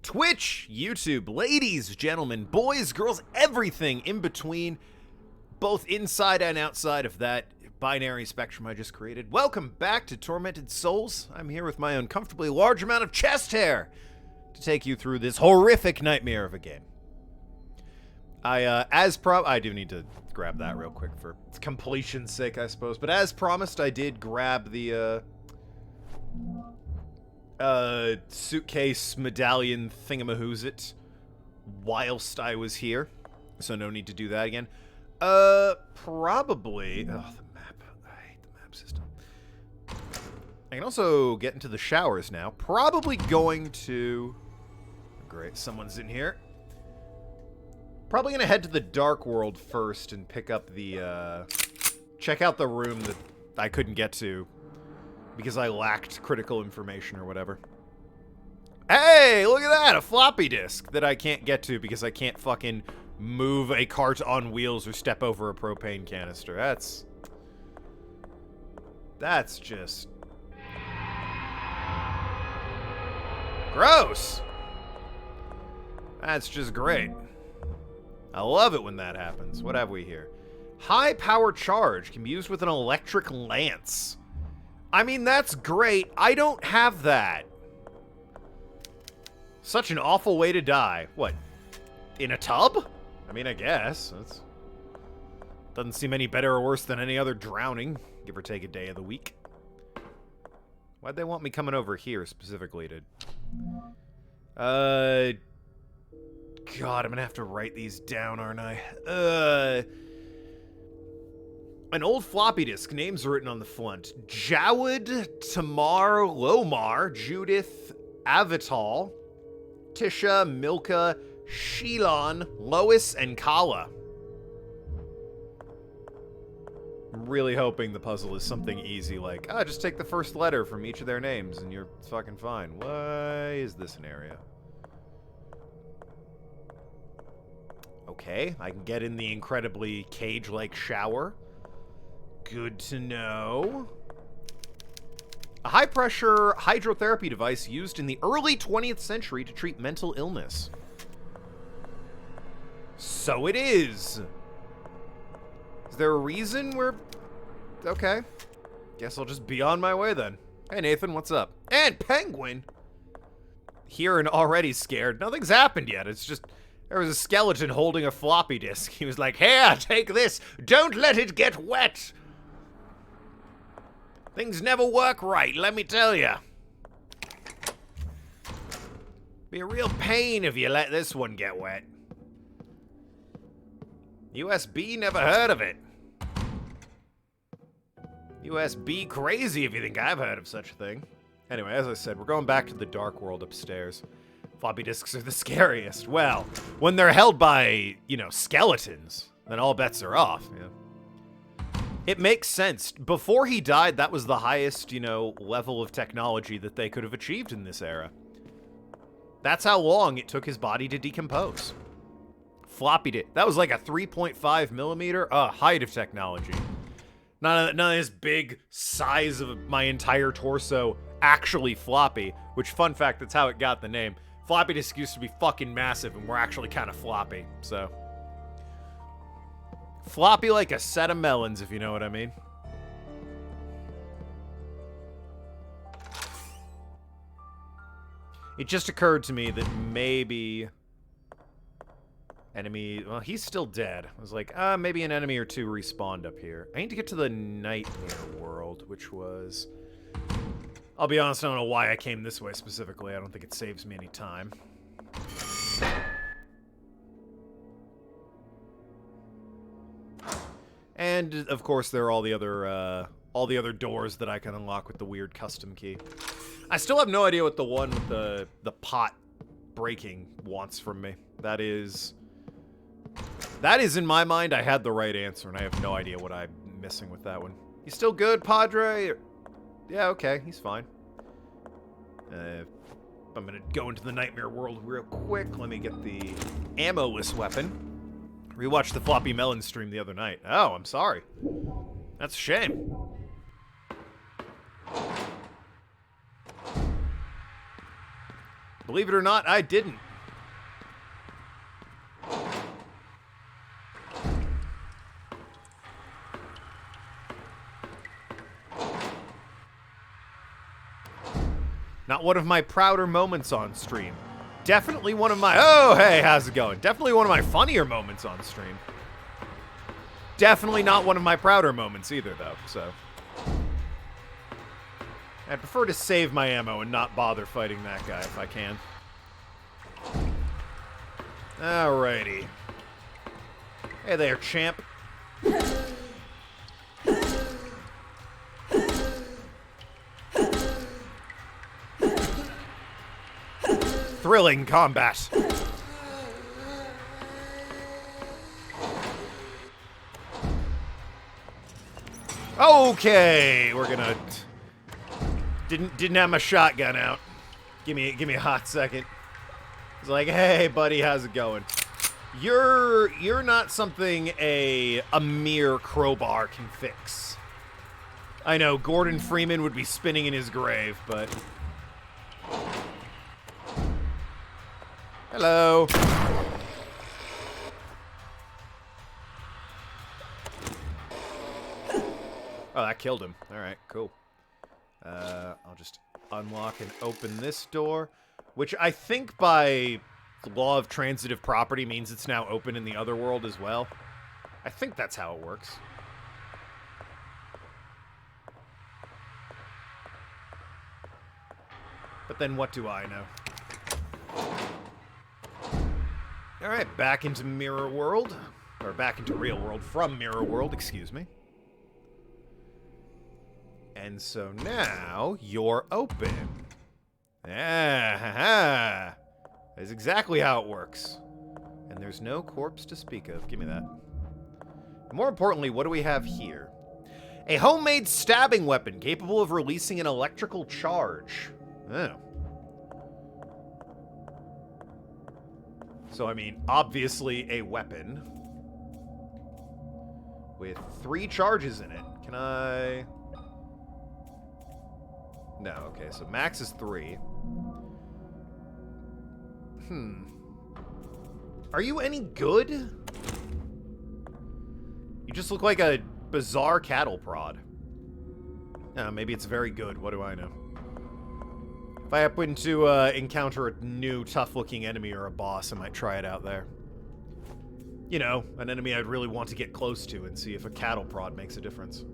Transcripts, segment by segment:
Twitch, YouTube, ladies, gentlemen, boys, girls, everything in between, both inside and outside of that binary spectrum I just created. Welcome back to Tormented Souls. I'm here with my uncomfortably large amount of chest hair to take you through this horrific nightmare of a game. I do need to grab that real quick for completion's sake, I suppose. But as promised, I did grab the, suitcase medallion thingamahoosit whilst I was here. So no need to do that again. Probably... Oh, the map. I hate the map system. I can also get into the showers now. Probably going to... Great, someone's in here. Probably gonna head to the Dark World first and pick up the, check out the room that I couldn't get to because I lacked critical information or whatever. Hey, look at that! A floppy disk that I can't get to because I can't fucking move a cart on wheels or step over a propane canister. That's just... gross! That's just great. I love it when that happens. What have we here? High power charge can be used with an electric lance. I mean, that's great. I don't have that. Such an awful way to die. What? In a tub? I mean, I guess. That's... doesn't seem any better or worse than any other drowning, give or take a day of the week. Why'd they want me coming over here specifically to... God, I'm gonna have to write these down, aren't I? An old floppy disk. Names are written on the front. Jawed, Tamar, Lomar, Judith, Avital, Tisha, Milka, Shilon, Lois, and Kala. I'm really hoping the puzzle is something easy like, just take the first letter from each of their names and you're fucking fine. Why is this an area? Okay, I can get in the incredibly cage-like shower. Good to know. A high-pressure hydrotherapy device used in the early 20th century to treat mental illness. So it is. Is there a reason we're... Okay. Guess I'll just be on my way then. Hey, Nathan, what's up? And Penguin! Here and already scared. Nothing's happened yet. It's just... there was a skeleton holding a floppy disk. He was like, here, take this. Don't let it get wet. Things never work right, let me tell you. Be a real pain if you let this one get wet. USB, never heard of it. USB crazy if you think I've heard of such a thing. Anyway, as I said, we're going back to the Dark World upstairs. Floppy disks are the scariest. Well, when they're held by, you know, skeletons, then all bets are off. Yeah. It makes sense. Before he died, that was the highest, you know, level of technology that they could have achieved in this era. That's how long it took his body to decompose. Floppy disk. That was like a 3.5 millimeter height of technology. None of this big size of my entire torso actually floppy, which, fun fact, that's how it got the name. Floppy disk used to be fucking massive, and we're actually kind of floppy, so. Floppy like a set of melons, if you know what I mean. It just occurred to me that maybe... enemy... well, he's still dead. I was like, maybe an enemy or two respawned up here. I need to get to the Nightmare World, which was... I'll be honest, I don't know why I came this way specifically. I don't think it saves me any time. And, of course, there are all the other doors that I can unlock with the weird custom key. I still have no idea what the one with the pot breaking wants from me. That is, in my mind, I had the right answer, and I have no idea what I'm missing with that one. You still good, Padre? Yeah, okay, he's fine. I'm gonna go into the Nightmare World real quick. Let me get the ammo-less weapon. Rewatched the Floppy Melon stream the other night. Oh, I'm sorry. That's a shame. Believe it or not, I didn't. Not one of my prouder moments on stream. Definitely one of my... Oh, hey, how's it going? Definitely one of my funnier moments on stream. Definitely not one of my prouder moments either, though, so... I'd prefer to save my ammo and not bother fighting that guy if I can. Alrighty. Hey there, champ. Thrilling combat. Okay, we're gonna... Didn't have my shotgun out. Give me a hot second. It's like, hey, buddy, how's it going? You're not something a mere crowbar can fix. I know Gordon Freeman would be spinning in his grave, but... Hello. Oh, that killed him. All right, cool. I'll just unlock and open this door, which I think by law of transitive property means it's now open in the other world as well. I think that's how it works. But then what do I know? Alright, back into Mirror World. Or back into Real World from Mirror World, excuse me. And so now, you're open. Ah, that's exactly how it works. And there's no corpse to speak of. Give me that. And more importantly, what do we have here? A homemade stabbing weapon capable of releasing an electrical charge. Oh. So, I mean, obviously a weapon with 3 charges in it. Can I... No, okay, so max is 3. Are you any good? You just look like a bizarre cattle prod. Maybe it's very good, what do I know? If I happen to encounter a new tough-looking enemy or a boss, I might try it out there. You know, an enemy I'd really want to get close to and see if a cattle prod makes a difference.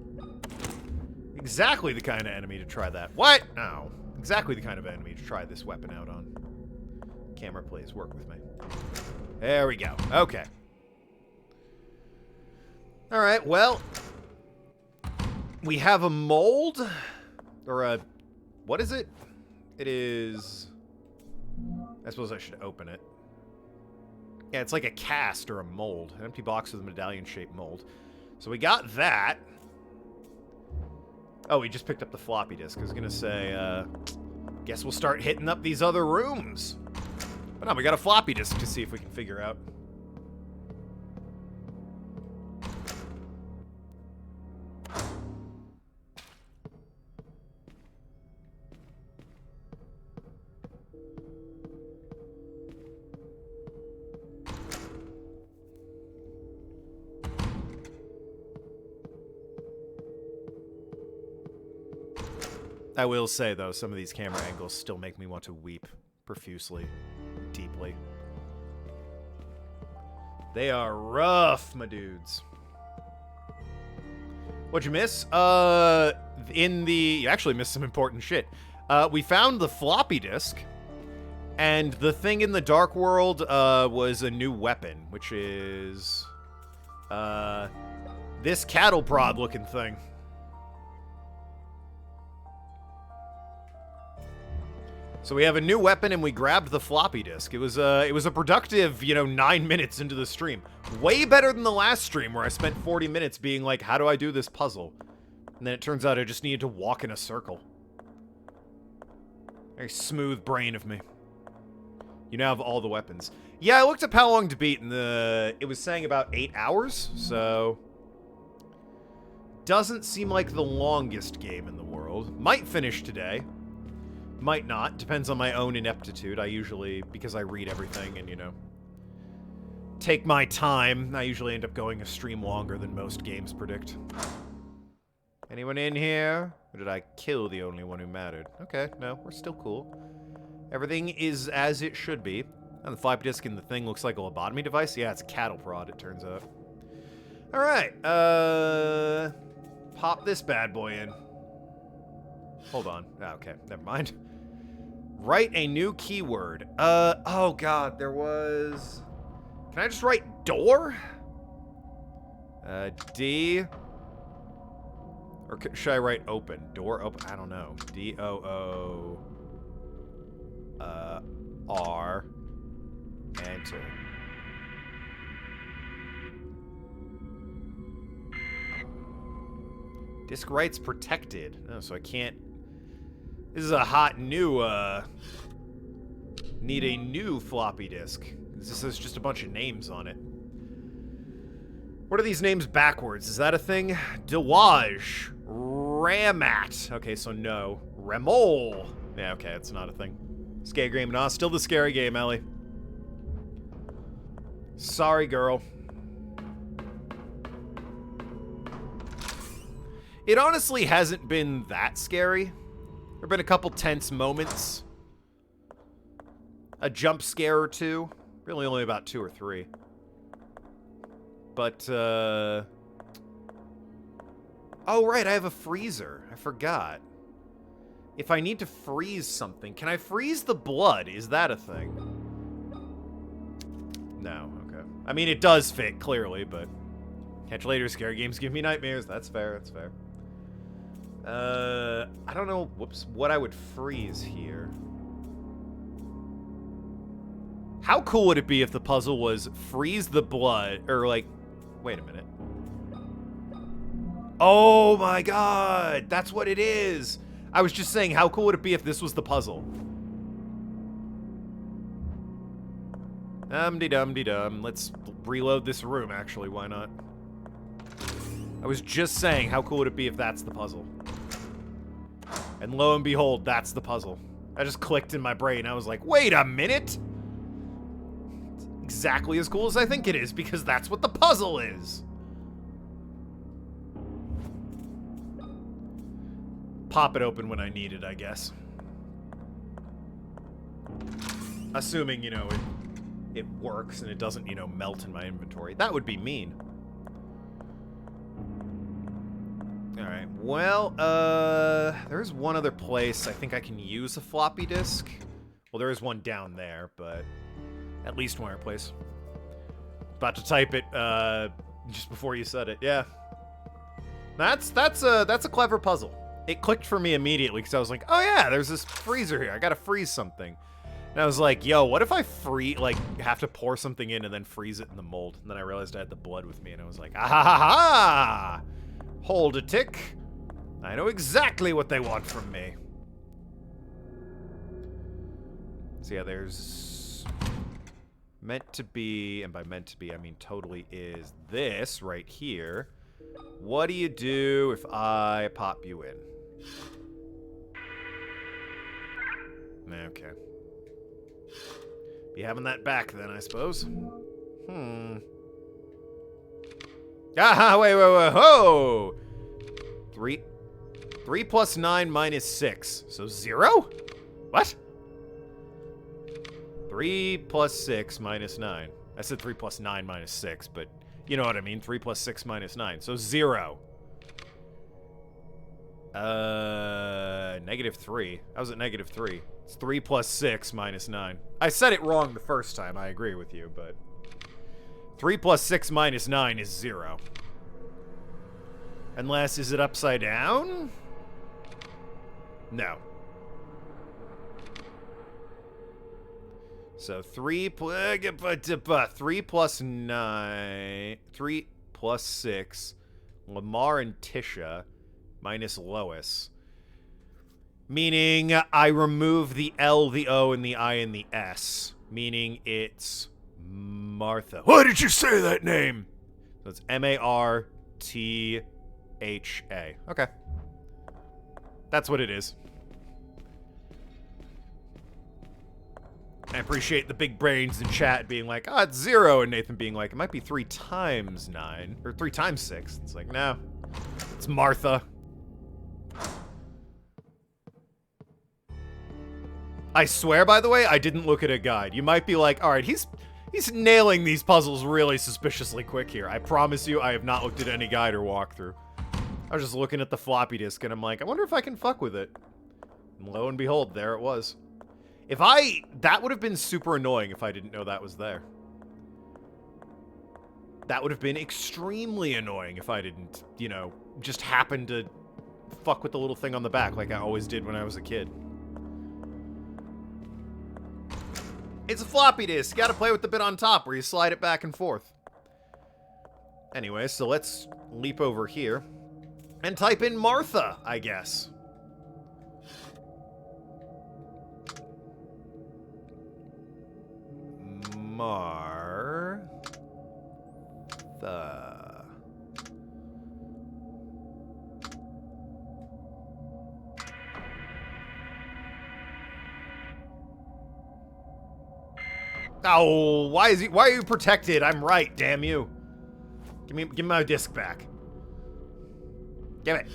Exactly the kind of enemy to try that. What? No. Exactly the kind of enemy to try this weapon out on. Camera, please, work with me. There we go. Okay. Alright, well... We have a mold. Or a... What is it? It is... I suppose I should open it. Yeah, it's like a cast or a mold. An empty box with a medallion-shaped mold. So we got that. Oh, we just picked up the floppy disk. I was gonna say, guess we'll start hitting up these other rooms. But no, we got a floppy disk to see if we can figure out. I will say, though, some of these camera angles still make me want to weep profusely, deeply. They are rough, my dudes. What'd you miss? You actually missed some important shit. We found the floppy disk, and the thing in the Dark World was a new weapon, which is this cattle prod looking thing. So we have a new weapon, and we grabbed the floppy disk. It was a productive, 9 minutes into the stream. Way better than the last stream, where I spent 40 minutes being like, how do I do this puzzle? And then it turns out I just needed to walk in a circle. Very smooth brain of me. You now have all the weapons. Yeah, I looked up how long to beat, and it was saying about 8 hours, so... Doesn't seem like the longest game in the world. Might finish today. Might not. Depends on my own ineptitude. I usually, because I read everything and, you know, take my time, I usually end up going a stream longer than most games predict. Anyone in here? Or did I kill the only one who mattered? Okay, no, we're still cool. Everything is as it should be. And the floppy disk in the thing looks like a lobotomy device. Yeah, it's a cattle prod, it turns out. Alright, pop this bad boy in. Hold on. Oh, okay, never mind. Write a new keyword. Oh god, there was... Can I just write door? D... Or should I write open? Door open? I don't know. D-O-O... R... Enter. Disk writes protected. Oh, so I can't... This is a hot new, need a new floppy disk. This is just a bunch of names on it. What are these names backwards? Is that a thing? Dewage. Ramat. Okay, so no. Remol. Yeah, okay, it's not a thing. Scary game. Nah, still the scary game, Ellie. Sorry, girl. It honestly hasn't been that scary. There have been a couple tense moments. A jump scare or two. Really only about 2 or 3. But, oh, right, I have a freezer. I forgot. If I need to freeze something, can I freeze the blood? Is that a thing? No, okay. I mean, it does fit, clearly, but... Catch later, scary games give me nightmares. That's fair, that's fair. I don't know, whoops, what I would freeze here. How cool would it be if the puzzle was freeze the blood, or like, wait a minute. Oh my god, that's what it is. I was just saying, how cool would it be if this was the puzzle? Dum-de-dum-de-dum. Let's reload this room, actually, why not? I was just saying, how cool would it be if that's the puzzle? And lo and behold, that's the puzzle. I just clicked in my brain. I was like, wait a minute! It's exactly as cool as I think it is, because that's what the puzzle is! Pop it open when I need it, I guess. Assuming, you know, it works and it doesn't, you know, melt in my inventory. That would be mean. Alright, well, there's one other place I think I can use a floppy disk. Well, there is one down there, but at least one other place. About to type it, just before you said it, yeah. That's a clever puzzle. It clicked for me immediately, because I was like, oh yeah, there's this freezer here, I gotta freeze something. And I was like, yo, what if I have to pour something in and then freeze it in the mold? And then I realized I had the blood with me, and I was like, ah ha ha ha! Hold a tick. I know exactly what they want from me. So yeah, there's meant to be, and by meant to be, I mean totally is this right here. What do you do if I pop you in? Okay. Be having that back then, I suppose. Ah, wait, ho! 3 plus 9 minus 6. So 0? What? 3 plus 6 minus 9. I said 3 plus 9 minus 6, but you know what I mean. 3 plus 6 minus 9. So 0. Negative 3. I was at negative 3. It's 3 plus 6 minus 9. I said it wrong the first time, I agree with you, but 3 plus 6 minus 9 is 0. Unless, is it upside down? No. So 3 plus 9, 3 plus 6, Lamar and Tisha, minus Lois. Meaning I remove the L, the O, and the I, and the S. Meaning it's Martha. Why did you say that name? So it's M-A-R-T-H-A. Okay. That's what it is. I appreciate the big brains in chat being like, oh, it's 0, and Nathan being like, it might be 3 times 9, or 3 times 6. It's like, no, it's Martha. I swear, by the way, I didn't look at a guide. You might be like, all right, he's nailing these puzzles really suspiciously quick here. I promise you, I have not looked at any guide or walkthrough. I was just looking at the floppy disk, and I'm like, I wonder if I can fuck with it. And lo and behold, there it was. That would have been super annoying if I didn't know that was there. That would have been extremely annoying if I didn't, you know, just happen to fuck with the little thing on the back like I always did when I was a kid. It's a floppy disk. You gotta play with the bit on top where you slide it back and forth. Anyway, so let's leap over here and type in Martha, I guess. Martha. Oh, why are you protected? I'm right, damn you. Give me my disc back. Give it.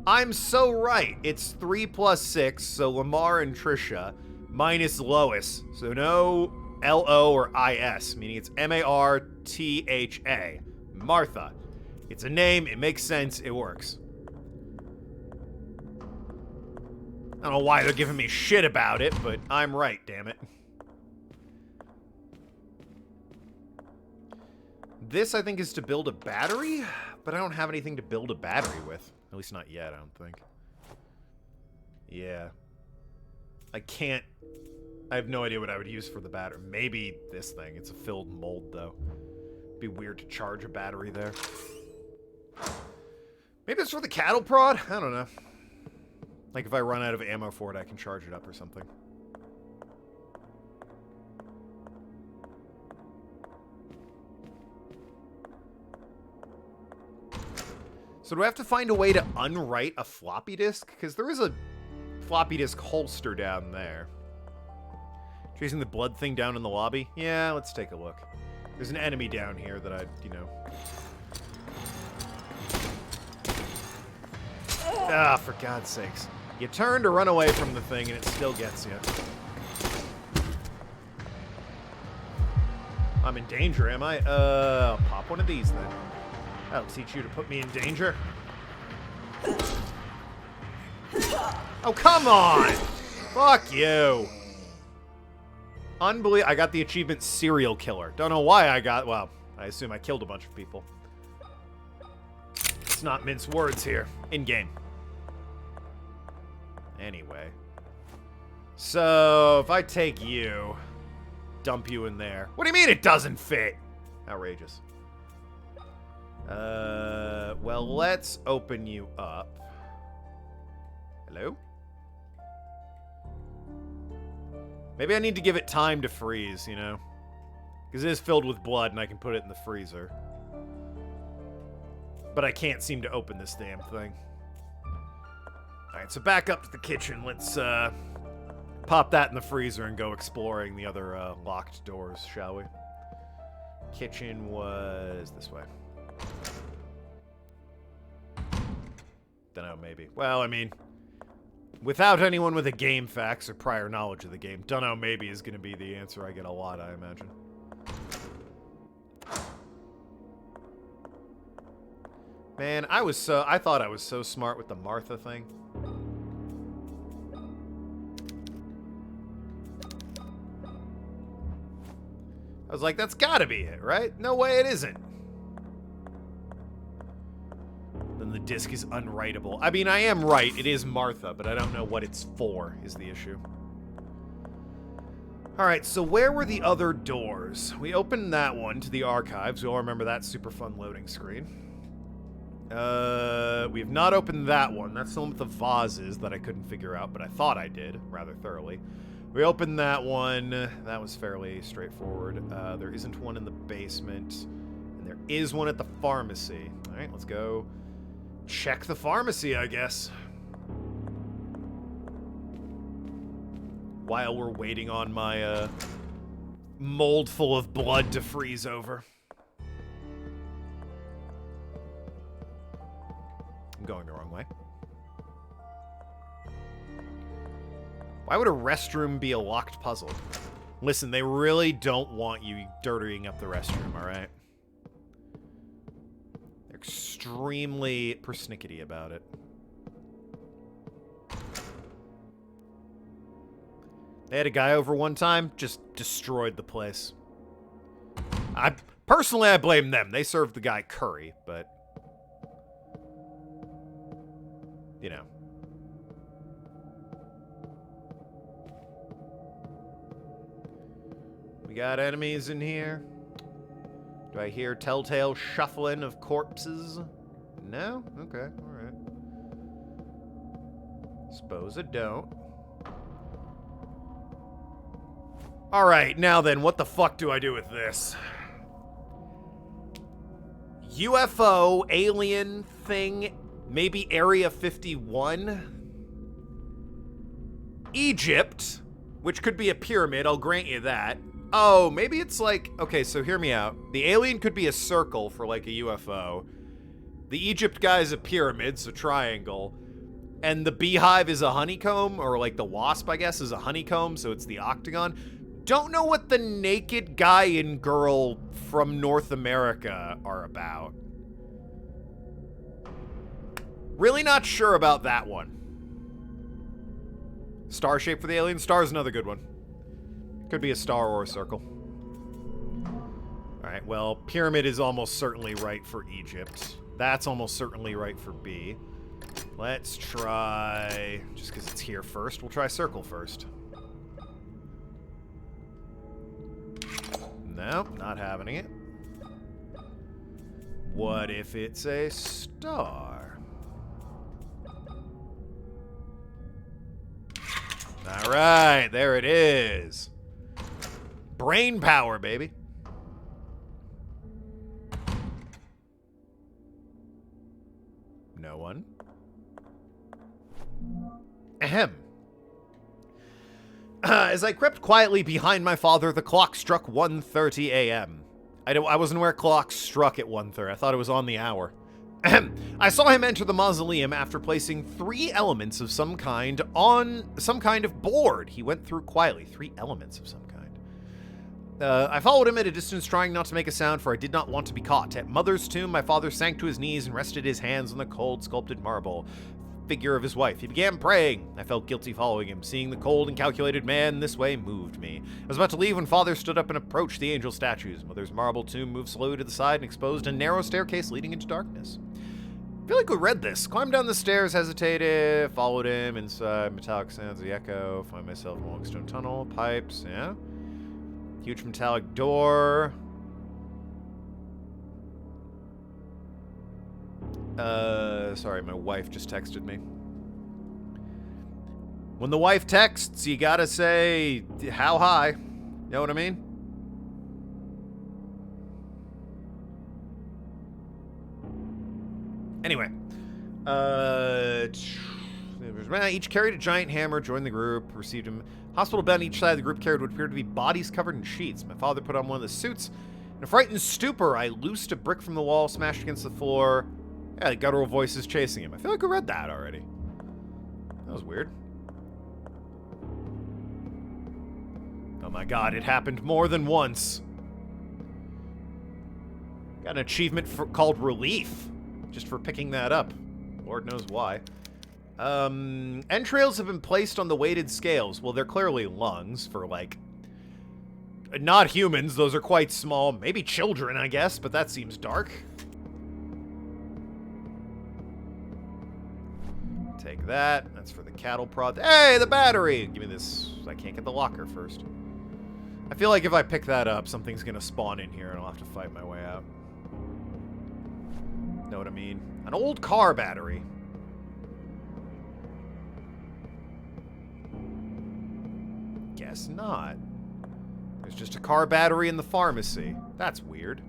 I'm so right. It's 3 plus 6, so Lamar and Trisha, minus Lois. So no L-O or I-S, meaning it's M-A-R-T-H-A. Martha. It's a name, it makes sense, it works. I don't know why they're giving me shit about it, but I'm right, damn it. This, I think, is to build a battery, but I don't have anything to build a battery with. At least not yet, I don't think. Yeah. I can't... I have no idea what I would use for the battery. Maybe this thing. It's a filled mold, though. It'd be weird to charge a battery there. Maybe it's for the cattle prod? I don't know. Like, if I run out of ammo for it, I can charge it up or something. So do I have to find a way to unwrite a floppy disk? Because there is a floppy disk holster down there. Chasing the blood thing down in the lobby? Yeah, let's take a look. There's an enemy down here that I'd, you know... Ah, for God's sakes. You turn to run away from the thing and it still gets you. I'm in danger, am I? I'll pop one of these then. That'll teach you to put me in danger. Oh, come on! Fuck you. Unbelievable. I got the achievement Serial Killer. Don't know why I got... Well, I assume I killed a bunch of people. Let's not mince words here. In-game. Anyway. So, if I take you, dump you in there. What do you mean it doesn't fit? Outrageous. Well, let's open you up. Hello? Maybe I need to give it time to freeze, you know? Because it is filled with blood and I can put it in the freezer. But I can't seem to open this damn thing. Alright, so back up to the kitchen. Let's, pop that in the freezer and go exploring the other, locked doors, shall we? Kitchen was this way. Dunno, maybe. Well, I mean, without anyone with a game facts or prior knowledge of the game, dunno, maybe is going to be the answer I get a lot, I imagine. Man, I thought I was so smart with the Martha thing. I was like, that's gotta be it, right? No way it isn't. Then the disc is unwritable. I mean, I am right. It is Martha, but I don't know what it's for, is the issue. Alright, so where were the other doors? We opened that one to the archives. We all remember that super fun loading screen. We have not opened that one. That's the one with the vases that I couldn't figure out, but I thought I did, rather thoroughly. We opened that one. That was fairly straightforward. There isn't one in the basement, and there is one at the pharmacy. Alright, let's go check the pharmacy, I guess. while we're waiting on my mold full of blood to freeze over. I'm going the wrong way. Why would a restroom be a locked puzzle? Listen, they really don't want you dirtying up the restroom, alright? They're extremely persnickety about it. They had a guy over one time, just destroyed the place. Personally, I blame them. They served the guy curry, but... you know. We got enemies in here. Do I hear telltale shuffling of corpses? No? Okay, alright. Suppose I don't. Alright, now then, what the fuck do I do with this? UFO, alien thing, maybe Area 51? Egypt, which could be a pyramid, I'll grant you that. Oh, maybe it's like... okay, so hear me out. The alien could be a circle for, like, a UFO. The Egypt guy is a pyramid, so triangle. And the beehive is a honeycomb, or, like, the wasp, I guess, is a honeycomb, so it's the octagon. Don't know what the naked guy and girl from North America are about. Really not sure about that one. Star shape for the alien? Star is another good one. Could be a star or a circle. Alright, well, pyramid is almost certainly right for Egypt. That's almost certainly right for B. Let's try... just because it's here first, we'll try circle first. Nope, not having it. What if it's a star? Alright, there it is. Brain power, baby. No one. Ahem. As I crept quietly behind my father, the clock struck 1:30 a.m. I wasn't aware clocks struck at 1:30. I thought it was on the hour. I saw him enter the mausoleum after placing 3 elements of some kind on some kind of board. He went through quietly. 3 elements of some kind. I followed him at a distance, trying not to make a sound, for I did not want to be caught. At Mother's tomb, my father sank to his knees and rested his hands on the cold, sculpted marble figure of his wife. He began praying. I felt guilty following him. Seeing the cold and calculated man this way moved me. I was about to leave when father stood up and approached the angel statues. Mother's marble tomb moved slowly to the side and exposed a narrow staircase leading into darkness. I feel like we read this. Climbed down the stairs, hesitated, followed him inside. Metallic sounds of the echo. Find myself in a long stone tunnel. Pipes, yeah. Huge metallic door. Sorry, my wife just texted me. When the wife texts, you gotta say, how high? You know what I mean? Anyway. Each carried a giant hammer, joined the group, received him. Hospital bed on each side of the group carried what appeared to be bodies covered in sheets. My father put on one of the suits. In a frightened stupor, I loosed a brick from the wall, smashed against the floor. Yeah, the guttural voices chasing him. I feel like I read that already. That was weird. Oh my god, it happened more than once. Got an achievement called Relief, just for picking that up. Lord knows why. Entrails have been placed on the weighted scales. Well, they're clearly lungs for, like... not humans, those are quite small. Maybe children, I guess, but that seems dark. Take that. That's for the cattle prod. Hey, the battery! Give me this. I can't get the locker first. I feel like if I pick that up, something's gonna spawn in here and I'll have to fight my way out. Know what I mean? An old car battery. Guess not. There's just a car battery in the pharmacy. That's weird.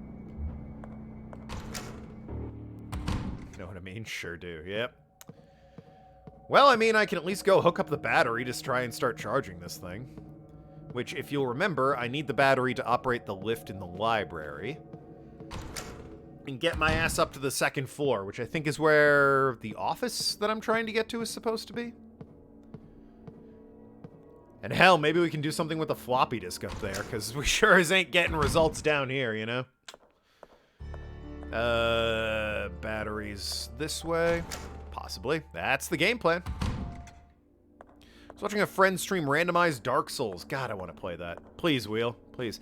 Know what I mean? Sure do. Yep. Well, I mean, I can at least go hook up the battery to try and start charging this thing. Which, if you'll remember, I need the battery to operate the lift in the library. And get my ass up to the second floor, which I think is where the office that I'm trying to get to is supposed to be. And hell, maybe we can do something with the floppy disk up there, because we sure as ain't getting results down here, you know? Batteries this way. Possibly. That's the game plan. I was watching a friend stream randomized Dark Souls. God, I want to play that. Please, Wheel. Please.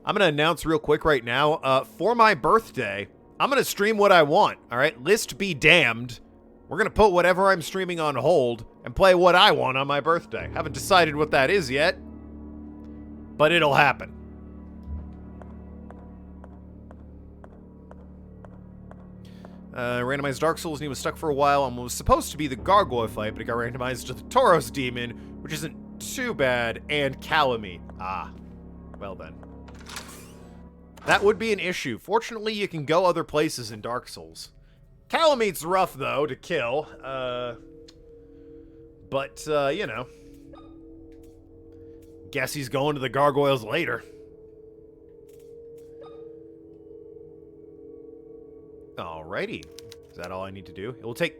I'm going to announce real quick right now. For my birthday, I'm going to stream what I want. All right? List be damned. We're going to put whatever I'm streaming on hold and play what I want on my birthday. Haven't decided what that is yet, but it'll happen. Randomized Dark Souls, and he was stuck for a while and was supposed to be the gargoyle fight, but it got randomized to the Tauros demon, which isn't too bad, and Calamy. Ah, well then. That would be an issue. Fortunately, you can go other places in Dark Souls. Calamy's rough, though, to kill. But, you know. Guess he's going to the gargoyles later. Alrighty. Is that all I need to do? It will take...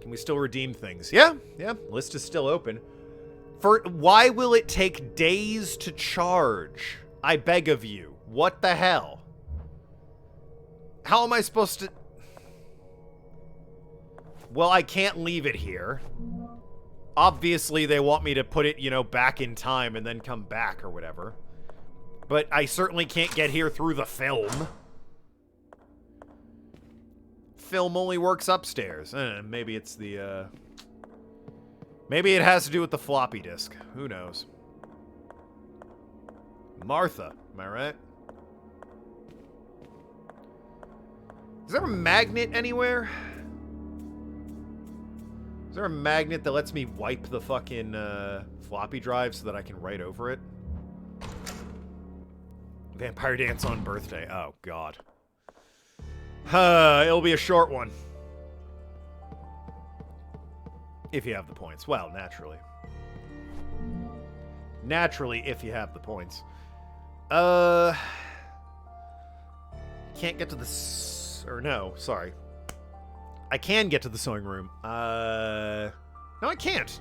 Can we still redeem things? Yeah, list is still open. Why will it take days to charge? I beg of you. What the hell? How am I supposed to... Well, I can't leave it here. Obviously, they want me to put it, you know, back in time and then come back or whatever. But I certainly can't get here through the film. Film only works upstairs. Maybe it's the, Maybe it has to do with the floppy disk. Who knows? Martha, am I right? Is there a magnet anywhere? Is there a magnet that lets me wipe the fucking, floppy drive so that I can write over it? Vampire Dance on birthday. Oh, God. It'll be a short one. If you have the points. Well, naturally. Naturally, if you have the points. Can't get to the... Or no, sorry. I can get to the sewing room. No, I can't.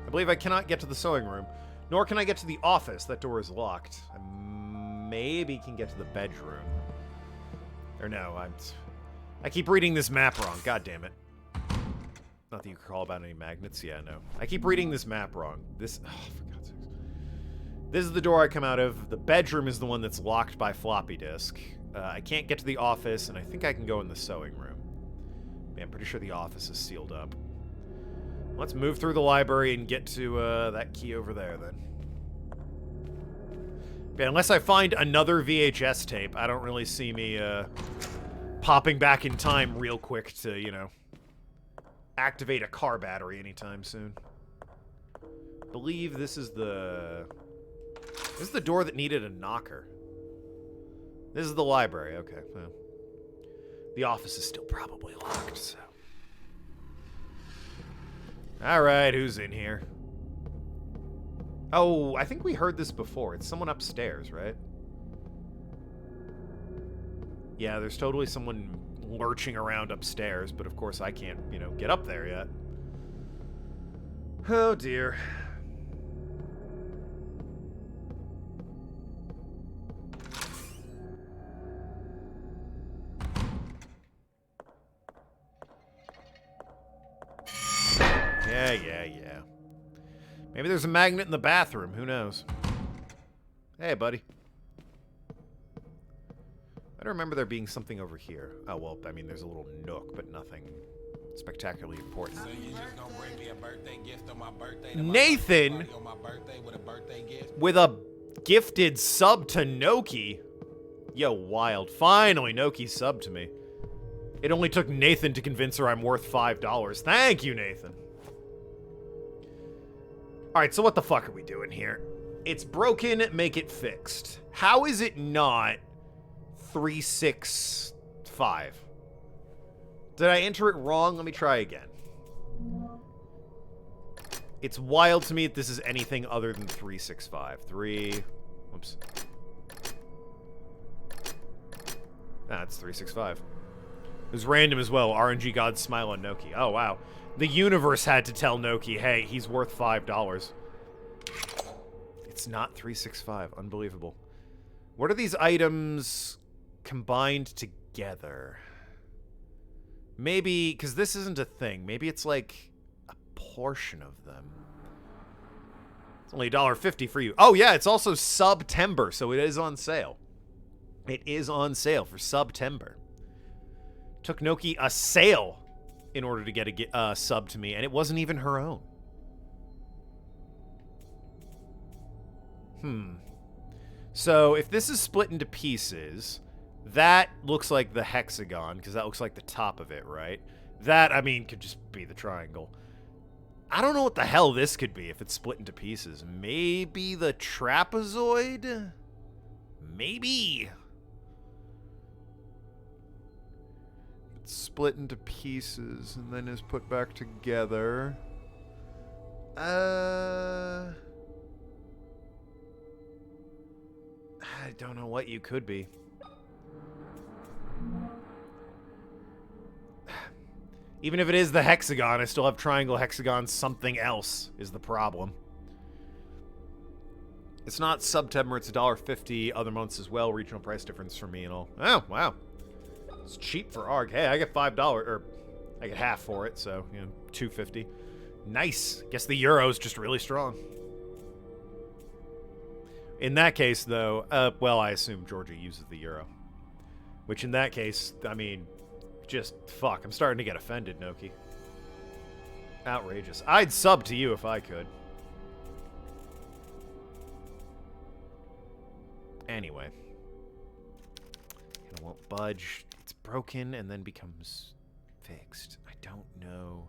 I believe I cannot get to the sewing room. Nor can I get to the office. That door is locked. I maybe can get to the bedroom. Or no, I keep reading this map wrong. God damn it. Not that you recall about any magnets. Yeah, no. I keep reading this map wrong. This... Oh, for God's sakes. This is the door I come out of. The bedroom is the one that's locked by floppy disk. I can't get to the office, and I think I can go in the sewing room. Man, I'm pretty sure the office is sealed up. Let's move through the library and get to that key over there, then. Yeah, unless I find another VHS tape, I don't really see me popping back in time real quick to, you know, activate a car battery anytime soon. I believe this is the... This is the door that needed a knocker. This is the library, okay. Well, the office is still probably locked, so... Alright, who's in here? Oh, I think we heard this before. It's someone upstairs, right? Yeah, there's totally someone lurching around upstairs, but of course I can't, you know, get up there yet. Oh, dear. Yeah. Maybe there's a magnet in the bathroom. Who knows? Hey, buddy. I don't remember there being something over here. Oh, well, I mean, there's a little nook, but nothing spectacularly important. So you just gonna bring me a birthday gift on my birthday? Nathan! On my birthday with a birthday gift? With a gifted sub to Noki? Yo, wild. Finally, Noki subbed to me. It only took Nathan to convince her I'm worth $5. Thank you, Nathan. Alright, so what the fuck are we doing here? It's broken, make it fixed. How is it not 365? Did I enter it wrong? Let me try again. It's wild to me that this is anything other than 365. Whoops. It's 365. It was random as well. RNG gods smile on Noki. Oh, wow. The universe had to tell Noki, hey, he's worth $5. It's not 365. Unbelievable. What are these items combined together? Maybe, because this isn't a thing. Maybe it's like a portion of them. It's only $1.50 for you. Oh, yeah, it's also September, so it is on sale. It is on sale for September. Took Noki a sale in order to get a sub to me, and it wasn't even her own. So, if this is split into pieces, that looks like the hexagon, because that looks like the top of it, right? That, I mean, could just be the triangle. I don't know what the hell this could be if it's split into pieces. Maybe the trapezoid? Maybe. It's split into pieces and then is put back together. I don't know what you could be. Even if it is the hexagon, I still have triangle, hexagon, something else is the problem. It's not September, it's $1.50. Other months as well, regional price difference for me and all. Oh, wow. It's cheap for ARG. Hey, I get $5, or I get half for it, so, you know, $2.50. Nice. Guess the euro's just really strong. In that case, though, well, I assume Georgia uses the euro. Which in that case, I mean, just, fuck, I'm starting to get offended, Noki. Outrageous. I'd sub to you if I could. Anyway. It won't budge. It's broken and then becomes fixed. I don't know.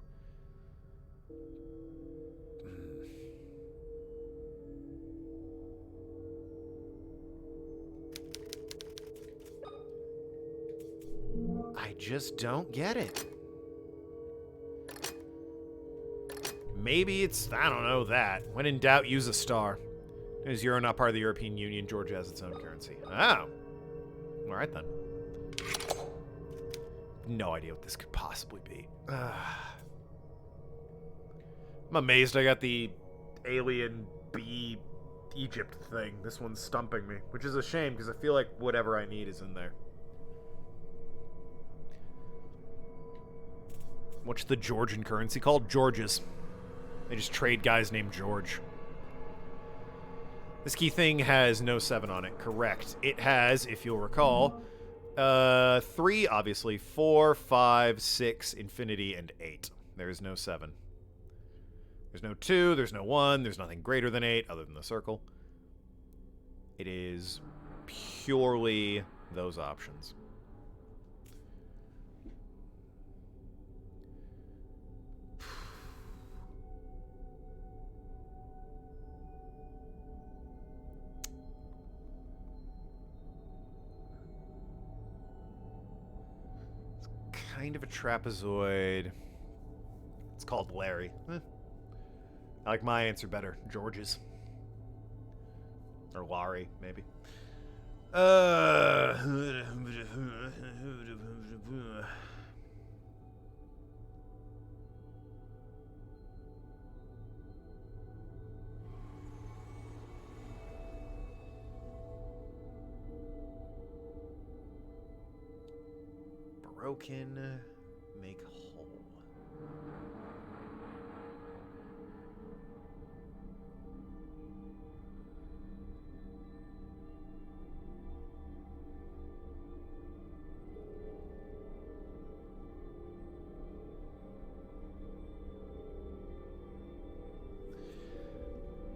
I just don't get it. Maybe it's, I don't know, that. When in doubt, use a star. Is Euro not part of the European Union? Georgia has its own currency. Oh. Alright then. No idea what this could possibly be. I'm amazed I got the Alien B Egypt thing. This one's stumping me, which is a shame because I feel like whatever I need is in there. What's the Georgian currency called? Georges. They just trade guys named George. This key thing has no 7 on it. Correct. It has, if you'll recall, 3, obviously, 4, 5, 6, infinity, and 8. There is no 7. There's no 2, there's no 1, there's nothing greater than 8 other than the circle. It is purely those options. Kind of a trapezoid. It's called Larry. I like my answer better. George's. Or Larry, maybe. Broken, make whole.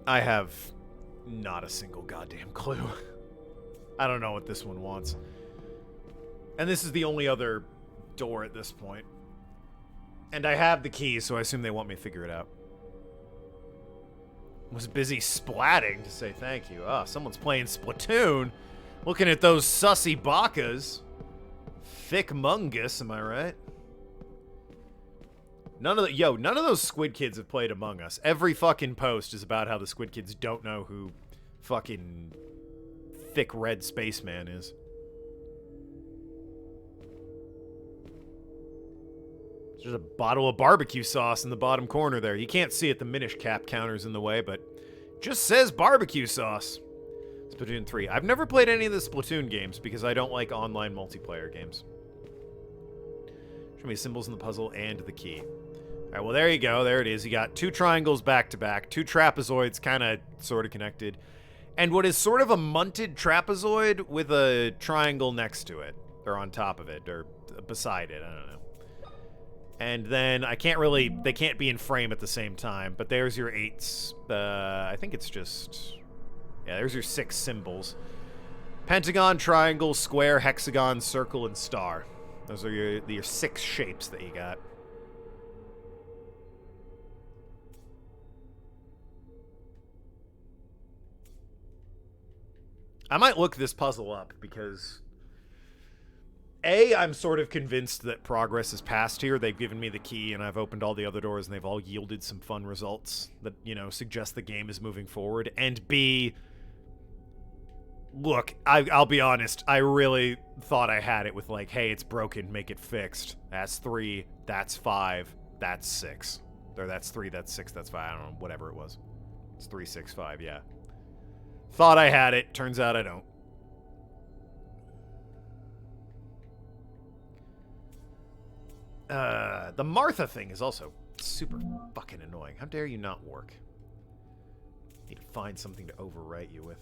I have not a single goddamn clue. I don't know what this one wants. And this is the only other door at this point. And I have the key, so I assume they want me to figure it out. Was busy splatting to say thank you. Ah, someone's playing Splatoon. Looking at those sussy bakas. Thick mungus, am I right? None of those Squid Kids have played Among Us. Every fucking post is about how the Squid Kids don't know who fucking thick red spaceman is. There's a bottle of barbecue sauce in the bottom corner there. You can't see it, the Minish cap counter's in the way, but just says barbecue sauce. Splatoon 3. I've never played any of the Splatoon games because I don't like online multiplayer games. Show me symbols in the puzzle and the key. Alright, well there you go. There it is. You got 2 triangles back to back, 2 trapezoids kind of sort of connected, and what is sort of a munted trapezoid with a triangle next to it, or on top of it, or beside it. I don't know. And then I can't really, they can't be in frame at the same time, but there's your 8s. I think it's just, yeah, there's your 6 symbols. Pentagon, triangle, square, hexagon, circle, and star. Those are your 6 shapes that you got. I might look this puzzle up because A, I'm sort of convinced that progress is past here. They've given me the key and I've opened all the other doors and they've all yielded some fun results that, you know, suggest the game is moving forward. And B, look, I'll be honest, I really thought I had it with like, hey, it's broken, make it fixed. That's 3, that's 5, that's 6. Or that's 3, that's 6, that's 5, I don't know, whatever it was. It's 3, 6, 5, yeah. Thought I had it, turns out I don't. The Martha thing is also super fucking annoying. How dare you not work? Need to find something to overwrite you with.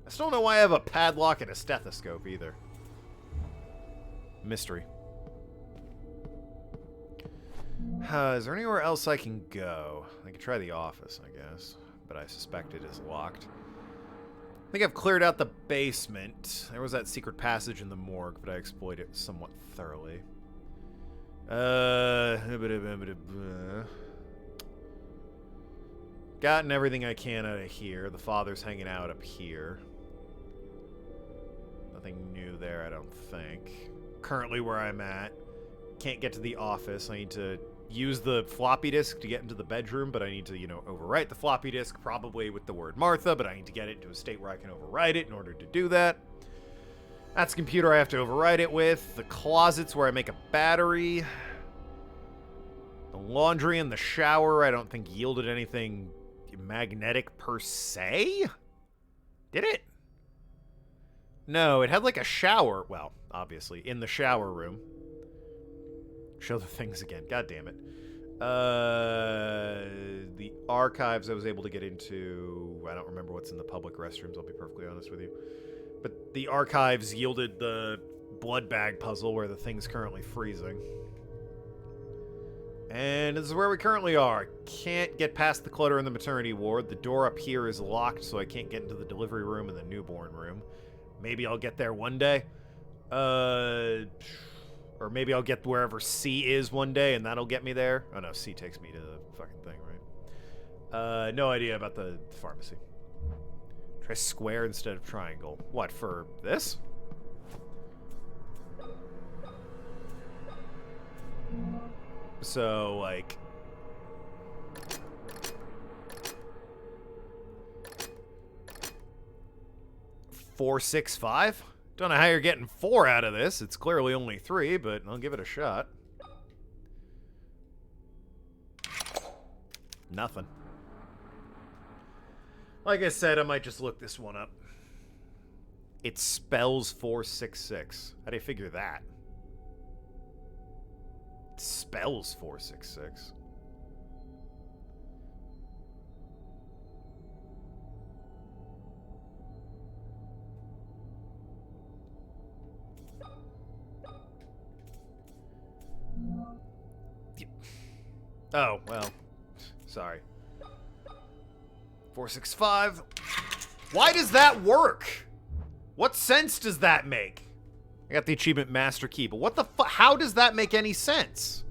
I still don't know why I have a padlock and a stethoscope either. Mystery. Is there anywhere else I can go? I can try the office, I guess. But I suspect it is locked. I think I've cleared out the basement. There was that secret passage in the morgue, but I exploited it somewhat thoroughly. Gotten everything I can out of here. The father's hanging out up here. Nothing new there, I don't think. Currently where I'm at. Can't get to the office. I need to use the floppy disk to get into the bedroom, but I need to, you know, overwrite the floppy disk, probably with the word Martha, but I need to get it into a state where I can overwrite it in order to do that. That's the computer I have to overwrite it with. The closet's where I make a battery. The laundry and the shower I don't think yielded anything magnetic per se? Did it? No, it had like a shower. Well, obviously, in the shower room. Show the things again. God damn it. The archives I was able to get into. I don't remember what's in the public restrooms, I'll be perfectly honest with you. But the archives yielded the blood bag puzzle where the thing's currently freezing. And this is where we currently are. Can't get past the clutter in the maternity ward. The door up here is locked, so I can't get into the delivery room and the newborn room. Maybe I'll get there one day. Or maybe I'll get wherever C is one day, and that'll get me there. Oh no, C takes me to the fucking thing, right? No idea about the pharmacy. Try square instead of triangle. What, for this? So, like... 4, 6, 5? Don't know how you're getting 4 out of this. It's clearly only 3, but I'll give it a shot. Nothing. Like I said, I might just look this one up. It spells 466. How do you figure that? It spells 466. Oh, well, sorry. 465. Why does that work? What sense does that make? I got the achievement Master Key, but what the fuck? How does that make any sense?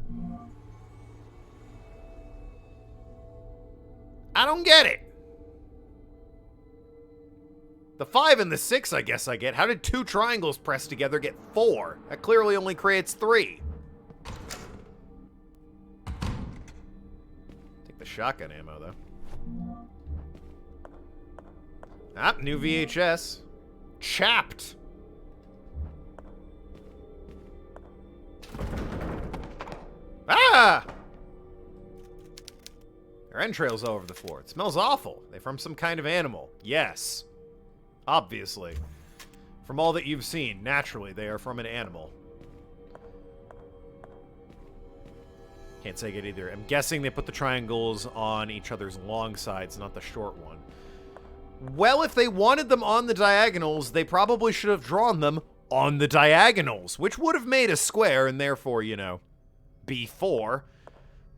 I don't get it. The 5 and the 6, I guess I get. How did 2 triangles pressed together get 4? That clearly only creates 3. the shotgun ammo, though. Ah, new VHS. Chapped. Ah! There are entrails all over the floor. It smells awful. They're from some kind of animal. Yes. Obviously. From all that you've seen, naturally, they are from an animal. Can't say it either. I'm guessing they put the triangles on each other's long sides, not the short one. Well, if they wanted them on the diagonals, they probably should have drawn them on the diagonals, which would have made a square and therefore, you know, B4.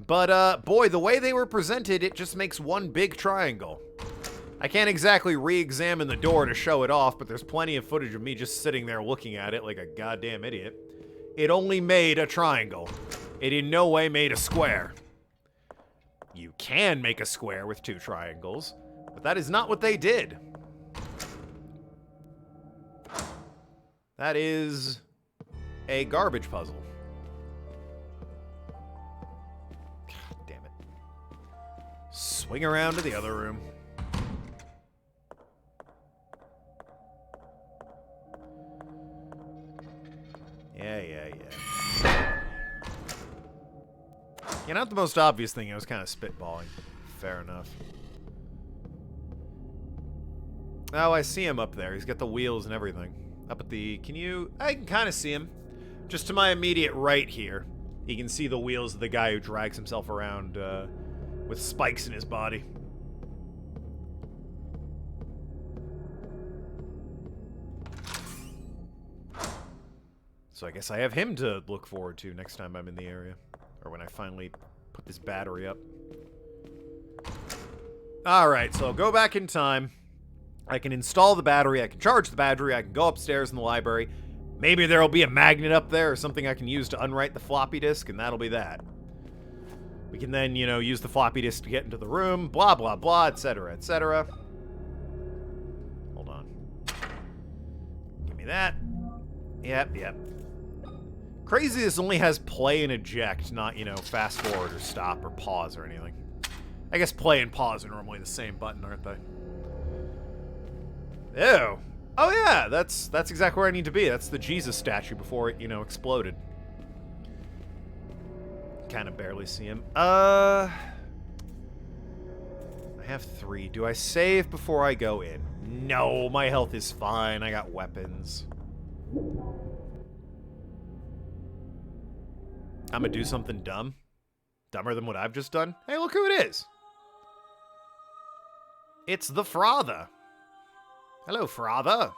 But, boy, the way they were presented, it just makes one big triangle. I can't exactly re-examine the door to show it off, but there's plenty of footage of me just sitting there looking at it like a goddamn idiot. It only made a triangle. It in no way made a square. You can make a square with two triangles, but that is not what they did. That is a garbage puzzle. God damn it. Swing around to the other room. Yeah. Yeah, not the most obvious thing. I was kind of spitballing. Fair enough. Oh, I see him up there. He's got the wheels and everything. Up at the... I can kind of see him. Just to my immediate right here. You can see the wheels of the guy who drags himself around with spikes in his body. So I guess I have him to look forward to next time I'm in the area. Or when I finally put this battery up. Alright, so I'll go back in time. I can install the battery, I can charge the battery, I can go upstairs in the library. Maybe there'll be a magnet up there or something I can use to unwrite the floppy disk, and that'll be that. We can then, you know, use the floppy disk to get into the room, blah, blah, blah, etc., etc. Hold on. Give me that. Yep. Crazy this only has play and eject, not, you know, fast forward or stop or pause or anything. I guess play and pause are normally the same button, aren't they? Ew. Oh yeah, that's exactly where I need to be. That's the Jesus statue before it, you know, exploded. Kind of barely see him. I have 3. Do I save before I go in? No, my health is fine. I got weapons. I'm gonna do something dumb. Dumber than what I've just done. Hey, look who it is. It's the Father. Hello, Father.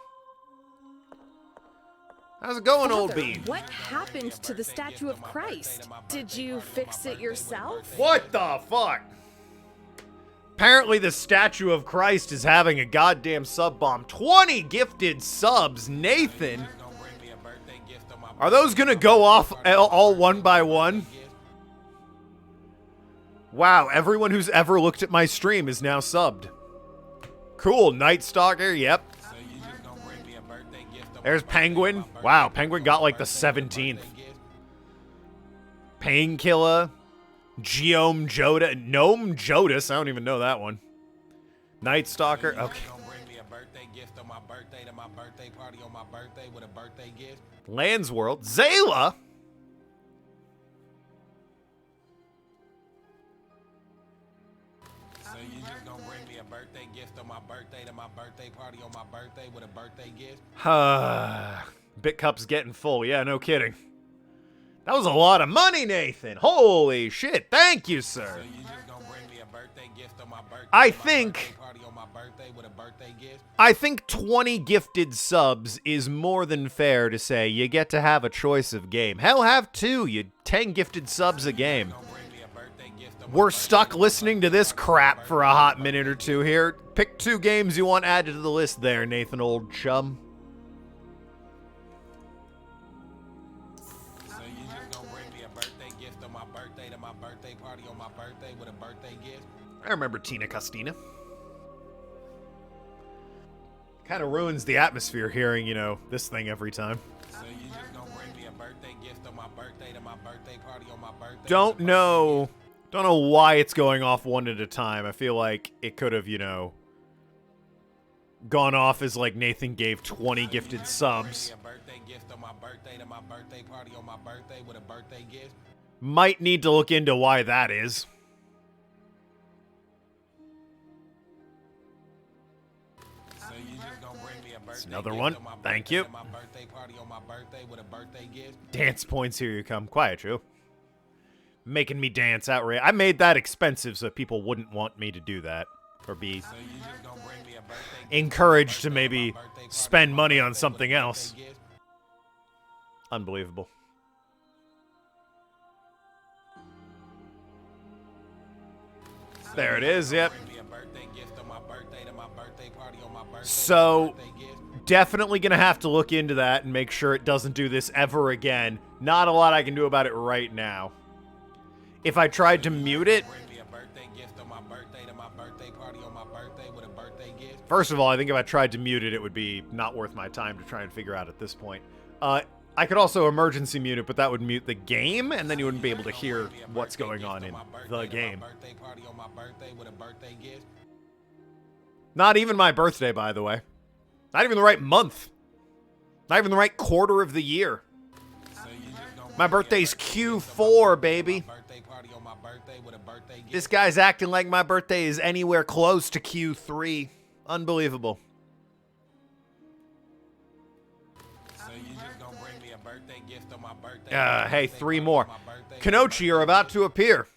How's it going, old bean? What happened to the statue of Christ? Did you fix it yourself? What the fuck? Apparently the statue of Christ is having a goddamn sub bomb. 20 gifted subs, Nathan. Are those gonna go off all one by one? Wow, everyone who's ever looked at my stream is now subbed. Cool, Night Stalker, yep. There's Penguin. Wow, Penguin got like the 17th. Painkiller. Gnome Jodas. I don't even know that one. Night Stalker. Okay. Land's World. Zayla. So you just gonna bring me a birthday gift on my birthday to my birthday party on my birthday with a birthday gift? Bitcup's getting full. Yeah, no kidding. That was a lot of money, Nathan. Holy shit. Thank you, sir. So you just gonna bring me a birthday gift on my birthday? I think Party on my birthday with a birthday gift? I think 20 gifted subs is more than fair to say you get to have a choice of game. Hell, have 2. You 10 gifted subs a game. We're stuck listening to this crap for a hot minute or two here. Pick 2 games you want added to the list there, Nathan, old chum. So you just gonna bring me a birthday gift on my birthday to my birthday party on my birthday with a birthday gift? I remember Tina Costina. Kind of ruins the atmosphere hearing, you know, this thing every time. So you just gonna bring me a birthday gift on my birthday to my birthday party on my birthday? Don't know Don't know why it's going off one at a time. I feel like it could have, you know, gone off as like Nathan gave 20 gifted subs. Might need to look into why that is. It's another one. Thank you. Dance points, here you come. Quiet, Drew. Making me dance outright. I made that expensive so people wouldn't want me to do that. Or be encouraged to maybe spend money on something else. Unbelievable. There it is, yep. So, definitely gonna have to look into that and make sure it doesn't do this ever again. Not a lot I can do about it right now. If I tried to mute it... First of all, I think if I tried to mute it, it would be not worth my time to try and figure out at this point. I could also emergency mute it, but that would mute the game, and then you wouldn't be able to hear what's going on in the game. Not even my birthday, by the way. Not even the right month. Not even the right quarter of the year. My birthday's Q4, baby. This guy's acting like my birthday is anywhere close to Q3. Unbelievable. Hey, 3 more. Kenochi are about to appear.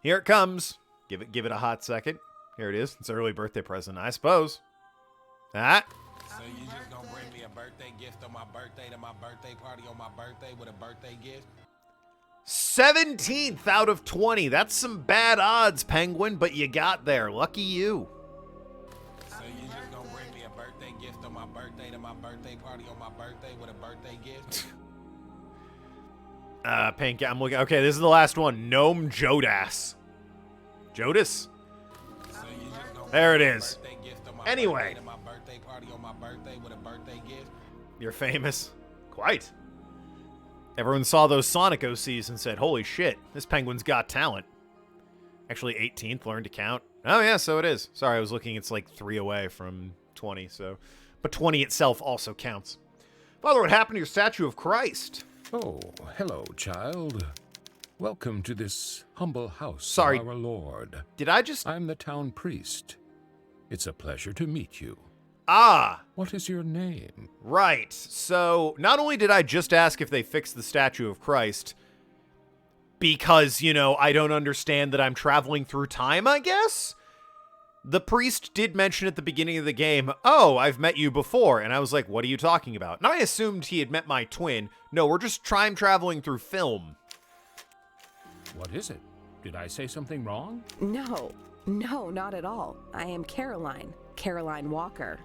Here it comes. Give it a hot second. Here it is. It's an early birthday present, I suppose. Ah. So you just gonna bring me a birthday gift on my birthday to my birthday party on my birthday with a birthday gift? 17th out of 20. That's some bad odds, Penguin, but you got there. Lucky you. So you just gonna bring me a birthday gift on my birthday to my birthday party on my birthday with a birthday gift? Pink, I'm looking. Okay, this is the last one. Gnome Jodas. Jodas? So you just gonna there it bring me a is. birthday gift on my Anyway. birthday to my birthday party on my birthday with a birthday gift? You're famous. Quite. Everyone saw those Sonic OCs and said, holy shit, this Penguin's got talent. Actually, 18th, learned to count. Oh, yeah, so it is. Sorry, I was looking. It's like 3 away from 20, so. But 20 itself also counts. Father, what happened to your statue of Christ? Oh, hello, child. Welcome to this humble house Sorry. of our Lord. Did I just... I'm the town priest. It's a pleasure to meet you. Ah! What is your name? Right. So, not only did I just ask if they fixed the statue of Christ, because, you know, I don't understand that I'm traveling through time, I guess? The priest did mention at the beginning of the game, oh, I've met you before, and I was like, what are you talking about? And I assumed he had met my twin. No, we're just time traveling through film. What is it? Did I say something wrong? No, not at all. I am Caroline Walker.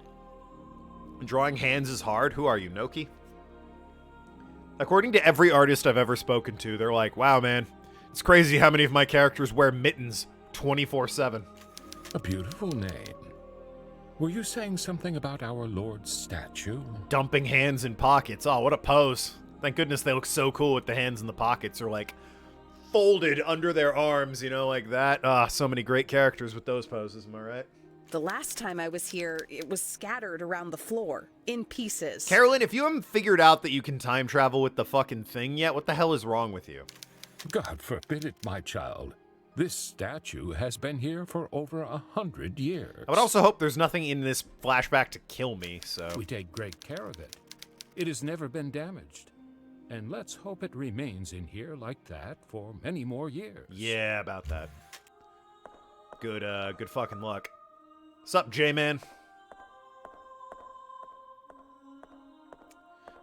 Drawing hands is hard. Who are you, Noki? According to every artist I've ever spoken to, they're like, wow, man, it's crazy how many of my characters wear mittens 24/7. A beautiful name. Were you saying something about our Lord's statue? Dumping hands in pockets. Oh, what a pose. Thank goodness they look so cool with the hands in the pockets, or like folded under their arms, you know, like that. Ah, so many great characters with those poses, am I right? The last time I was here, it was scattered around the floor, in pieces. Carolyn, if you haven't figured out that you can time travel with the fucking thing yet, what the hell is wrong with you? God forbid it, my child. This statue has been here for over 100 years. I would also hope there's nothing in this flashback to kill me, so... We take great care of it. It has never been damaged. And let's hope it remains in here like that for many more years. Yeah, about that. Good fucking luck. Sup, J-Man?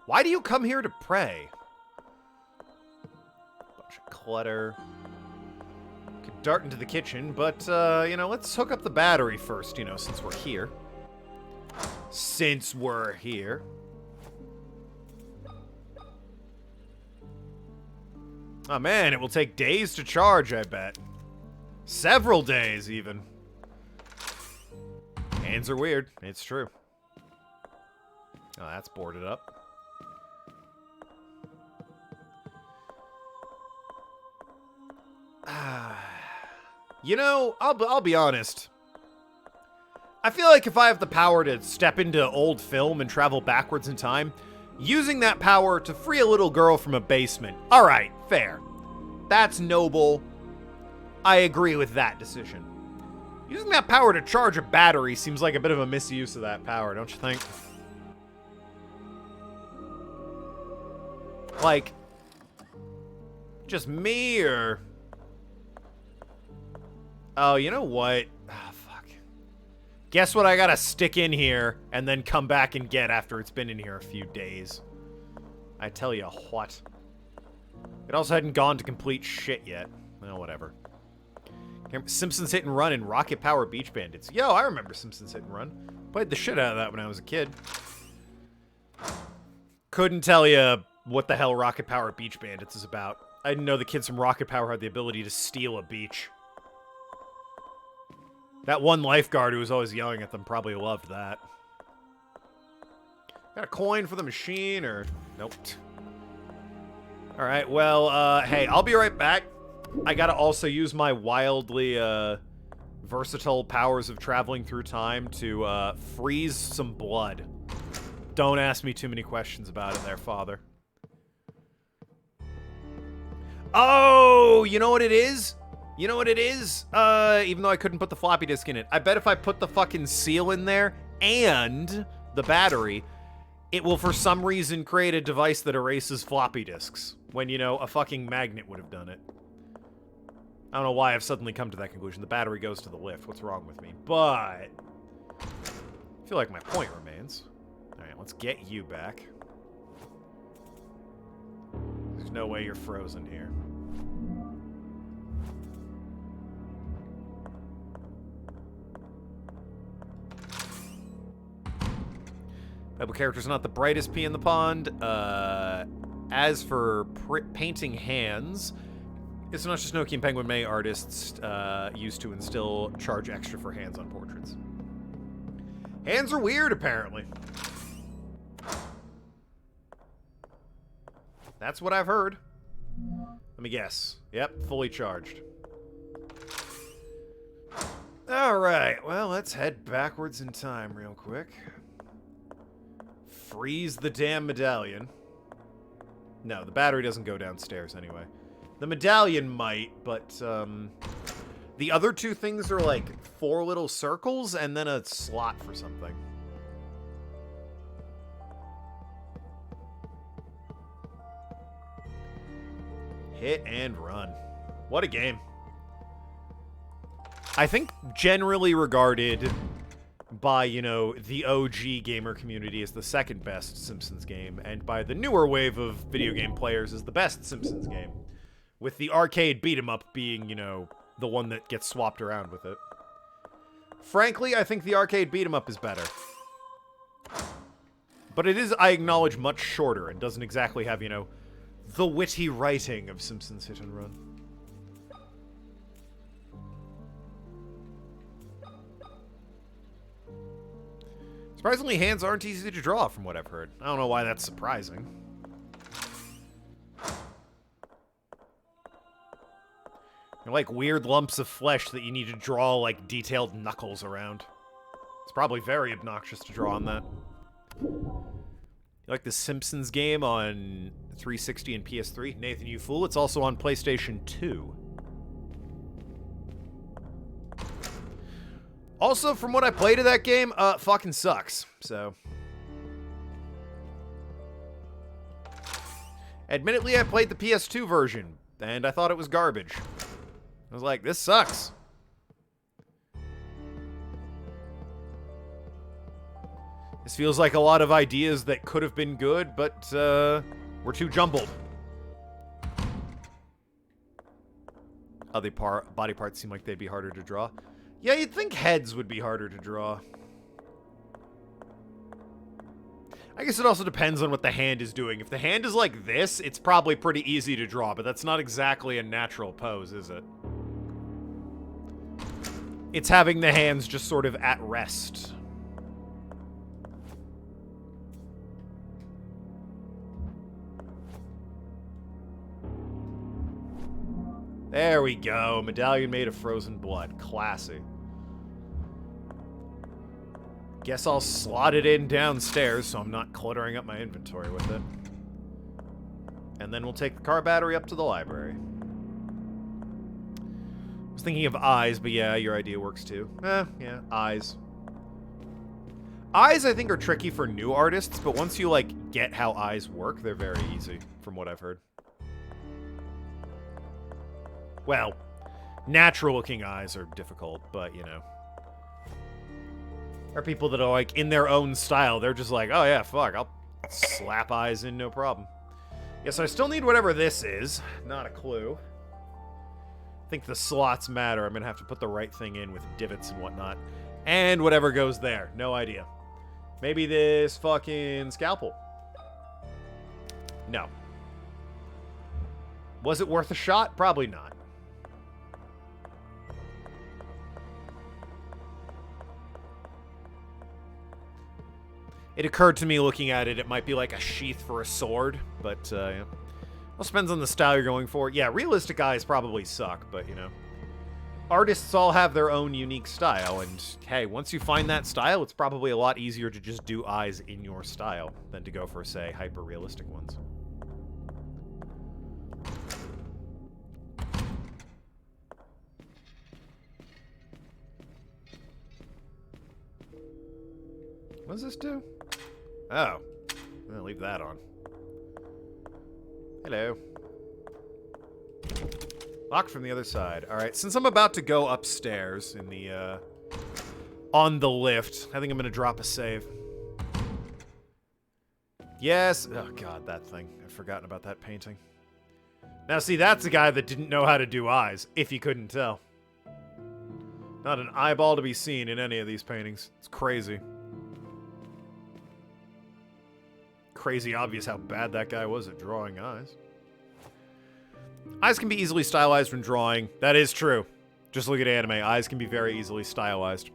Why do you come here to pray? Bunch of clutter. Could dart into the kitchen, but, you know, let's hook up the battery first, you know, since we're here. Since we're here. Oh, man, it will take days to charge, I bet. Several days, even. Hands are weird. It's true. Oh, that's boarded up. You know, I'll be honest. I feel like if I have the power to step into old film and travel backwards in time, using that power to free a little girl from a basement. All right, fair. That's noble. I agree with that decision. Using that power to charge a battery seems like a bit of a misuse of that power, don't you think? Like, just me, or... Oh, you know what? Ah, fuck. Guess what I gotta stick in here and then come back and get after it's been in here a few days. I tell you what. It also hadn't gone to complete shit yet. Well, whatever. Simpsons Hit and Run and Rocket Power Beach Bandits. Yo, I remember Simpsons Hit and Run. Played the shit out of that when I was a kid. Couldn't tell you what the hell Rocket Power Beach Bandits is about. I didn't know the kids from Rocket Power had the ability to steal a beach. That one lifeguard who was always yelling at them probably loved that. Got a coin for the machine, or... Nope. Alright, well, hey, I'll be right back. I gotta also use my wildly, versatile powers of traveling through time to, freeze some blood. Don't ask me too many questions about it there, Father. Oh, you know what it is? You know what it is? Even though I couldn't put the floppy disk in it. I bet if I put the fucking seal in there and the battery, it will for some reason create a device that erases floppy disks. When, you know, a fucking magnet would have done it. I don't know why I've suddenly come to that conclusion. The battery goes to the lift. What's wrong with me? But I feel like my point remains. Alright, let's get you back. There's no way you're frozen here. Playable character's not the brightest pea in the pond. As for painting hands, it's not just Noki and Penguin May artists used to instill charge extra for hands on portraits. Hands are weird, apparently. That's what I've heard. Let me guess. Yep, fully charged. Alright, well, let's head backwards in time real quick. Freeze the damn medallion. No, the battery doesn't go downstairs anyway. The medallion might, but, the other two things are like 4 little circles and then a slot for something. Hit and run. What a game. I think generally regarded by, you know, the OG gamer community as the second best Simpsons game, and by the newer wave of video game players as the best Simpsons game. With the arcade beat-em-up being, you know, the one that gets swapped around with it. Frankly, I think the arcade beat-em-up is better. But it is, I acknowledge, much shorter and doesn't exactly have, you know, the witty writing of Simpsons Hit and Run. Surprisingly, hands aren't easy to draw, from what I've heard. I don't know why that's surprising. They're like weird lumps of flesh that you need to draw, like, detailed knuckles around. It's probably very obnoxious to draw on that. You like the Simpsons game on 360 and PS3? Nathan, you fool. It's also on PlayStation 2. Also, from what I played of that game, fucking sucks, so. Admittedly, I played the PS2 version, and I thought it was garbage. I was like, this sucks. This feels like a lot of ideas that could have been good, but, were too jumbled. Other body parts seem like they'd be harder to draw. Yeah, you'd think heads would be harder to draw. I guess it also depends on what the hand is doing. If the hand is like this, it's probably pretty easy to draw, but that's not exactly a natural pose, is it? It's having the hands just sort of at rest. There we go. Medallion made of frozen blood. Classy. Guess I'll slot it in downstairs so I'm not cluttering up my inventory with it. And then we'll take the car battery up to the library. I was thinking of eyes, but yeah, your idea works too. Yeah, eyes. Eyes, I think, are tricky for new artists, but once you, like, get how eyes work, they're very easy, from what I've heard. Well, natural-looking eyes are difficult, but, you know. There are people that are, like, in their own style. They're just like, oh, yeah, fuck, I'll slap eyes in, no problem. Yeah, so I still need whatever this is. Not a clue. I think the slots matter. I'm going to have to put the right thing in with divots and whatnot. And whatever goes there. No idea. Maybe this fucking scalpel. No. Was it worth a shot? Probably not. It occurred to me looking at it, it might be like a sheath for a sword, but, yeah. Well, depends on the style you're going for. Yeah, realistic eyes probably suck, but, you know. Artists all have their own unique style, and, hey, once you find that style, it's probably a lot easier to just do eyes in your style than to go for, say, hyper-realistic ones. What does this do? Oh. I'll leave that on. Hello. Locked from the other side. Alright, since I'm about to go upstairs in the, on the lift, I think I'm gonna drop a save. Yes! Oh god, that thing. I've forgotten about that painting. Now see, that's a guy that didn't know how to do eyes, if you couldn't tell. Not an eyeball to be seen in any of these paintings. It's crazy. Crazy obvious how bad that guy was at drawing eyes. Eyes can be easily stylized when drawing. That is true. Just look at anime. Eyes can be very easily stylized.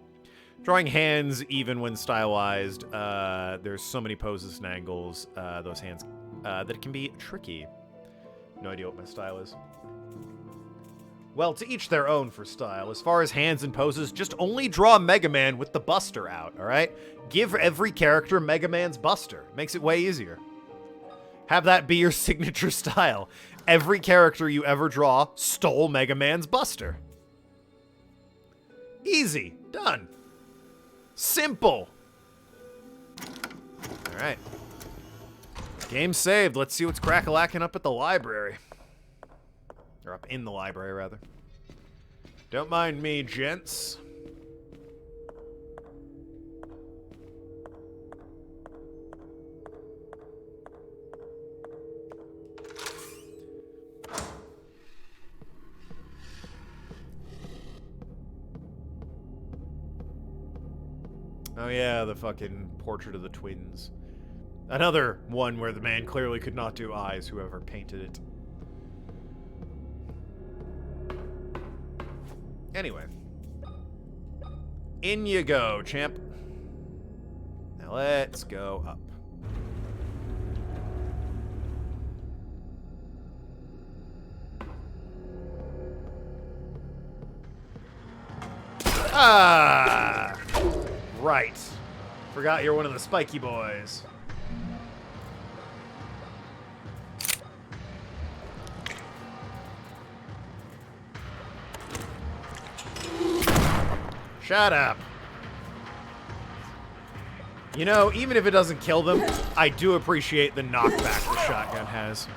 Drawing hands, even when stylized, there's so many poses and angles, those hands, that it can be tricky. No idea what my style is. Well, to each their own for style. As far as hands and poses, just only draw Mega Man with the Buster out, alright? Give every character Mega Man's Buster. Makes it way easier. Have that be your signature style. Every character you ever draw stole Mega Man's Buster. Easy. Done. Simple. Alright. Game saved. Let's see what's crack-a-lacking up at the library. Or up in the library, rather. Don't mind me, gents. Oh yeah, the fucking portrait of the twins. Another one where the man clearly could not do eyes, whoever painted it. Anyway. In you go, champ. Now let's go up. Ah! Right. Forgot you're one of the spiky boys. Shut up. You know, even if it doesn't kill them, I do appreciate the knockback the shotgun has.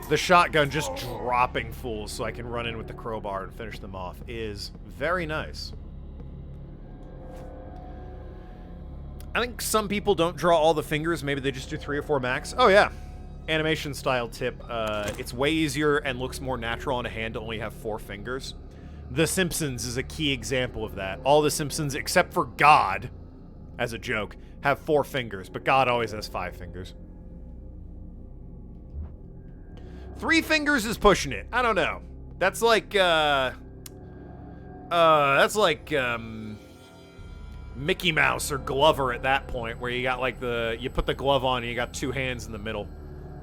The shotgun just dropping fools so I can run in with the crowbar and finish them off is very nice. I think some people don't draw all the fingers. Maybe they just do 3 or 4 max. Oh, yeah. Animation style tip. It's way easier and looks more natural on a hand to only have 4 fingers. The Simpsons is a key example of that. All the Simpsons, except for God, as a joke, have 4 fingers, but God always has 5 fingers. 3 fingers is pushing it. I don't know. That's like, Mickey Mouse or Glover at that point, where you got like you put the glove on and you got 2 hands in the middle.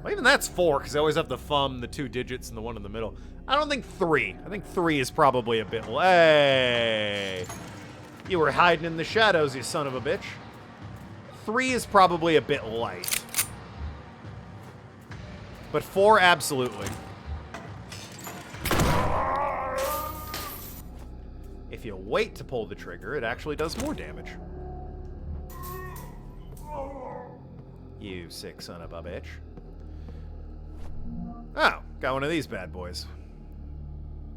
Well, even that's 4, because I always have the thumb, the 2 digits, and the 1 in the middle. I don't think 3. I think 3 is probably a bit... Hey! You were hiding in the shadows, you son of a bitch. 3 is probably a bit light. But 4, absolutely. If you wait to pull the trigger, it actually does more damage. You sick son of a bitch. Oh, got one of these bad boys.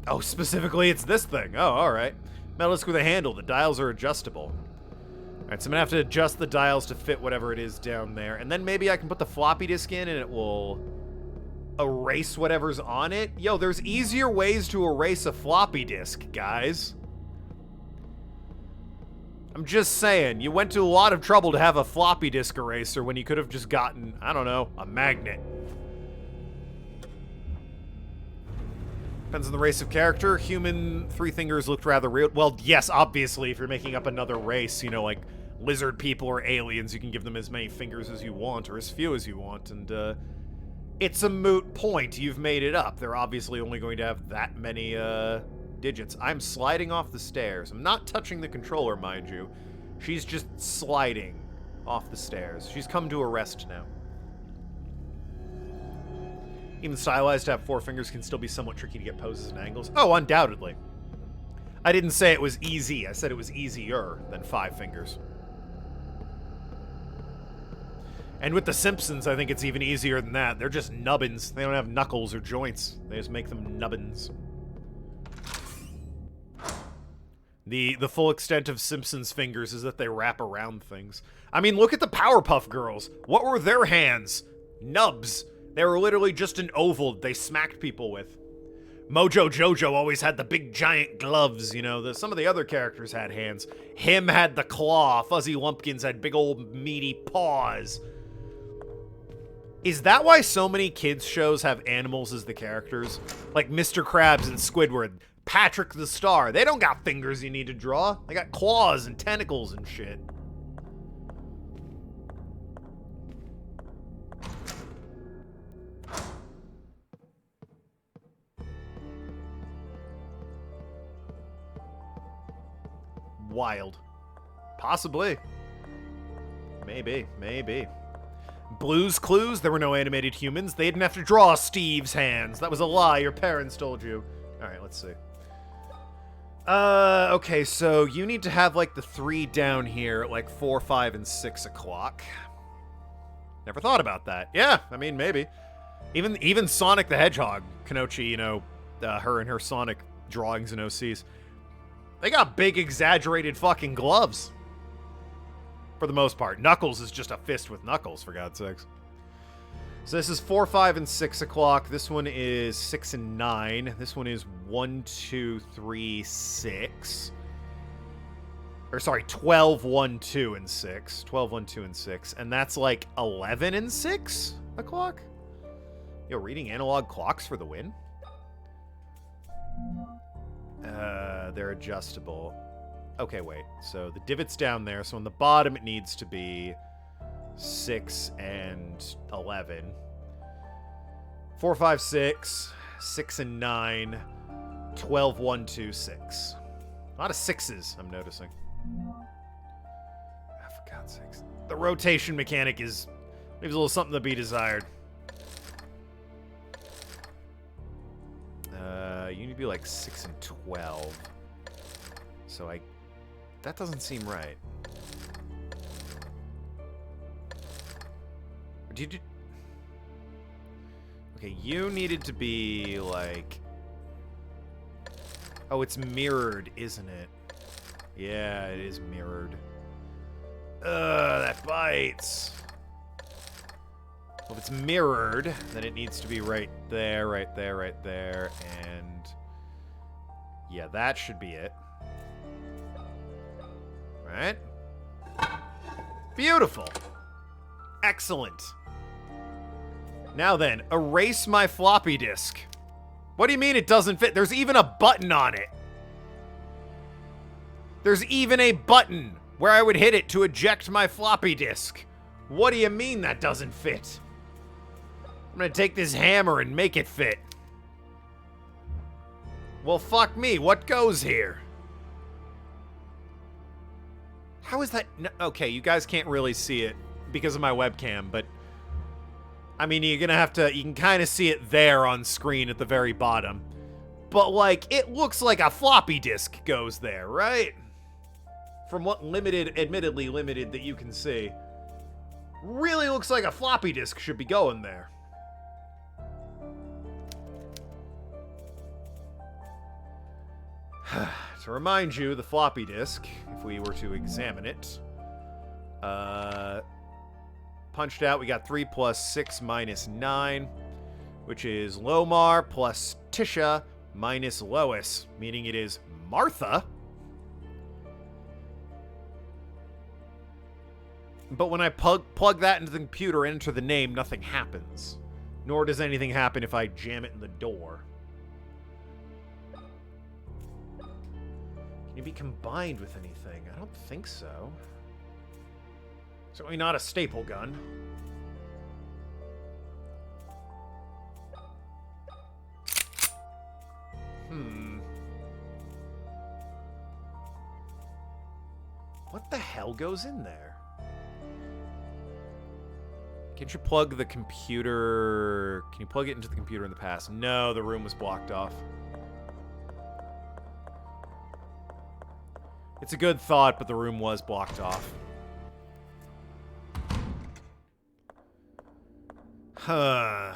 Oh, specifically it's this thing. Oh, alright. Metal disc with a handle. The dials are adjustable. Alright, so I'm gonna have to adjust the dials to fit whatever it is down there. And then maybe I can put the floppy disk in and it will erase whatever's on it. Yo, there's easier ways to erase a floppy disk, guys. I'm just saying, you went to a lot of trouble to have a floppy disk eraser when you could have just gotten, I don't know, a magnet. Depends on the race of character. Human 3 fingers looked rather real. Well, yes, obviously, if you're making up another race, you know, like lizard people or aliens, you can give them as many fingers as you want or as few as you want, and it's a moot point. You've made it up. They're obviously only going to have that many digits. I'm sliding off the stairs. I'm not touching the controller, mind you. She's just sliding off the stairs. She's come to a rest now. Even stylized to have 4 fingers can still be somewhat tricky to get poses and angles. Oh, undoubtedly. I didn't say it was easy. I said it was easier than 5 fingers. And with The Simpsons, I think it's even easier than that. They're just nubbins. They don't have knuckles or joints. They just make them nubbins. The full extent of Simpsons' fingers is that they wrap around things. I mean, look at the Powerpuff Girls. What were their hands? Nubs. They were literally just an oval they smacked people with. Mojo Jojo always had the big giant gloves, you know. Some of the other characters had hands. Him had the claw. Fuzzy Lumpkins had big old meaty paws. Is that why so many kids shows have animals as the characters? Like Mr. Krabs and Squidward. Patrick the Star. They don't got fingers you need to draw. They got claws and tentacles and shit. Wild. Possibly. Maybe. Maybe. Blue's Clues, there were no animated humans. They didn't have to draw Steve's hands. That was a lie your parents told you. Alright, let's see. Okay, so you need to have, like, the 3 down here at, like, 4, 5, and 6 o'clock. Never thought about that. Yeah, I mean, maybe. Even Sonic the Hedgehog, Kanochi, you know, her and her Sonic drawings and OCs. They got big, exaggerated fucking gloves. For the most part. Knuckles is just a fist with knuckles, for God's sakes. So this is 4, 5, and 6 o'clock. This one is 6 and 9. This one is 1, 2, 3, 6. Or sorry, 12, 1, 2, and 6. 12, 1, 2, and 6. And that's like 11 and 6 o'clock? Yo, reading analog clocks for the win? They're adjustable. Okay, wait. So the divot's down there. So on the bottom it needs to be 6 and 11. 4, 5, 6. 6 and 9. 12, 1, 2, 6. A lot of 6s, I'm noticing. Oh, for God's sakes. The rotation mechanic leaves a little something to be desired. You need to be like 6 and 12. So that doesn't seem right. Okay, you needed to be like... Oh, it's mirrored, isn't it? Yeah, it is mirrored. That bites. Well, if it's mirrored, then it needs to be right there, right there, right there, and... Yeah, that should be it. Right? Beautiful. Excellent. Now then, erase my floppy disk. What do you mean it doesn't fit? There's even a button on it. There's even a button where I would hit it to eject my floppy disk. What do you mean that doesn't fit? I'm gonna take this hammer and make it fit. Well, fuck me. What goes here? How is that? No, okay, you guys can't really see it because of my webcam, but I mean, you're gonna have to. You can kind of see it there on screen at the very bottom. But, like, it looks like a floppy disk goes there, right? From what admittedly limited that you can see. Really looks like a floppy disk should be going there. To remind you, the floppy disk, if we were to examine it, punched out, we got 3 plus 6 minus 9, which is Lomar plus Tisha minus Lois, meaning it is Martha. But when I plug that into the computer and enter the name, nothing happens. Nor does anything happen if I jam it in the door. Can it be combined with anything? I don't think so. Certainly not a staple gun. What the hell goes in there? Can't you plug the computer... Can you plug it into the computer in the past? No, the room was blocked off. It's a good thought, but the room was blocked off. Huh.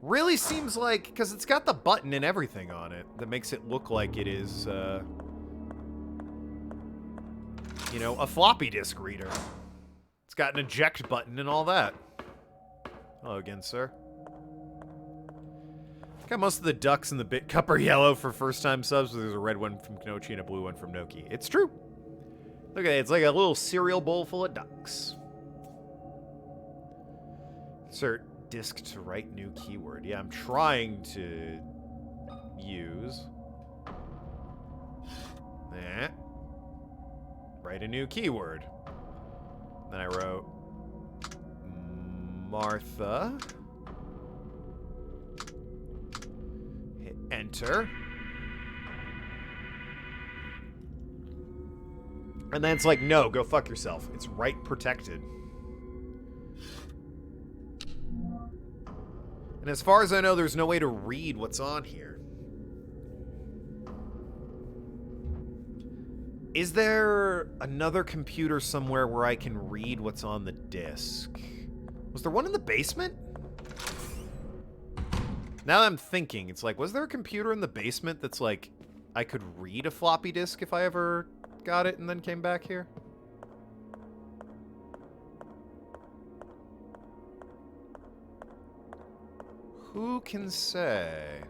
Really seems like, because it's got the button and everything on it that makes it look like it is, you know, a floppy disk reader. It's got an eject button and all that. Hello again, sir. I got most of the ducks in the bit cup are yellow for first-time subs, but there's a red one from Knochi and a blue one from Noki. It's true. Look at it. It's like a little cereal bowl full of ducks. Insert disk to write new keyword. Yeah, I'm trying to use that. Write a new keyword. Then I wrote Martha. Hit enter. And then it's like, no, go fuck yourself. It's write protected. And as far as I know, there's no way to read what's on here. Is there another computer somewhere where I can read what's on the disk? Was there one in the basement? Now that I'm thinking, it's like, was there a computer in the basement that's like, I could read a floppy disk if I ever got it and then came back here? Who can say?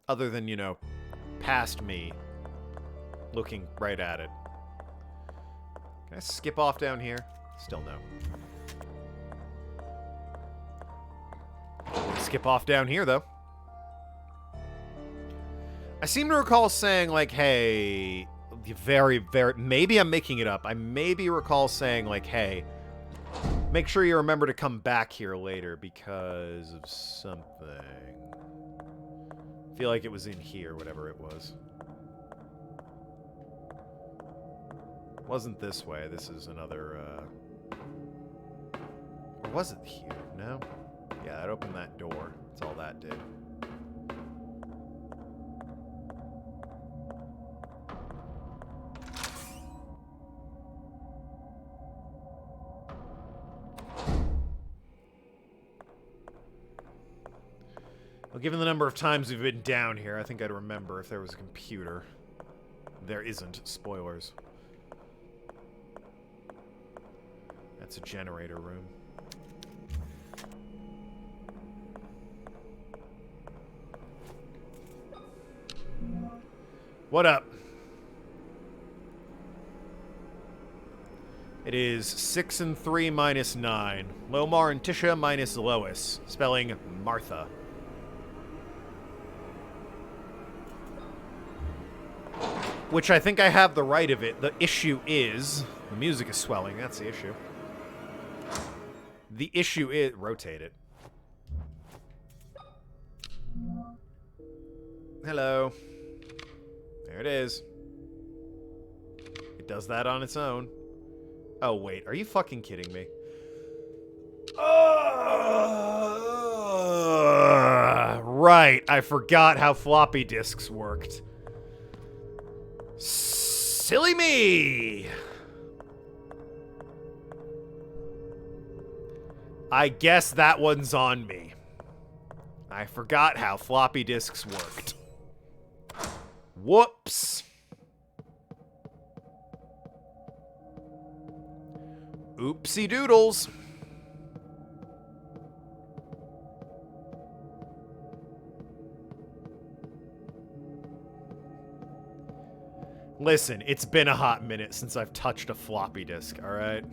Other than, you know, past me looking right at it. Can I skip off down here? Still no. Skip off down here, though. I seem to recall saying, like, hey, maybe I'm making it up. I maybe recall saying, like, hey, make sure you remember to come back here later because of something. I feel like it was in here, whatever it was. It wasn't this way. This is another, or was it here? No? Yeah, that opened that door. That's all that did. Well, given the number of times we've been down here, I think I'd remember if there was a computer. There isn't. Spoilers. That's a generator room. What up? It is 6 and 3 minus 9. Lomar and Tisha minus Lois. Spelling Martha. Which I think I have the right of it. The issue is... The music is swelling. That's the issue. The issue is... Rotate it. Hello. There it is. It does that on its own. Oh, wait. Are you fucking kidding me? Right. I forgot how floppy disks worked. Silly me! I guess that one's on me. I forgot how floppy disks worked. Whoops. Oopsie doodles. Listen, it's been a hot minute since I've touched a floppy disk, alright?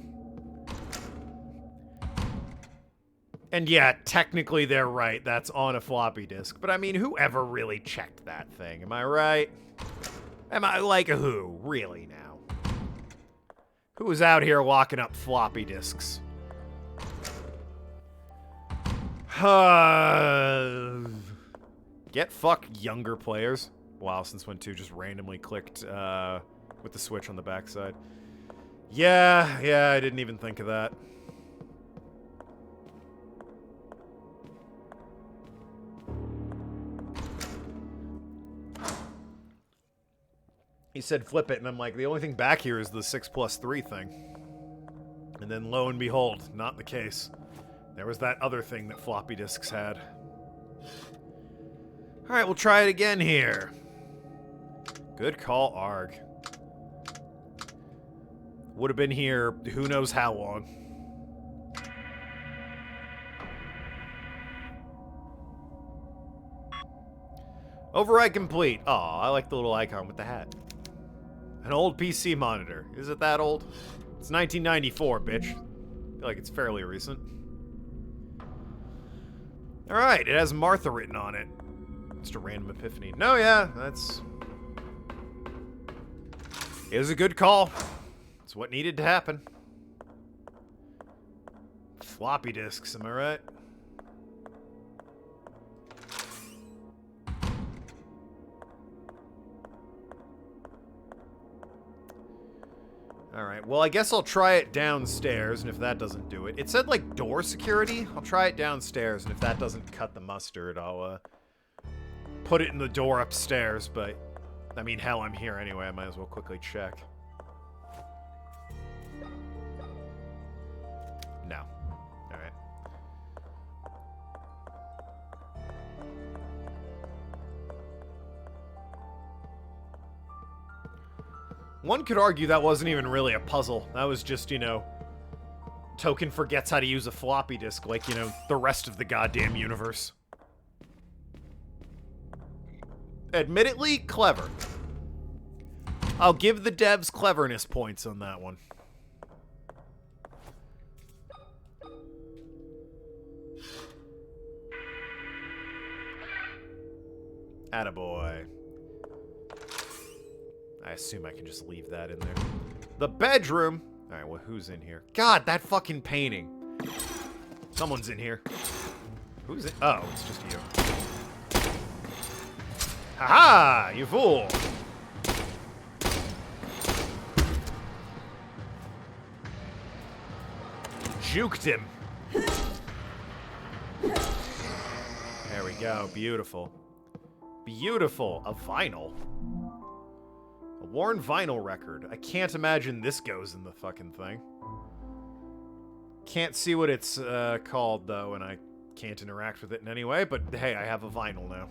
And yeah, technically they're right, that's on a floppy disk. But I mean, whoever really checked that thing, am I right? Am I, like, who? Really now? Who's out here locking up floppy disks? Get fuck, younger players. Wow, since when 2 just randomly clicked with the switch on the backside. Yeah, I didn't even think of that. He said flip it, and I'm like, the only thing back here is the 6+3 thing. And then lo and behold, not the case. There was that other thing that floppy disks had. Alright, we'll try it again here. Good call, Arg. Would have been here who knows how long. Override complete. Aw, I like the little icon with the hat. An old PC monitor. Is it that old? It's 1994, bitch. I feel like it's fairly recent. Alright, it has Martha written on it. Just a random epiphany. No, yeah, that's... It was a good call. It's what needed to happen. Floppy disks, am I right? Alright, well I guess I'll try it downstairs, and if that doesn't do it... It said, like, door security? I'll try it downstairs, and if that doesn't cut the mustard, I'll, put it in the door upstairs, but... I mean, hell, I'm here anyway, I might as well quickly check. No. Alright. One could argue that wasn't even really a puzzle. That was just, you know, Token forgets how to use a floppy disk like, you know, the rest of the goddamn universe. Admittedly, clever. I'll give the devs cleverness points on that one. Attaboy. I assume I can just leave that in there. The bedroom! Alright, well, who's in here? God, that fucking painting. Someone's in here. Who's in? Oh, it's just you. Haha! You fool! Juked him. There we go. Beautiful. Beautiful. A vinyl. A worn vinyl record. I can't imagine this goes in the fucking thing. Can't see what it's called, though, and I can't interact with it in any way, but hey, I have a vinyl now.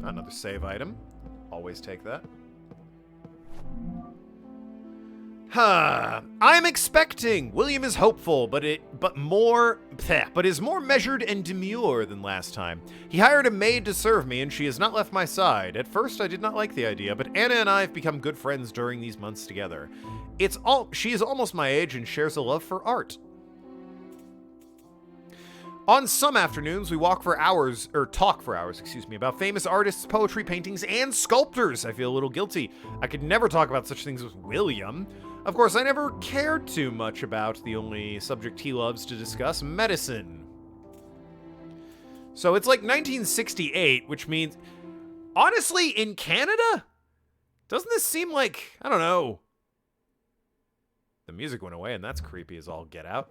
Another save item. Always take that. I'm expecting. William is hopeful, but is more measured and demure than last time. He hired a maid to serve me, and she has not left my side. At first, I did not like the idea, but Anna and I have become good friends during these months together. She is almost my age and shares a love for art. On some afternoons, we walk for hours, or talk for hours, excuse me, about famous artists, poetry, paintings, and sculptors. I feel a little guilty. I could never talk about such things with William. Of course, I never cared too much about the only subject he loves to discuss, medicine. So it's like 1968, which means, honestly, in Canada, doesn't this seem like, I don't know, the music went away and that's creepy as all get out.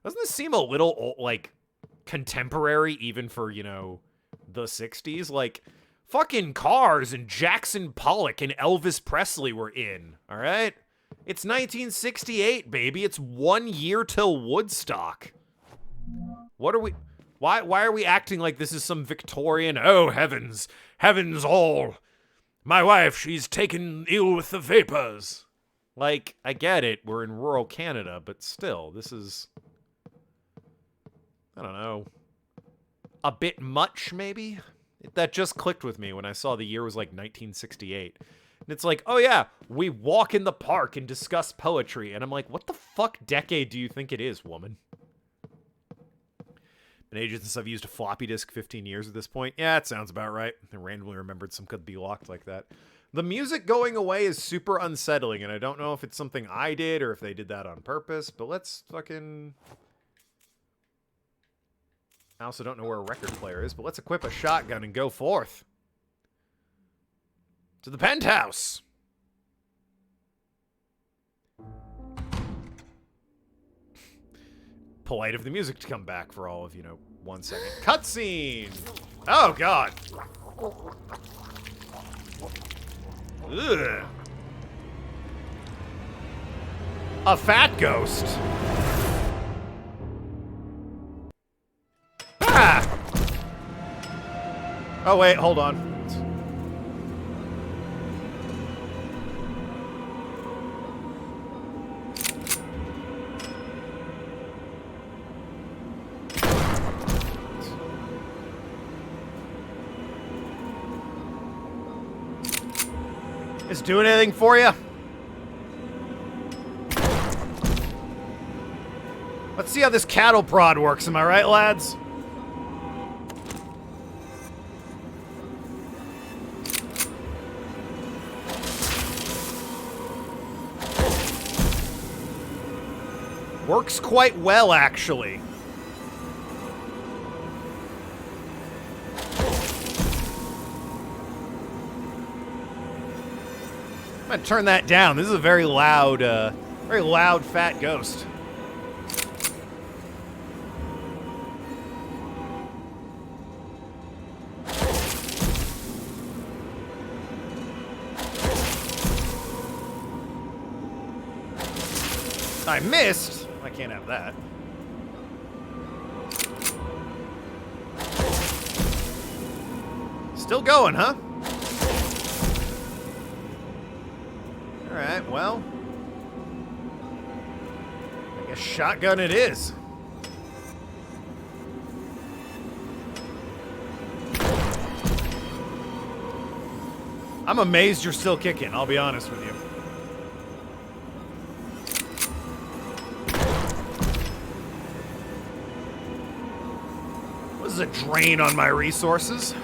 Doesn't this seem a little, old, like, contemporary even for, you know, the 60s? Like, fucking Cars and Jackson Pollock and Elvis Presley were in, all right? It's 1968, baby. It's 1 year till Woodstock. What are we... Why are we acting like this is some Victorian... Oh, heavens. Heavens all. My wife, she's taken ill with the vapors. Like, I get it. We're in rural Canada, but still, this is... I don't know, a bit much, maybe? That just clicked with me when I saw the year was like 1968. And it's like, oh yeah, we walk in the park and discuss poetry. And I'm like, what the fuck decade do you think it is, woman? Been ages since I've used a floppy disk, 15 years at this point. Yeah, it sounds about right. I randomly remembered some could be locked like that. The music going away is super unsettling, and I don't know if it's something I did or if they did that on purpose, but let's fucking... I also don't know where a record player is, but let's equip a shotgun and go forth. To the penthouse! Polite of the music to come back for all of, 1 second. Cutscene! Oh, God! Ugh. A fat ghost! Oh, wait, hold on. Is doing anything for you? Let's see how this cattle prod works, am I right, lads? Works quite well, actually. I'm gonna turn that down. This is a very loud fat ghost. I missed. I can't have that. Still going, huh? Alright, well. I guess shotgun it is. I'm amazed you're still kicking, I'll be honest with you. This is a drain on my resources.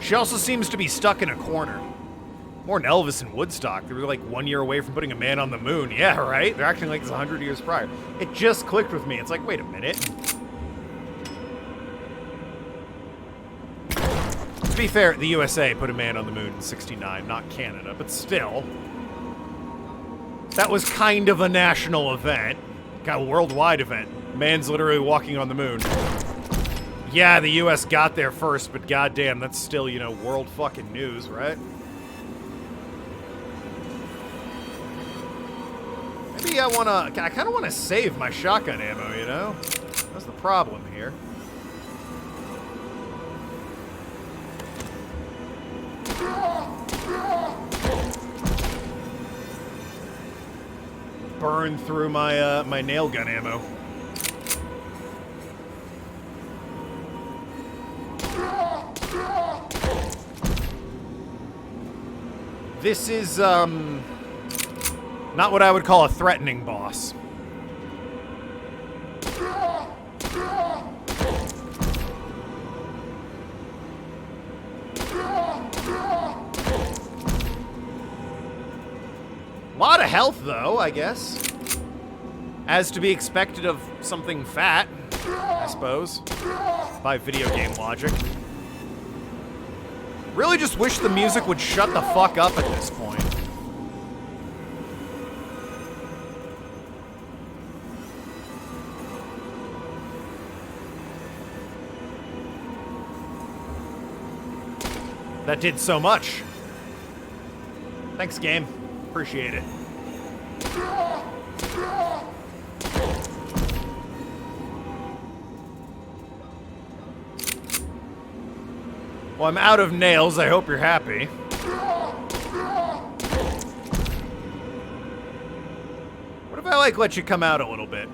She also seems to be stuck in a corner. More than Elvis and Woodstock. They were like 1 year away from putting a man on the moon. Yeah, right? They're acting like it's 100 years prior. It just clicked with me. It's like, wait a minute. To be fair, the USA put a man on the moon in '69, not Canada, but still. That was kind of a national event. Got a worldwide event. Man's literally walking on the moon. Yeah, the US got there first, but goddamn, that's still, world fucking news, right? Maybe I kind of wanna save my shotgun ammo, That's the problem here. Burn through my, my nail gun ammo. This is, Not what I would call a threatening boss. Lot of health, though, I guess. As to be expected of something fat, I suppose, by video game logic. Really just wish the music would shut the fuck up at this point. That did so much. Thanks, game. Appreciate it. Well, I'm out of nails. I hope you're happy. What if I, like, let you come out a little bit?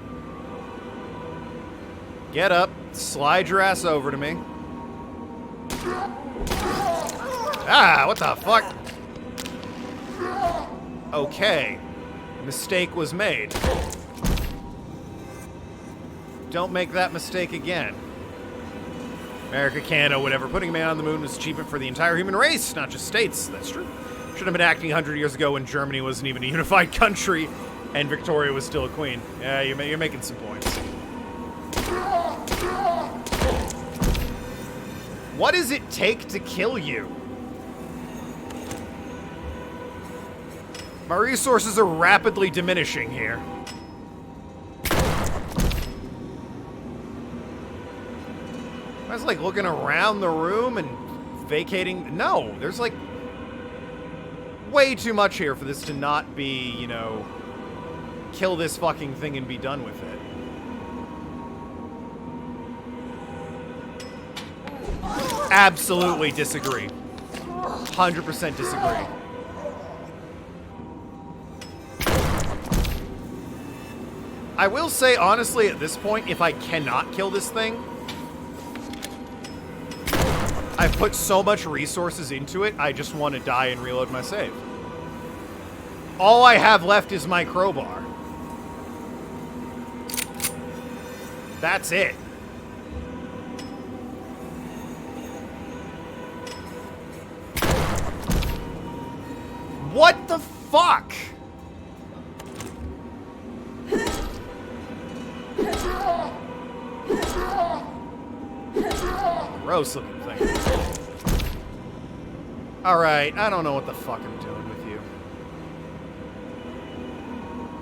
Get up. Slide your ass over to me. Ah, what the fuck? Okay. Mistake was made. Don't make that mistake again. America, Canada, whatever. Putting man on the moon was achievement for the entire human race, not just states. That's true. Should have been acting 100 years ago when Germany wasn't even a unified country and Victoria was still a queen. Yeah, you're making some points. What does it take to kill you? My resources are rapidly diminishing here. I was like looking around the room and vacating. No, there's like way too much here for this to not be, you know, kill this fucking thing and be done with it. Absolutely disagree. 100% disagree. I will say, honestly, at this point, if I cannot kill this thing, I've put so much resources into it, I just want to die and reload my save. All I have left is my crowbar. That's it. What the fuck? Gross looking thing. Alright, I don't know what the fuck I'm doing with you.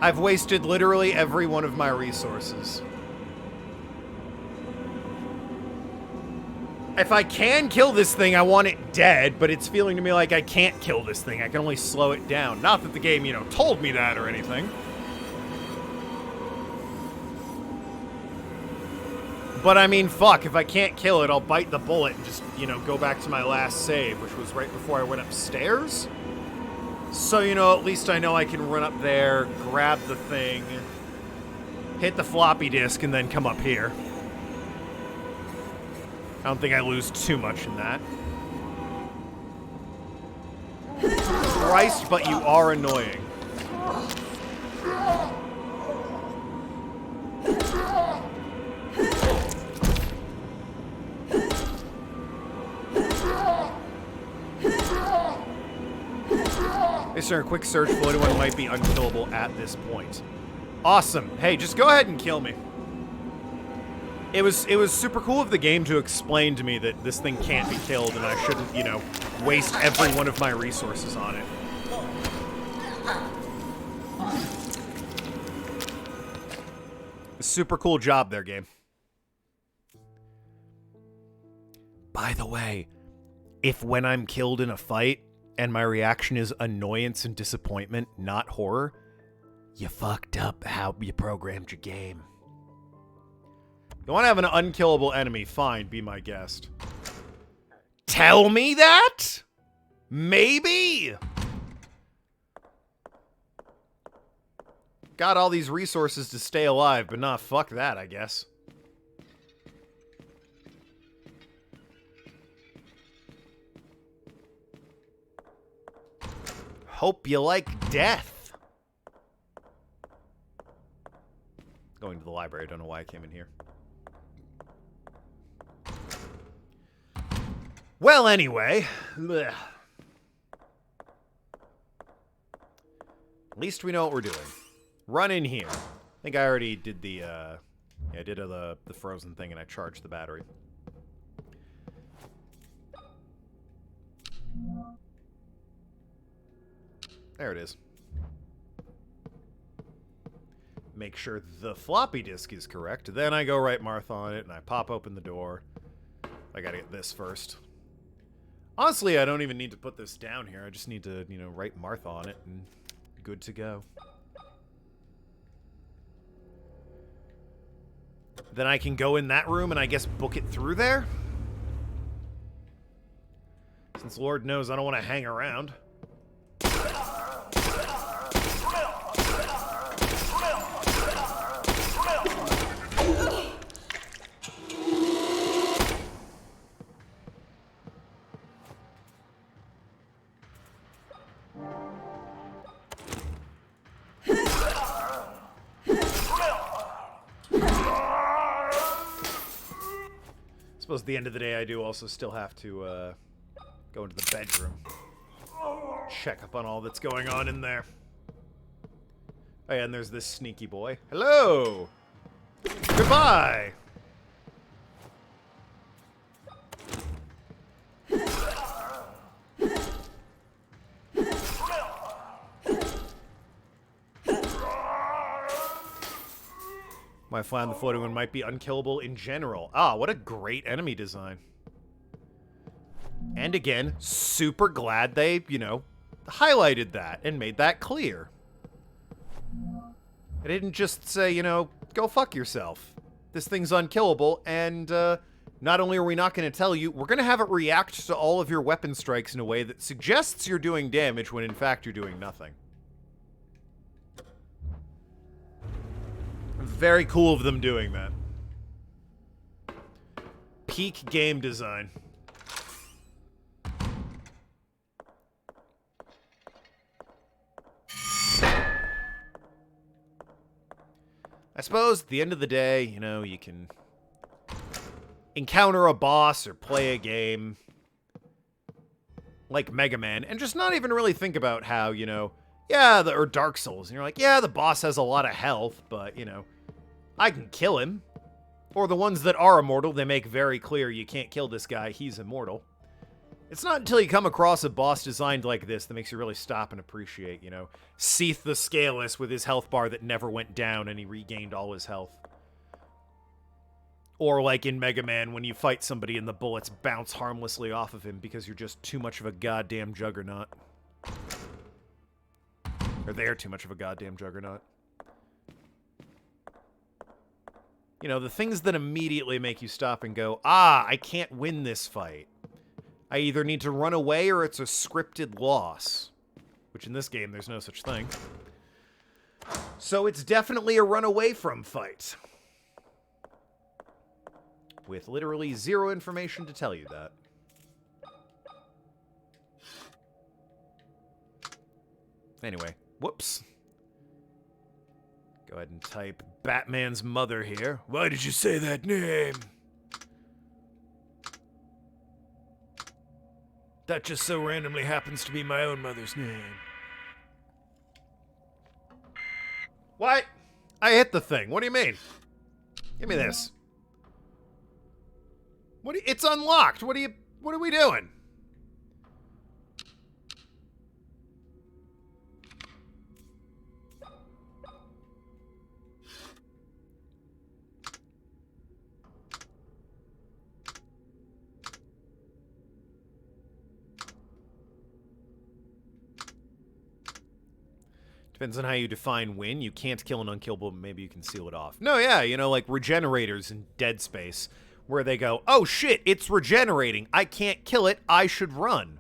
I've wasted literally every one of my resources. If I can kill this thing, I want it dead, but it's feeling to me like I can't kill this thing. I can only slow it down. Not that the game, you know, told me that or anything. But I mean, fuck, if I can't kill it, I'll bite the bullet and just, you know, go back to my last save, which was right before I went upstairs. So, you know, at least I know I can run up there, grab the thing, hit the floppy disk, and then come up here. I don't think I lose too much in that. Christ, but you are annoying. Is there a quick search for anyone who might be unkillable at this point? Awesome. Hey, just go ahead and kill me. It was super cool of the game to explain to me that this thing can't be killed and I shouldn't, you know, waste every one of my resources on it. Super cool job there, game. By the way, if when I'm killed in a fight and my reaction is annoyance and disappointment, not horror, you fucked up how you programmed your game. You want to have an unkillable enemy? Fine, be my guest. Tell me that? Maybe? Got all these resources to stay alive, but nah, fuck that, I guess. Hope you like death. Going to the library. I don't know why I came in here. Well, anyway. Blech. At least we know what we're doing. Run in here. I think I already did the, yeah, I did the frozen thing and I charged the battery. There it is. Make sure the floppy disk is correct. Then I go write Martha on it, and I pop open the door. I gotta get this first. Honestly, I don't even need to put this down here. I just need to, you know, write Martha on it, and good to go. Then I can go in that room and I guess book it through there? Since Lord knows I don't want to hang around. Suppose at the end of the day I do also still have to go into the bedroom. Check up on all that's going on in there. Oh yeah, and there's this sneaky boy. Hello! Goodbye! I find the floating one might be unkillable in general. Ah, what a great enemy design. And again, super glad they, you know, highlighted that and made that clear. It didn't just say, you know, go fuck yourself. This thing's unkillable, and not only are we not going to tell you, we're going to have it react to all of your weapon strikes in a way that suggests you're doing damage when in fact you're doing nothing. Very cool of them doing that. Peak game design. I suppose at the end of the day, you know, you can encounter a boss or play a game like Mega Man and just not even really think about how, you know, yeah, or Dark Souls. And you're like, yeah, the boss has a lot of health, but, you know, I can kill him. Or the ones that are immortal, they make very clear you can't kill this guy, he's immortal. It's not until you come across a boss designed like this that makes you really stop and appreciate, you know, Seath the Scaleless with his health bar that never went down and he regained all his health. Or like in Mega Man, when you fight somebody and the bullets bounce harmlessly off of him because you're just too much of a goddamn juggernaut. Or they're too much of a goddamn juggernaut. You know, the things that immediately make you stop and go, ah, I can't win this fight. I either need to run away or it's a scripted loss. Which in this game, there's no such thing. So it's definitely a run away from fight. With literally zero information to tell you that. Anyway, whoops. Go ahead and type Batman's mother here. Why did you say that name? That just so randomly happens to be my own mother's name. What? I hit the thing. What do you mean? Give me this. It's unlocked. What are we doing? Depends on how you define win. You can't kill an unkillable, but maybe you can seal it off. No, yeah, you know, like regenerators in Dead Space, where they go, oh shit, it's regenerating. I can't kill it. I should run.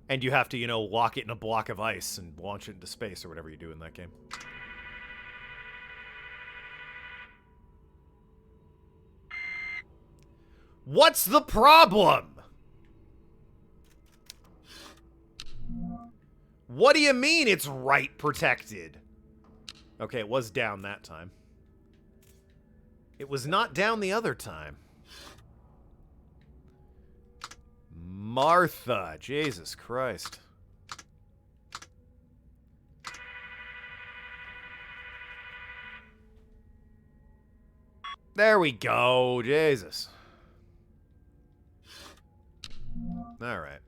And you have to, you know, lock it in a block of ice and launch it into space or whatever you do in that game. What's the problem? What do you mean it's right protected? Okay, it was down that time. It was not down the other time. Martha. Jesus Christ. There we go. Jesus. Alright.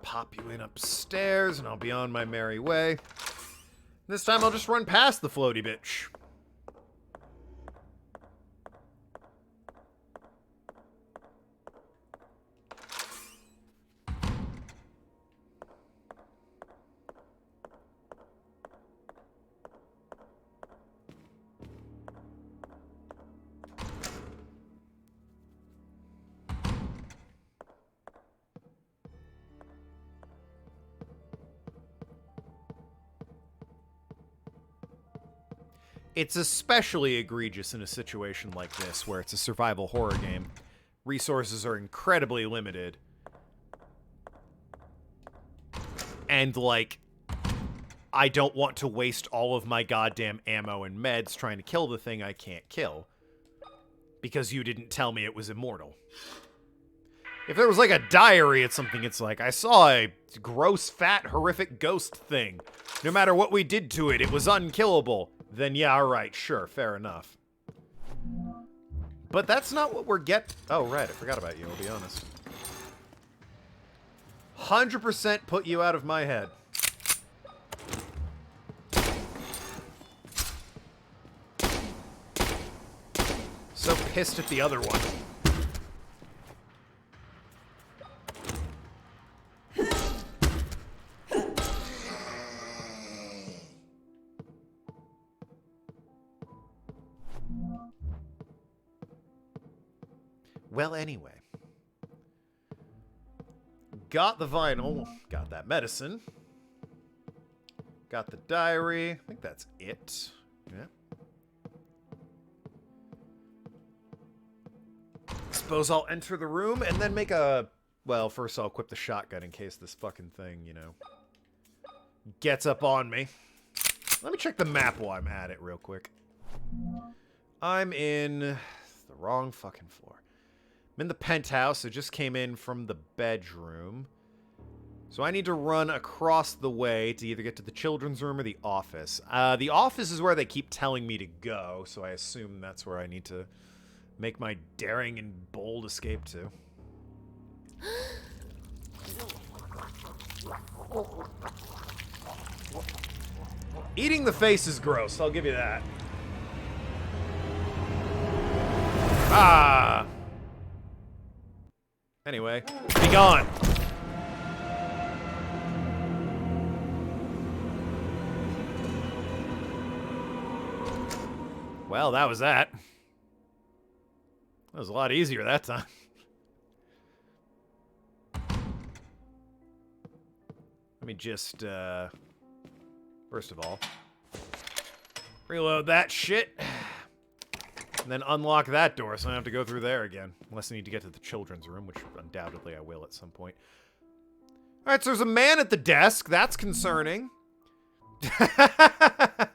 Pop you in upstairs, and I'll be on my merry way. This time I'll just run past the floaty bitch. It's especially egregious in a situation like this, where it's a survival horror game. Resources are incredibly limited. And, like, I don't want to waste all of my goddamn ammo and meds trying to kill the thing I can't kill. Because you didn't tell me it was immortal. If there was, like, a diary at something, it's like, I saw a gross, fat, horrific ghost thing. No matter what we did to it, it was unkillable. Then yeah, alright, sure, fair enough. But that's not what we're Oh, right, I forgot about you, I'll be honest. 100% put you out of my head. So pissed at the other one. Well, anyway. Got the vinyl. Got that medicine. Got the diary. I think that's it. Yeah. Suppose I'll enter the room and then make a... Well, first I'll equip the shotgun in case this fucking thing, you know, gets up on me. Let me check the map while I'm at it real quick. I'm in the wrong fucking floor. I'm in the penthouse. I just came in from the bedroom. So I need to run across the way to either get to the children's room or the office. The office is where they keep telling me to go, so I assume that's where I need to make my daring and bold escape to. Eating the face is gross, I'll give you that. Ah! Anyway, be gone! Well, that was that. That was a lot easier that time. Let me just, first of all, reload that shit. And then unlock that door so I don't have to go through there again. Unless I need to get to the children's room, which undoubtedly I will at some point. Alright, so there's a man at the desk. That's concerning.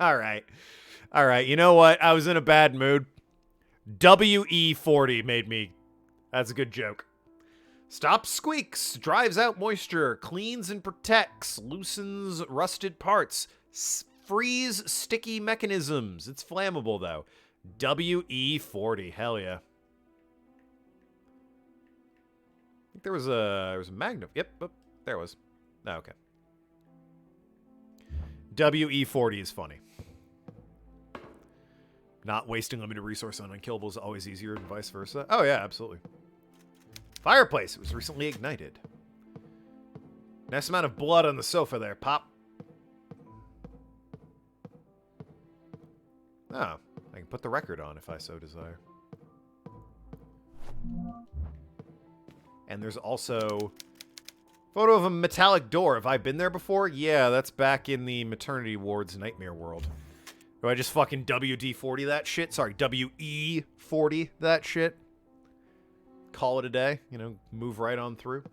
Alright. Alright, you know what? I was in a bad mood. WE-40 made me... That's a good joke. Stops squeaks, drives out moisture, cleans and protects, loosens rusted parts, frees sticky mechanisms. It's flammable, though. WE-40, hell yeah. I think there was a magnum. Yep, there was. Oh, okay. WE-40 is funny. Not wasting limited resource on unkillable is always easier and vice versa. Oh yeah, absolutely. Fireplace. It was recently ignited. Nice amount of blood on the sofa there, Pop. Oh, I can put the record on if I so desire. And there's also photo of a metallic door. Have I been there before? Yeah, that's back in the maternity ward's nightmare world. Do I just fucking WD-40 that shit? Sorry, WE-40 that shit? Call it a day, you know, move right on through.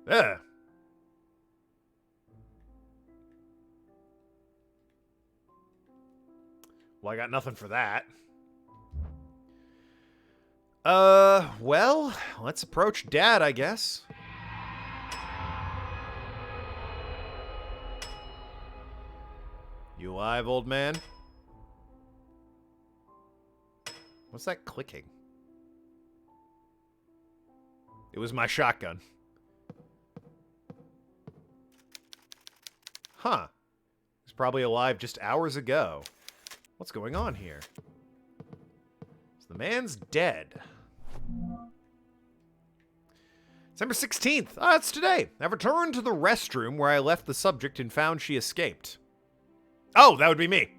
Yeah. Well, I got nothing for that. Well, let's approach Dad, I guess. You alive, old man? What's that clicking? It was my shotgun. Huh. He was probably alive just hours ago. What's going on here? So the man's dead. December 16th. Ah, it's today. I've returned to the restroom where I left the subject and found she escaped. Oh, that would be me.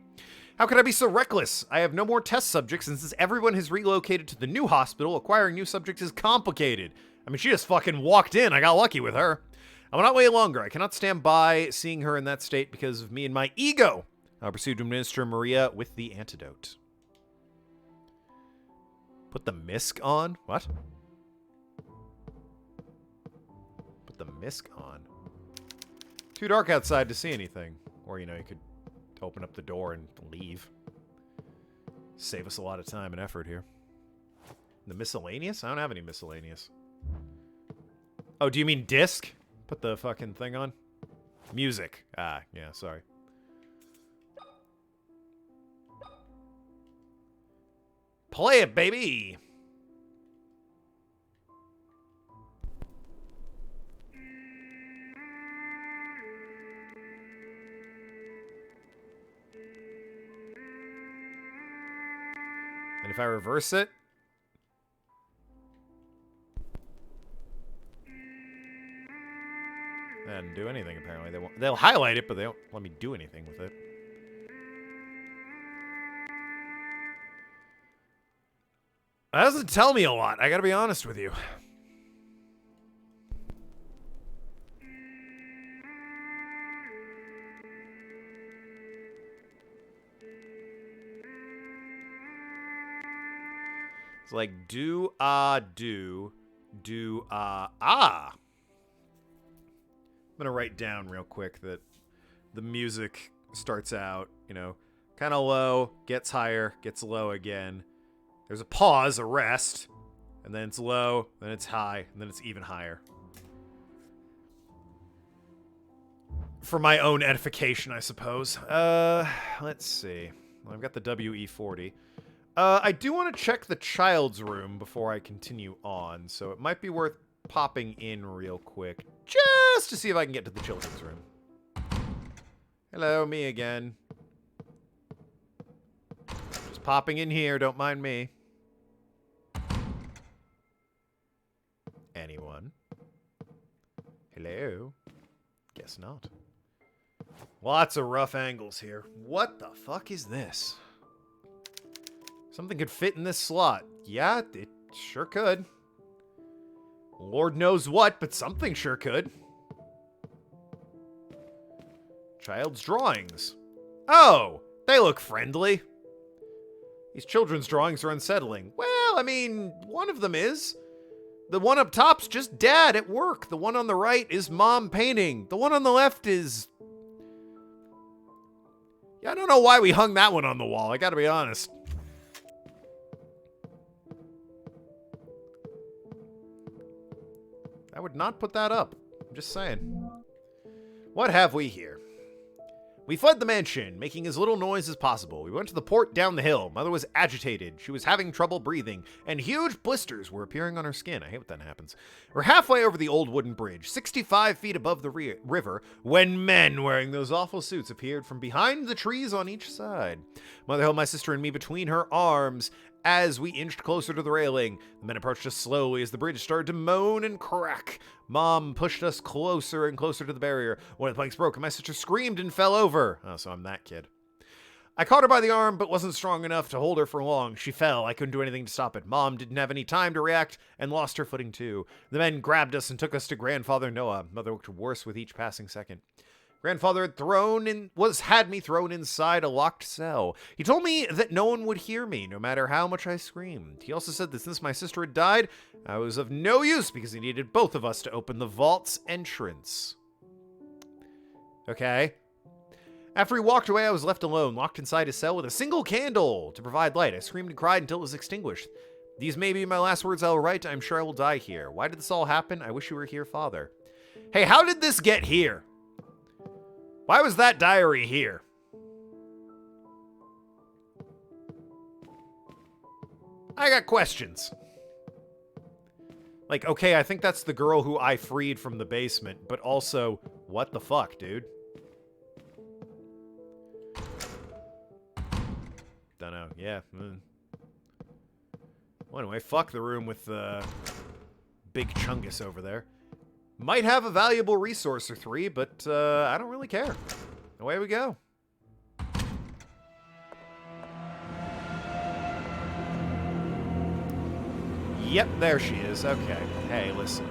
How could I be so reckless? I have no more test subjects, and since everyone has relocated to the new hospital, acquiring new subjects is complicated. I mean, she just fucking walked in. I got lucky with her. I will not wait longer. I cannot stand by seeing her in that state because of me and my ego. I'll proceed to administer Maria with the antidote. Put the misc on? What? Put the misc on. Too dark outside to see anything. Or, you know, you could open up the door and leave. Save us a lot of time and effort here. The miscellaneous? I don't have any miscellaneous. Oh, do you mean disc? Put the fucking thing on? Music. Ah, yeah, sorry. Play it, baby! And if I reverse it... That didn't do anything, apparently. They'll highlight it, but they don't let me do anything with it. That doesn't tell me a lot, I gotta be honest with you. It's like do, ah. I'm gonna write down real quick that the music starts out, you know, kind of low, gets higher, gets low again. There's a pause, a rest, and then it's low, then it's high, and then it's even higher. For my own edification, I suppose. Let's see. Well, I've got the WE-40. I do want to check the child's room before I continue on, so it might be worth popping in real quick, just to see if I can get to the children's room. Hello, me again. Just popping in here, don't mind me. Anyone? Hello? Guess not. Lots of rough angles here. What the fuck is this? Something could fit in this slot. Yeah, it sure could. Lord knows what, but something sure could. Child's drawings. Oh, they look friendly. These children's drawings are unsettling. Well, I mean, one of them is. The one up top's just Dad at work. The one on the right is Mom painting. The one on the left is... Yeah, I don't know why we hung that one on the wall, I gotta be honest. I would not put that up. I'm just saying. What have we here? We fled the mansion, making as little noise as possible. We went to the port down the hill. Mother was agitated. She was having trouble breathing, and huge blisters were appearing on her skin. I hate when that happens. We're halfway over the old wooden bridge, 65 feet above the river, when men wearing those awful suits appeared from behind the trees on each side. Mother held my sister and me between her arms as we inched closer to the railing. The men approached us slowly as the bridge started to moan and crack. Mom pushed us closer and closer to the barrier. One of the planks broke and my sister screamed and fell over. Oh, so I'm that kid. I caught her by the arm, but wasn't strong enough to hold her for long. She fell. I couldn't do anything to stop it. Mom didn't have any time to react and lost her footing too. The men grabbed us and took us to Grandfather Noah. Mother looked worse with each passing second. Grandfather had me thrown inside a locked cell. He told me that no one would hear me, no matter how much I screamed. He also said that since my sister had died, I was of no use because he needed both of us to open the vault's entrance. Okay. After he walked away, I was left alone, locked inside his cell with a single candle to provide light. I screamed and cried until it was extinguished. These may be my last words I will write. I'm sure I will die here. Why did this all happen? I wish you were here, Father. Hey, how did this get here? Why was that diary here? I got questions. Like, okay, I think that's the girl who I freed from the basement, but also, what the fuck, dude? Dunno, yeah. Well, anyway, fuck the room with Big Chungus over there. Might have a valuable resource or three, but I don't really care. Away we go. Yep, there she is. Okay. Hey, listen.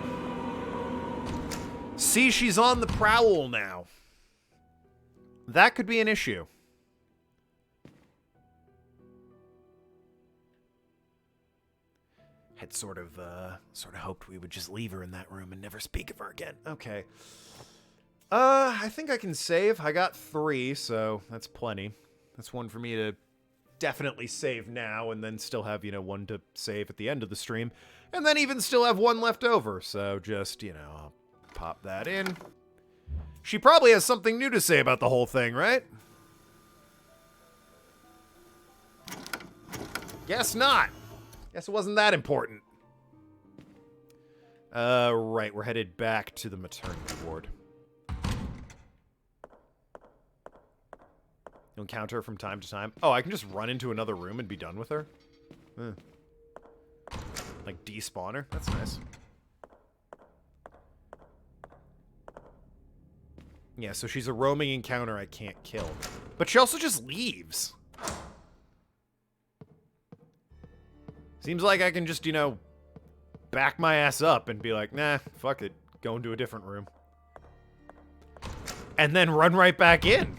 See, she's on the prowl now. That could be an issue. Had sort of hoped we would just leave her in that room and never speak of her again. Okay. I think I can save. I got 3, so that's plenty. That's one for me to definitely save now, and then still have, you know, 1 to save at the end of the stream. And then even still have 1 left over, so just, you know, I'll pop that in. She probably has something new to say about the whole thing, right? Guess not. Guess it wasn't that important. Right, we're headed back to the maternity ward. You'll encounter her from time to time. Oh, I can just run into another room and be done with her? Like, despawn her? That's nice. Yeah, so she's a roaming encounter I can't kill. But she also just leaves. Seems like I can just, you know, back my ass up and be like, nah, fuck it. Go into a different room. And then run right back in.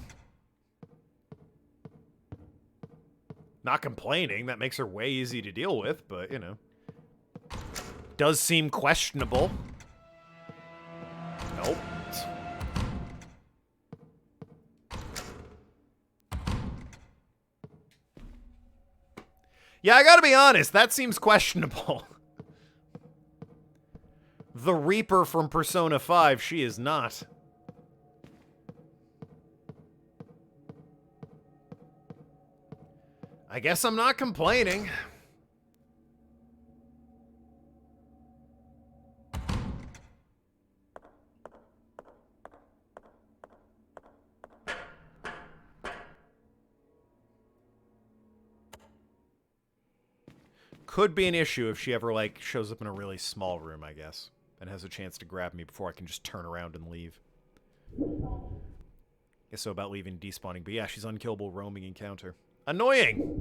Not complaining. That makes her way easy to deal with, but, you know. Does seem questionable. Nope. Yeah, I gotta be honest, that seems questionable. The Reaper from Persona 5, she is not. I guess I'm not complaining. Could be an issue if she ever, like, shows up in a really small room, I guess. And has a chance to grab me before I can just turn around and leave. Guess so about leaving despawning. But yeah, she's unkillable roaming encounter. Annoying!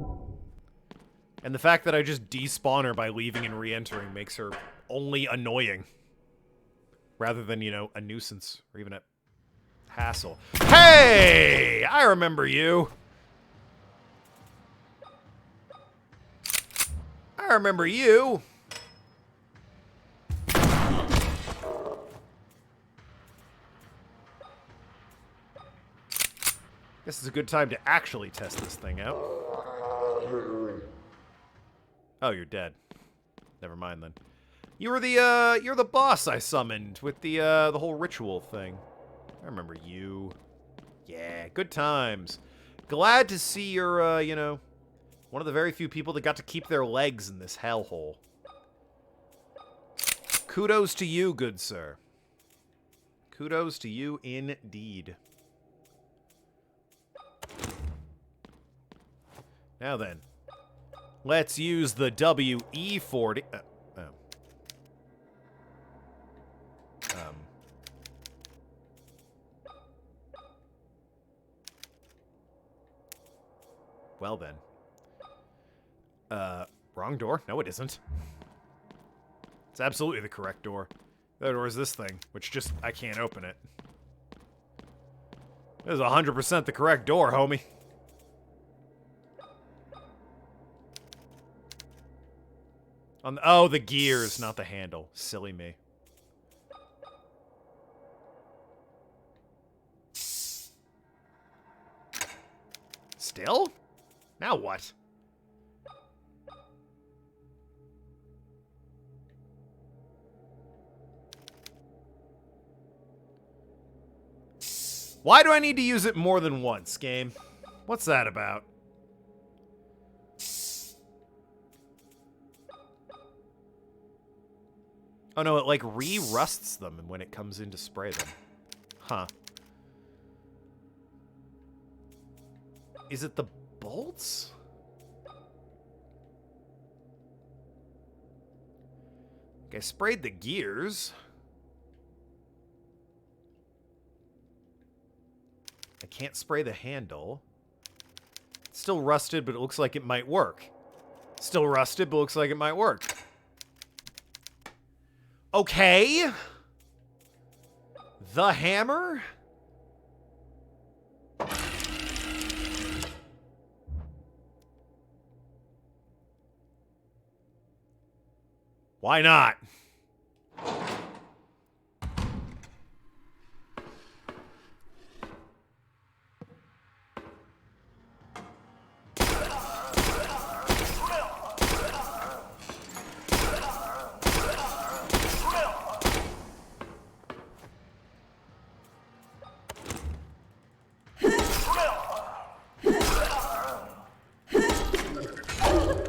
And the fact that I just despawn her by leaving and re-entering makes her only annoying. Rather than, you know, a nuisance. Or even a hassle. Hey! I remember you! I remember you. This is a good time to actually test this thing out. Oh, you're dead. Never mind then. You're the boss I summoned with the whole ritual thing. I remember you. Yeah, good times. Glad to see you're you know, one of the very few people that got to keep their legs in this hellhole. Kudos to you, good sir. Kudos to you indeed. Now then, let's use the WE-40. Well then. Wrong door? No, it isn't. It's absolutely the correct door. The other door is this thing, which just, I can't open it. This is 100% the correct door, homie. Oh, the gears, not the handle. Silly me. Still? Now what? Why do I need to use it more than once, game? What's that about? Oh no, it like re-rusts them when it comes in to spray them. Huh. Is it the bolts? Okay, I sprayed the gears. I can't spray the handle. It's still rusted, but it looks like it might work. Still rusted, but looks like it might work. Okay. The hammer? Why not?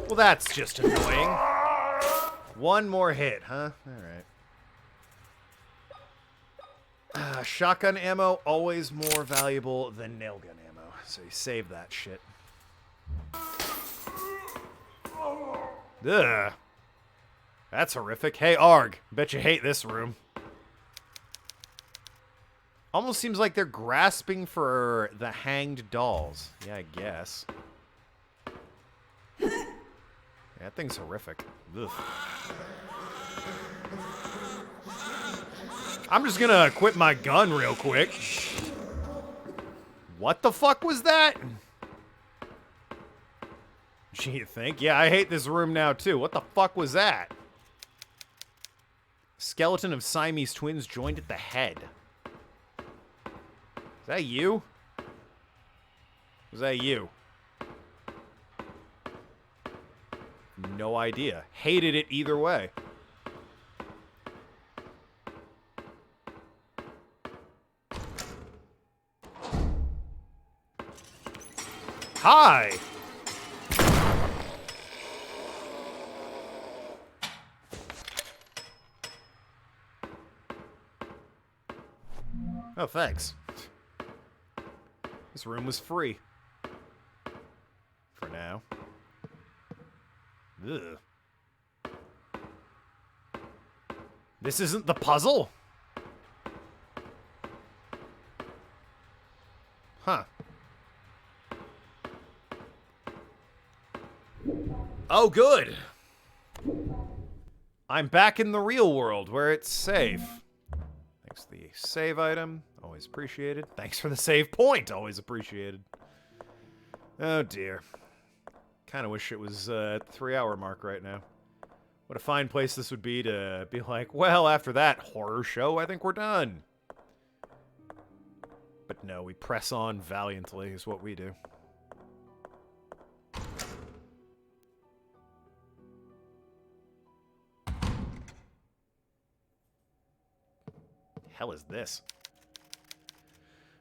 Well, that's just annoying. One more hit, huh? Alright. Shotgun ammo, always more valuable than nailgun ammo. So you save that shit. Ugh. That's horrific. Hey, Arg. Bet you hate this room. Almost seems like they're grasping for the hanged dolls. Yeah, I guess. Yeah, that thing's horrific. Ugh. I'm just gonna equip my gun real quick. What the fuck was that? Gee, you think? Yeah, I hate this room now too. What the fuck was that? Skeleton of Siamese twins joined at the head. Is that you? Was that you? No idea. Hated it either way. Hi! Oh, thanks. This room was free. For now. Ugh. This isn't the puzzle? Huh. Oh, good. I'm back in the real world where it's safe. Thanks for the save item. Always appreciated. Thanks for the save point. Always appreciated. Oh, dear. Kind of wish it was at the 3-hour mark right now. What a fine place this would be to be like, well, after that horror show, I think we're done. But no, we press on valiantly is what we do. Hell is this?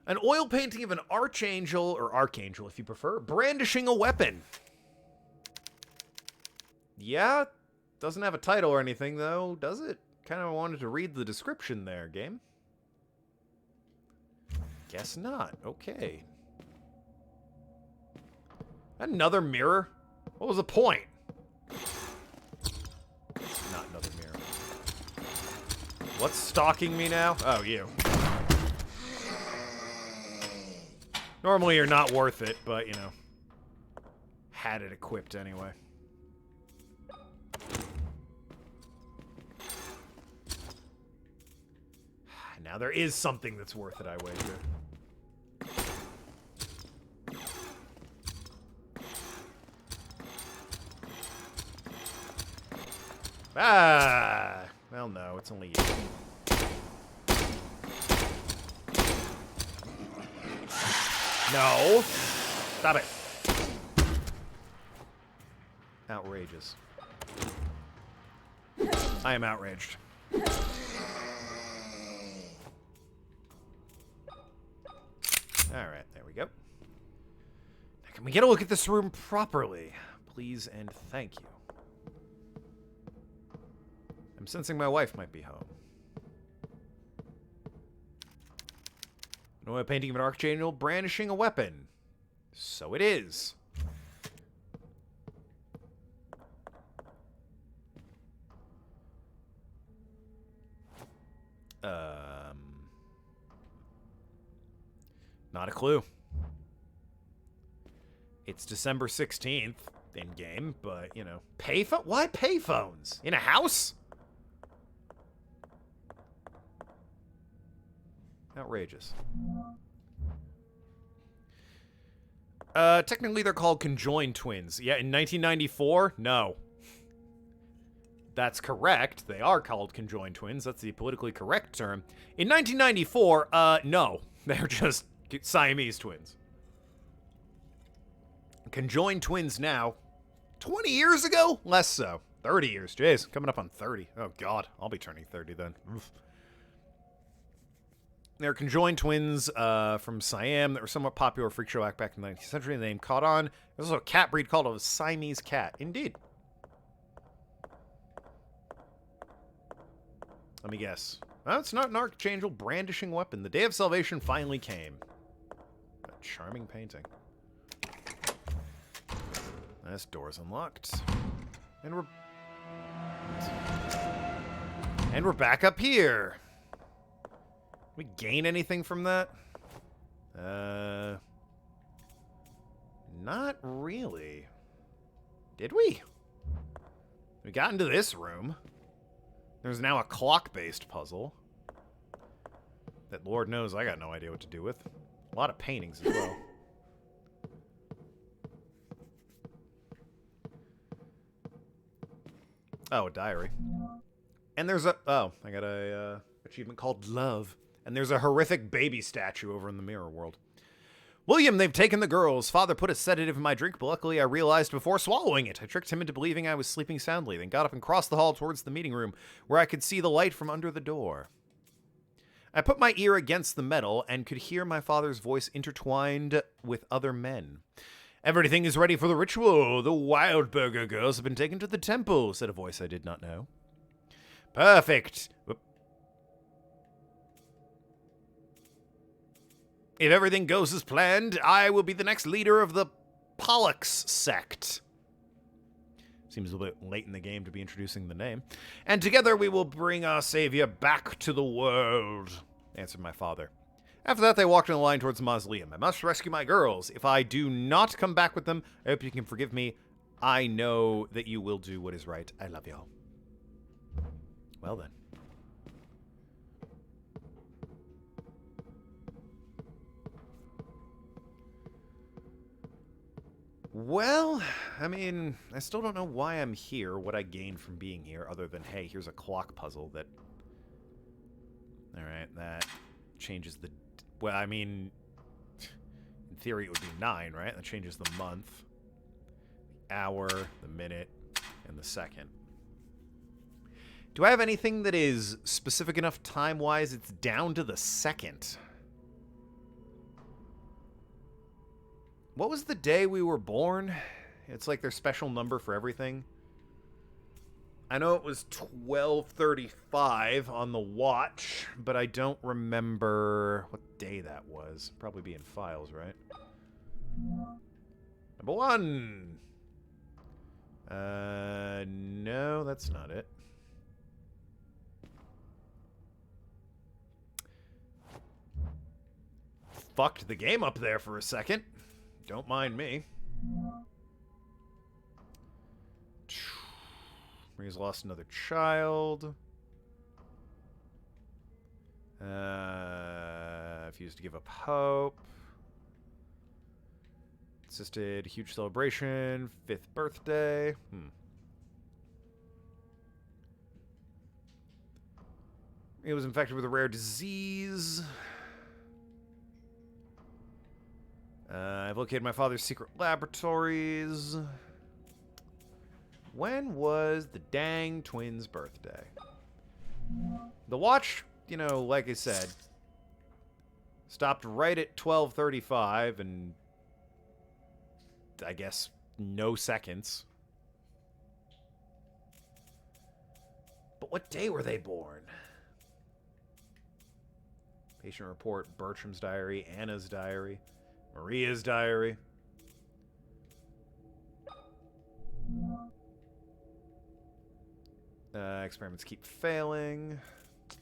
An oil painting of an archangel, or archangel if you prefer, brandishing a weapon. Yeah, doesn't have a title or anything though, does it? Kind of wanted to read the description there, game. Guess not. Okay. Another mirror? What was the point? Not another mirror. What's stalking me now? Oh, you. Normally you're not worth it, but, you know. Had it equipped anyway. Now there is something that's worth it, I wager. Ah! Well, no, it's only you. No! Stop it. Outrageous. I am outraged. Alright, there we go. Now, can we get a look at this room properly? Please and thank you. I'm sensing my wife might be home. A painting of an archangel brandishing a weapon. So it is. Not a clue. It's December 16th in-game, but, you know. Payphone? Why payphones? In a house? Outrageous. Technically they're called conjoined twins. Yeah, in 1994? No. That's correct. They are called conjoined twins. That's the politically correct term. In 1994, no. They're just Siamese twins. Conjoined twins now. 20 years ago? Less so. 30 years. Jeez, coming up on 30. Oh, God. I'll be turning 30 then. Oof. They're conjoined twins from Siam that were somewhat popular freak show act back in the 19th century. The name caught on. There's also a cat breed called a Siamese cat. Indeed. Let me guess. Well, it's not an archangel brandishing weapon. The day of salvation finally came. A charming painting. This door's unlocked. And we're back up here. We gain anything from that? Not really. Did we? We got into this room. There's now a clock-based puzzle. That Lord knows I got no idea what to do with. A lot of paintings as well. Oh, a diary. And there's a... Oh, I got a achievement called Love. And there's a horrific baby statue over in the mirror world. William, they've taken the girls. Father put a sedative in my drink, but luckily I realized before swallowing it. I tricked him into believing I was sleeping soundly, then got up and crossed the hall towards the meeting room, where I could see the light from under the door. I put my ear against the metal and could hear my father's voice intertwined with other men. Everything is ready for the ritual. The Wildburger girls have been taken to the temple, said a voice I did not know. Perfect. If everything goes as planned, I will be the next leader of the Pollux sect. Seems a little bit late in the game to be introducing the name. And together we will bring our savior back to the world, answered my father. After that, they walked in a line towards the mausoleum. I must rescue my girls. If I do not come back with them, I hope you can forgive me. I know that you will do what is right. I love y'all. Well then. Well, I mean, I still don't know why I'm here, what I gained from being here, other than, hey, here's a clock puzzle that... Alright, that changes the... Well, I mean, in theory it would be 9, right? That changes the month, the hour, the minute, and the second. Do I have anything that is specific enough time-wise? It's down to the second. What was the day we were born? It's like their special number for everything. I know it was 12:35 on the watch, but I don't remember what day that was. Probably be in files, right? Number 1. No, that's not it. Fucked the game up there for a second. Don't mind me. Maria's lost another child. Refused to give up hope. Insisted huge celebration. 5th birthday. He was infected with a rare disease. I've located my father's secret laboratories. When was the dang twins' birthday? The watch, you know, like I said, stopped right at 12:35 and I guess no seconds. But what day were they born? Patient report, Bertram's diary, Anna's diary, Maria's diary. Experiments keep failing. It's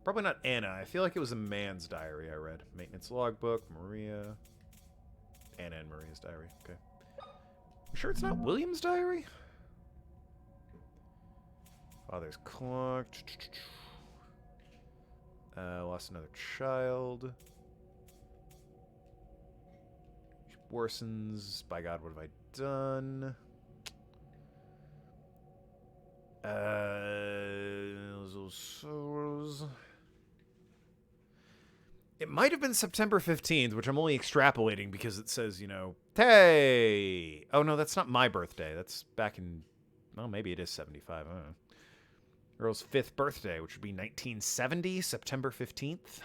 probably not Anna. I feel like it was a man's diary I read. Maintenance logbook, Maria. Anna and Maria's diary. Okay. You sure it's not William's diary? Father's clock. Lost another child. Worsens. By God, what have I done? It might have been September 15th, which I'm only extrapolating because it says, you know, hey! Oh, no, that's not my birthday. That's back in, well, maybe it is 75. I don't know. Girl's 5th birthday, which would be 1970, September 15th.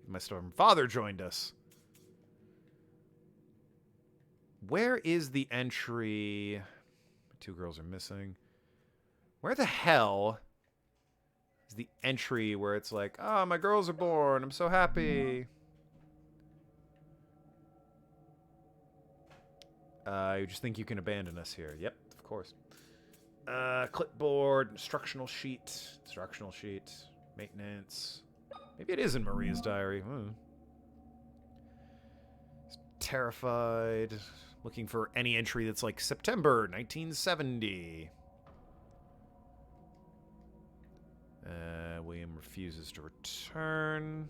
My storm father joined us. Where is the entry? 2 girls are missing. Where the hell is the entry where it's like, oh, my girls are born. I'm so happy. You just think you can abandon us here. Yep, of course. Clipboard, instructional sheet, maintenance. Maybe it is in Maria's diary. Terrified. Looking for any entry that's like September 1970. William refuses to return.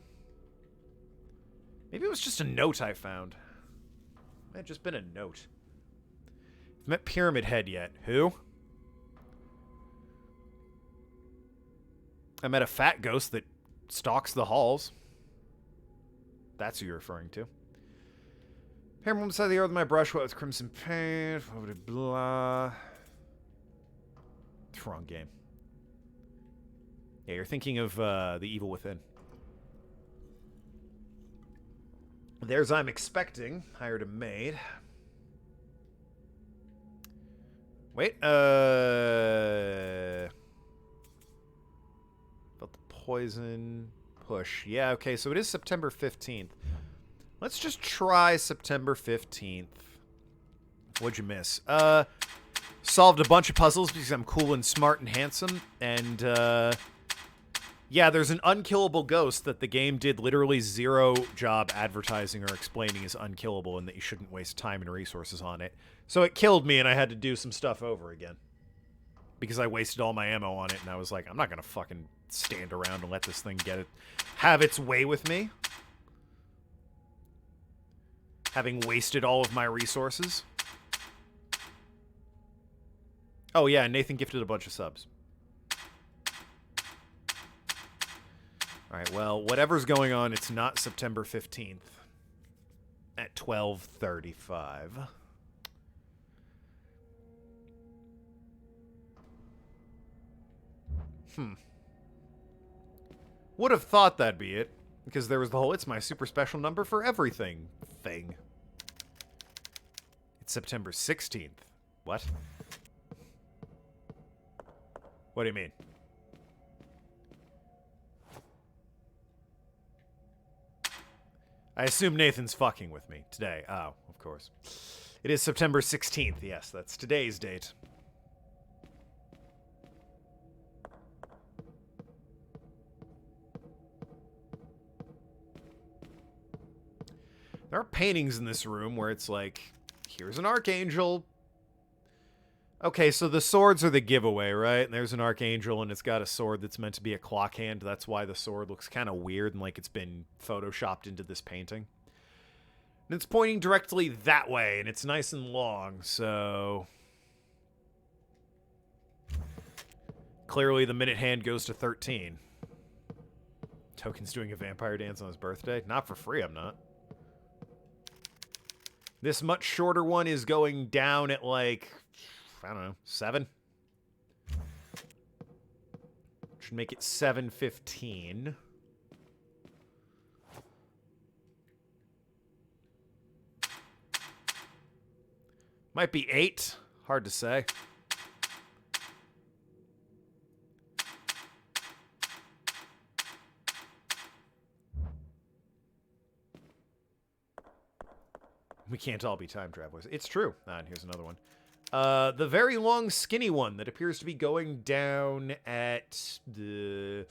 Maybe it was just a note I found. It might have just been a note. I've met Pyramid Head yet. Who? I met a fat ghost that stalks the halls. That's who you're referring to. Hammer beside the earth with my brush, wet with crimson paint, blah, blah, blah. It's the wrong game. Yeah, you're thinking of The Evil Within. There's I'm Expecting. Hired a maid. Wait, about the poison push. Yeah, okay, so it is September 15th. Let's just try September 15th. What'd you miss? Solved a bunch of puzzles because I'm cool and smart and handsome. And, yeah, there's an unkillable ghost that the game did literally zero job advertising or explaining is unkillable and that you shouldn't waste time and resources on it. So it killed me and I had to do some stuff over again. Because I wasted all my ammo on it and I was like, I'm not going to fucking stand around and let this thing have its way with me. Having wasted all of my resources. Oh yeah, Nathan gifted a bunch of subs. Alright, well, whatever's going on, it's not September 15th. At 12:35. Would have thought that'd be it. Because there was the whole, it's my super special number for everything thing. It's September 16th. What? What do you mean? I assume Nathan's fucking with me today. Oh, of course. It is September 16th. Yes, that's today's date. There are paintings in this room where it's like, here's an archangel. Okay, so the swords are the giveaway, right? And there's an archangel, and it's got a sword that's meant to be a clock hand. That's why the sword looks kind of weird and like it's been photoshopped into this painting. And it's pointing directly that way, and it's nice and long, so... Clearly the minute hand goes to 13. Token's doing a vampire dance on his birthday? Not for free, I'm not. This much shorter one is going down at like I don't know, 7? Should make it 7:15. Might be 8. Hard to say. We can't all be time travelers. It's true. And here's another one. The very long, skinny one that appears to be going down at the...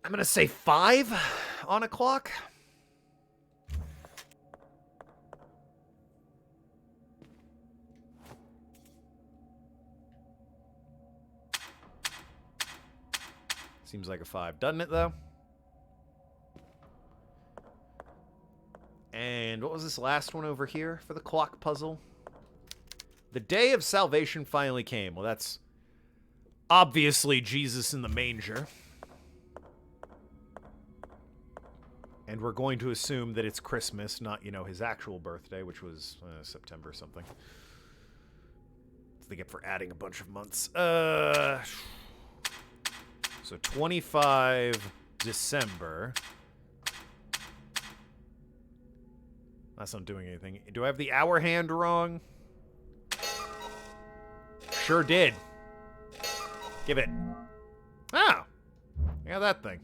I'm going to say 5 on a clock. Seems like a 5, doesn't it, though? And what was this last one over here for the clock puzzle? The day of salvation finally came. Well, that's obviously Jesus in the manger. And we're going to assume that it's Christmas, not, you know, his actual birthday, which was September something. That's the get for adding a bunch of months. So 25 December. That's not doing anything. Do I have the hour hand wrong? Sure did. Give it. Oh. I got that thing.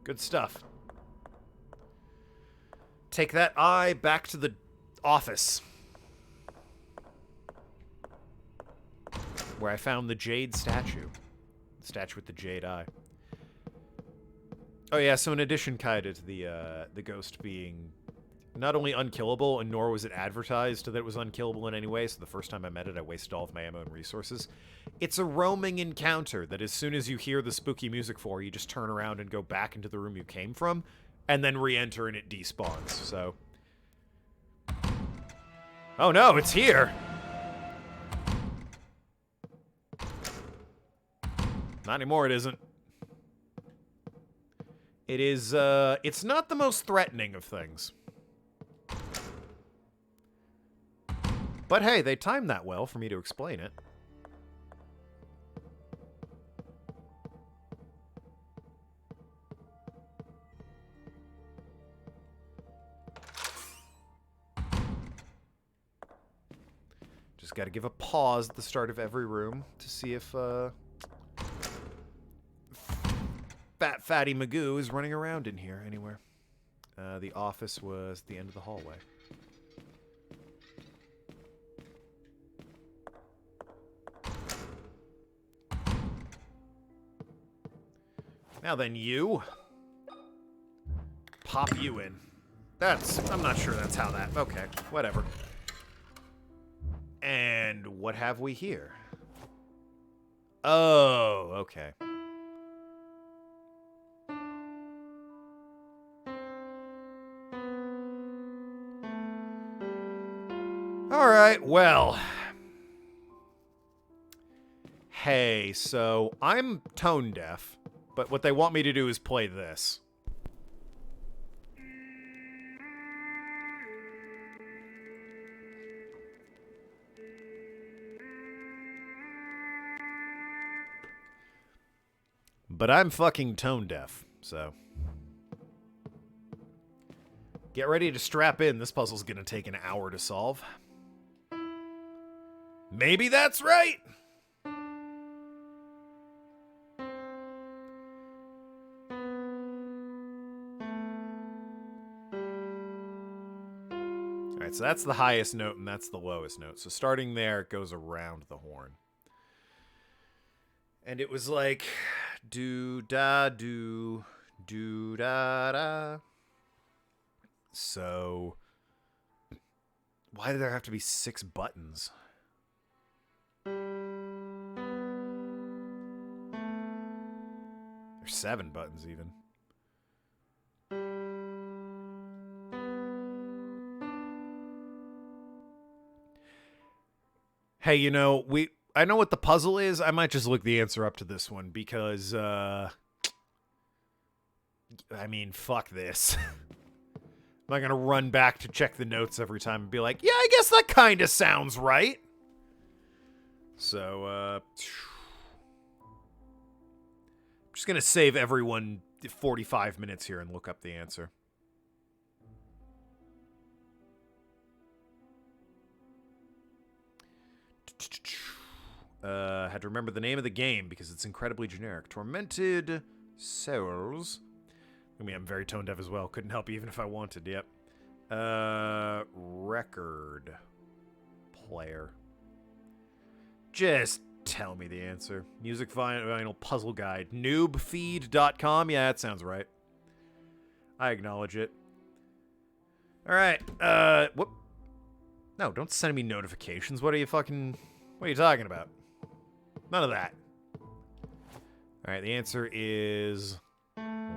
Good stuff. Take that eye back to the office. Where I found the jade statue. The statue with the jade eye. Oh yeah, so in addition, Kaida, to the ghost being not only unkillable, and nor was it advertised that it was unkillable in any way, so the first time I met it, I wasted all of my ammo and resources. It's a roaming encounter that as soon as you hear the spooky music for, you just turn around and go back into the room you came from, and then re-enter and it despawns, so... Oh no, it's here! Not anymore, it isn't. It is, it's not the most threatening of things. But hey, they timed that well for me to explain it. Just gotta give a pause at the start of every room to see if, Fat Fatty Magoo is running around in here anywhere. The office was at the end of the hallway. Now then, you. Pop you in. I'm not sure that's how that... Okay, whatever. And what have we here? Oh, okay. Alright, well... Hey, so I'm tone deaf. But what they want me to do is play this. But I'm fucking tone deaf, so... Get ready to strap in. This puzzle's gonna take an hour to solve. Maybe that's right! Alright, so that's the highest note and that's the lowest note. So starting there, it goes around the horn. And it was like... Do-da-do, do-da-da. So... Why do there have to be 6 buttons? There's 7 buttons, even. Hey, you know, I know what the puzzle is. I might just look the answer up to this one because, I mean, fuck this. I'm not gonna run back to check the notes every time and be like, yeah, I guess that kind of sounds right. So, I'm just gonna save everyone 45 minutes here and look up the answer. Had to remember the name of the game because it's incredibly generic. Tormented Souls. I mean, I'm very tone deaf as well. Couldn't help even if I wanted. Yep. Record player. Just tell me the answer. Music vinyl puzzle guide. Noobfeed.com. Yeah, that sounds right. I acknowledge it. All right. Whoop. No, don't send me notifications. What are you talking about? None of that. All right, the answer is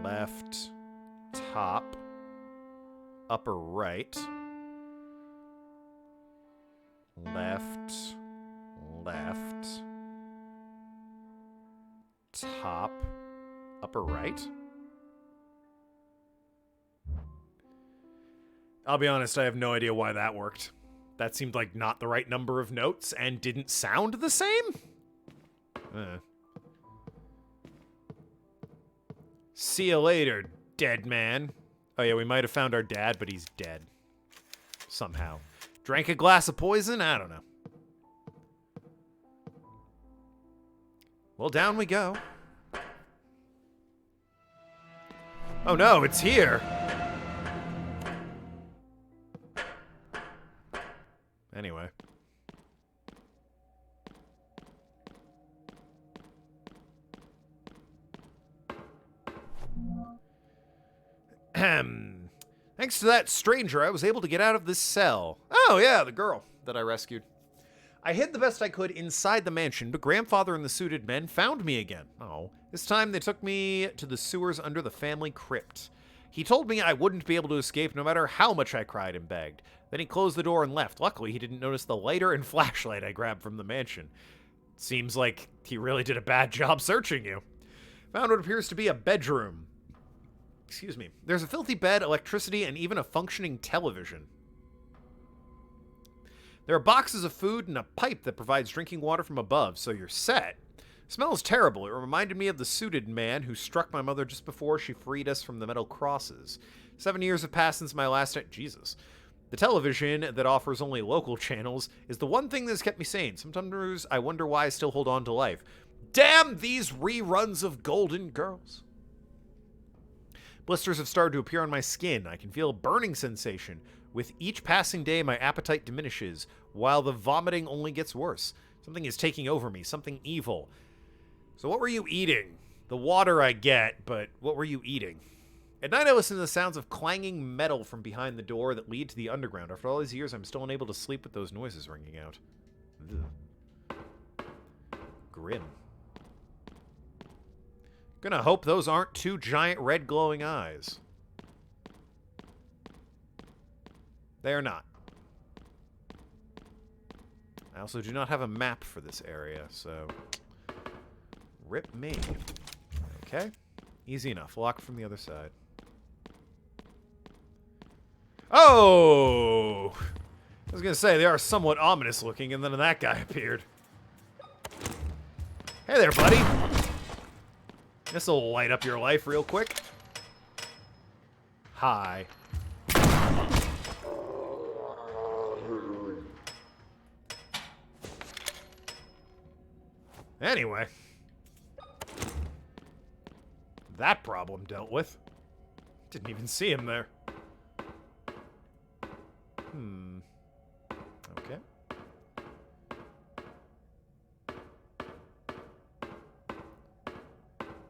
left top, upper right, left, top, upper right. I'll be honest, I have no idea why that worked. That seemed like not the right number of notes and didn't sound the same? See you later, dead man. Oh yeah, we might have found our dad, but he's dead. Somehow. Drank a glass of poison? I don't know. Well, down we go. Oh no, it's here! Anyway. Thanks to that stranger, I was able to get out of this cell. Oh, yeah, the girl that I rescued. I hid the best I could inside the mansion, but grandfather and the suited men found me again. Oh, this time they took me to the sewers under the family crypt. He told me I wouldn't be able to escape no matter how much I cried and begged. Then he closed the door and left. Luckily, he didn't notice the lighter and flashlight I grabbed from the mansion. Seems like he really did a bad job searching you. Found what appears to be a bedroom. Excuse me. There's a filthy bed, electricity, and even a functioning television. There are boxes of food and a pipe that provides drinking water from above, so you're set. Smells terrible. It reminded me of the suited man who struck my mother just before she freed us from the metal crosses. 7 years have passed since my last night. Jesus. The television that offers only local channels is the one thing that's kept me sane. Sometimes I wonder why I still hold on to life. Damn these reruns of Golden Girls. Blisters have started to appear on my skin. I can feel a burning sensation. With each passing day, my appetite diminishes, while the vomiting only gets worse. Something is taking over me, something evil. So what were you eating? The water I get, but what were you eating? At night I listen to the sounds of clanging metal from behind the door that lead to the underground. After all these years, I'm still unable to sleep with those noises ringing out. Ugh. Grim. Gonna hope those aren't two giant red glowing eyes. They are not. I also do not have a map for this area, so... Rip me. Okay. Easy enough. Lock from the other side. Oh! I was gonna say, they are somewhat ominous looking, and then that guy appeared. Hey there, buddy! This'll light up your life real quick. Hi. Anyway. That problem dealt with. Didn't even see him there. Okay.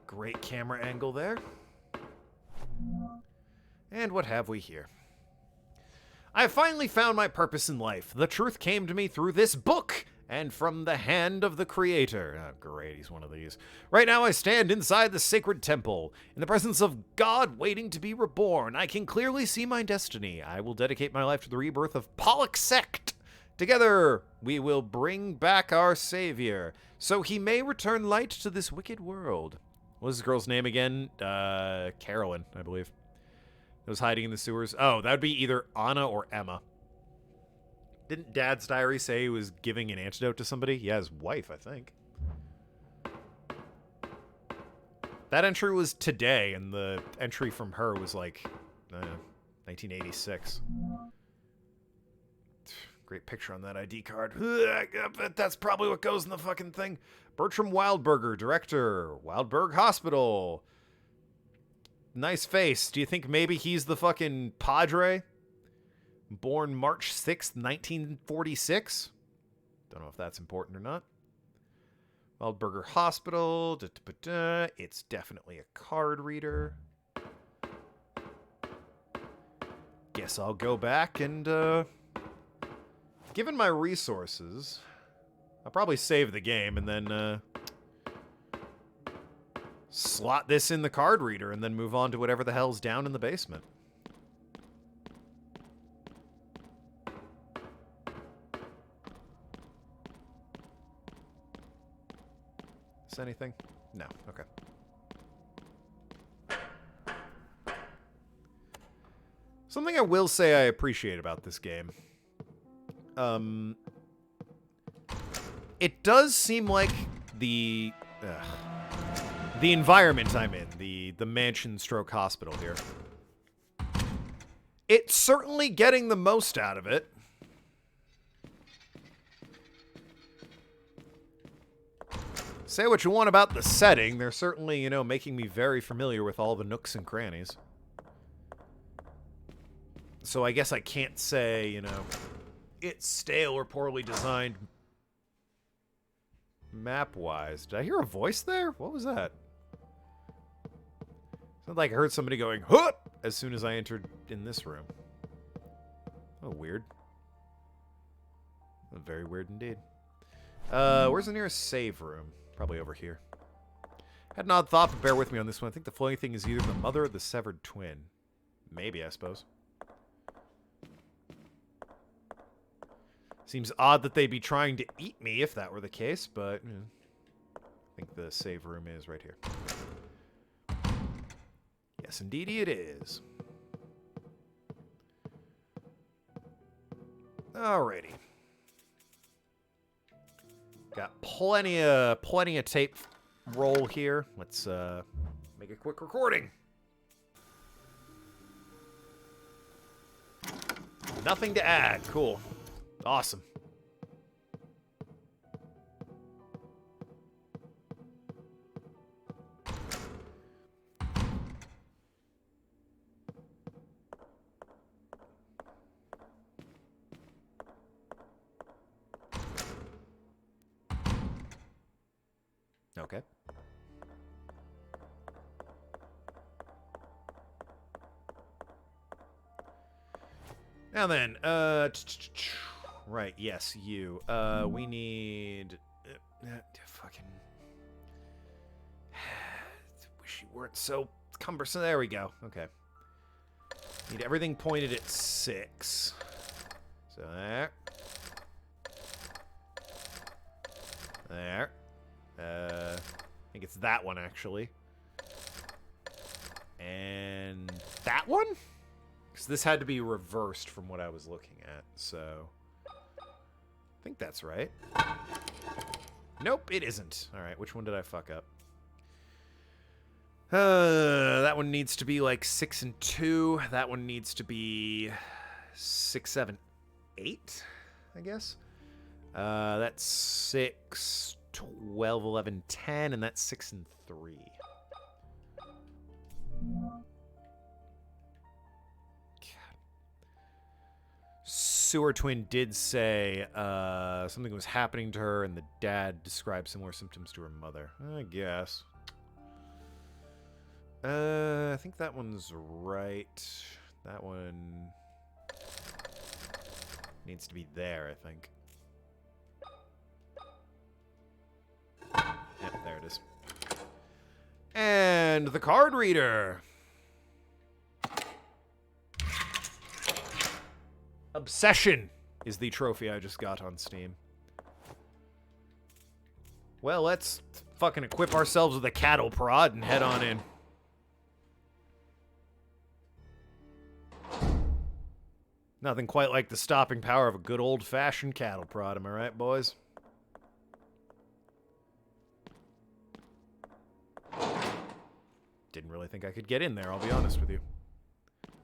Great camera angle there. And what have we here? I have finally found my purpose in life. The truth came to me through this book and from the hand of the Creator. Oh, great, he's one of these. Right now I stand inside the sacred temple, in the presence of God waiting to be reborn. I can clearly see my destiny. I will dedicate my life to the rebirth of Pollock Sect. Together, we will bring back our Savior, so he may return light to this wicked world. What was this girl's name again? Carolyn, I believe. that was hiding in the sewers? Oh, that would be either Anna or Emma. Didn't Dad's diary say he was giving an antidote to somebody? Yeah, his wife, I think. That entry was today, and the entry from her was like 1986. Great picture on that ID card. I bet that's probably what goes in the fucking thing. Bertram Wildberger, director, Wildberg Hospital. Nice face. Do you think maybe he's the fucking Padre? Born March 6th, 1946? Don't know if that's important or not. Wildberger Hospital. It's definitely a card reader. Guess I'll go back and, given my resources, I'll probably save the game and then, slot this in the card reader and then move on to whatever the hell's down in the basement. Is anything? No. Okay. Something I will say I appreciate about this game. It does seem like the environment I'm in, the mansion stroke hospital here. It's certainly getting the most out of it. Say what you want about the setting, they're certainly, you know, making me very familiar with all the nooks and crannies. So I guess I can't say, you know, it's stale or poorly designed map-wise. Did I hear a voice there? What was that? Sounded like I heard somebody going, "Huh!" as soon as I entered in this room. Oh, weird. Oh, very weird indeed. Where's the nearest save room? Probably over here. Had an odd thought, but bear with me on this one. I think the floating thing is either the mother or the severed twin. Maybe, I suppose. Seems odd that they'd be trying to eat me if that were the case, but I think the save room is right here. Yes, indeedy it is. Alrighty. Got plenty of tape roll here. Let's make a quick recording. Nothing to add. Cool. Awesome. Okay. Now then, right, yes, you. We need... fucking... Wish you weren't so cumbersome. There we go. Okay. Need everything pointed at 6. So there. There. I think it's that one, actually. And that one? Because this had to be reversed from what I was looking at, so... I think that's right. Nope, it isn't. Alright, which one did I fuck up? That one needs to be like 6 and 2. That one needs to be 6, 7, 8, I guess. That's 6, 12, 11, 10, and that's 6 and 3. Sewer twin did say something was happening to her, and the dad described similar symptoms to her mother. I guess. I think that one's right. That one needs to be there, I think. Yep, there it is. And the card reader. Obsession is the trophy I just got on Steam. Well, let's fucking equip ourselves with a cattle prod and head on in. Nothing quite like the stopping power of a good old-fashioned cattle prod, am I right, boys? Didn't really think I could get in there, I'll be honest with you.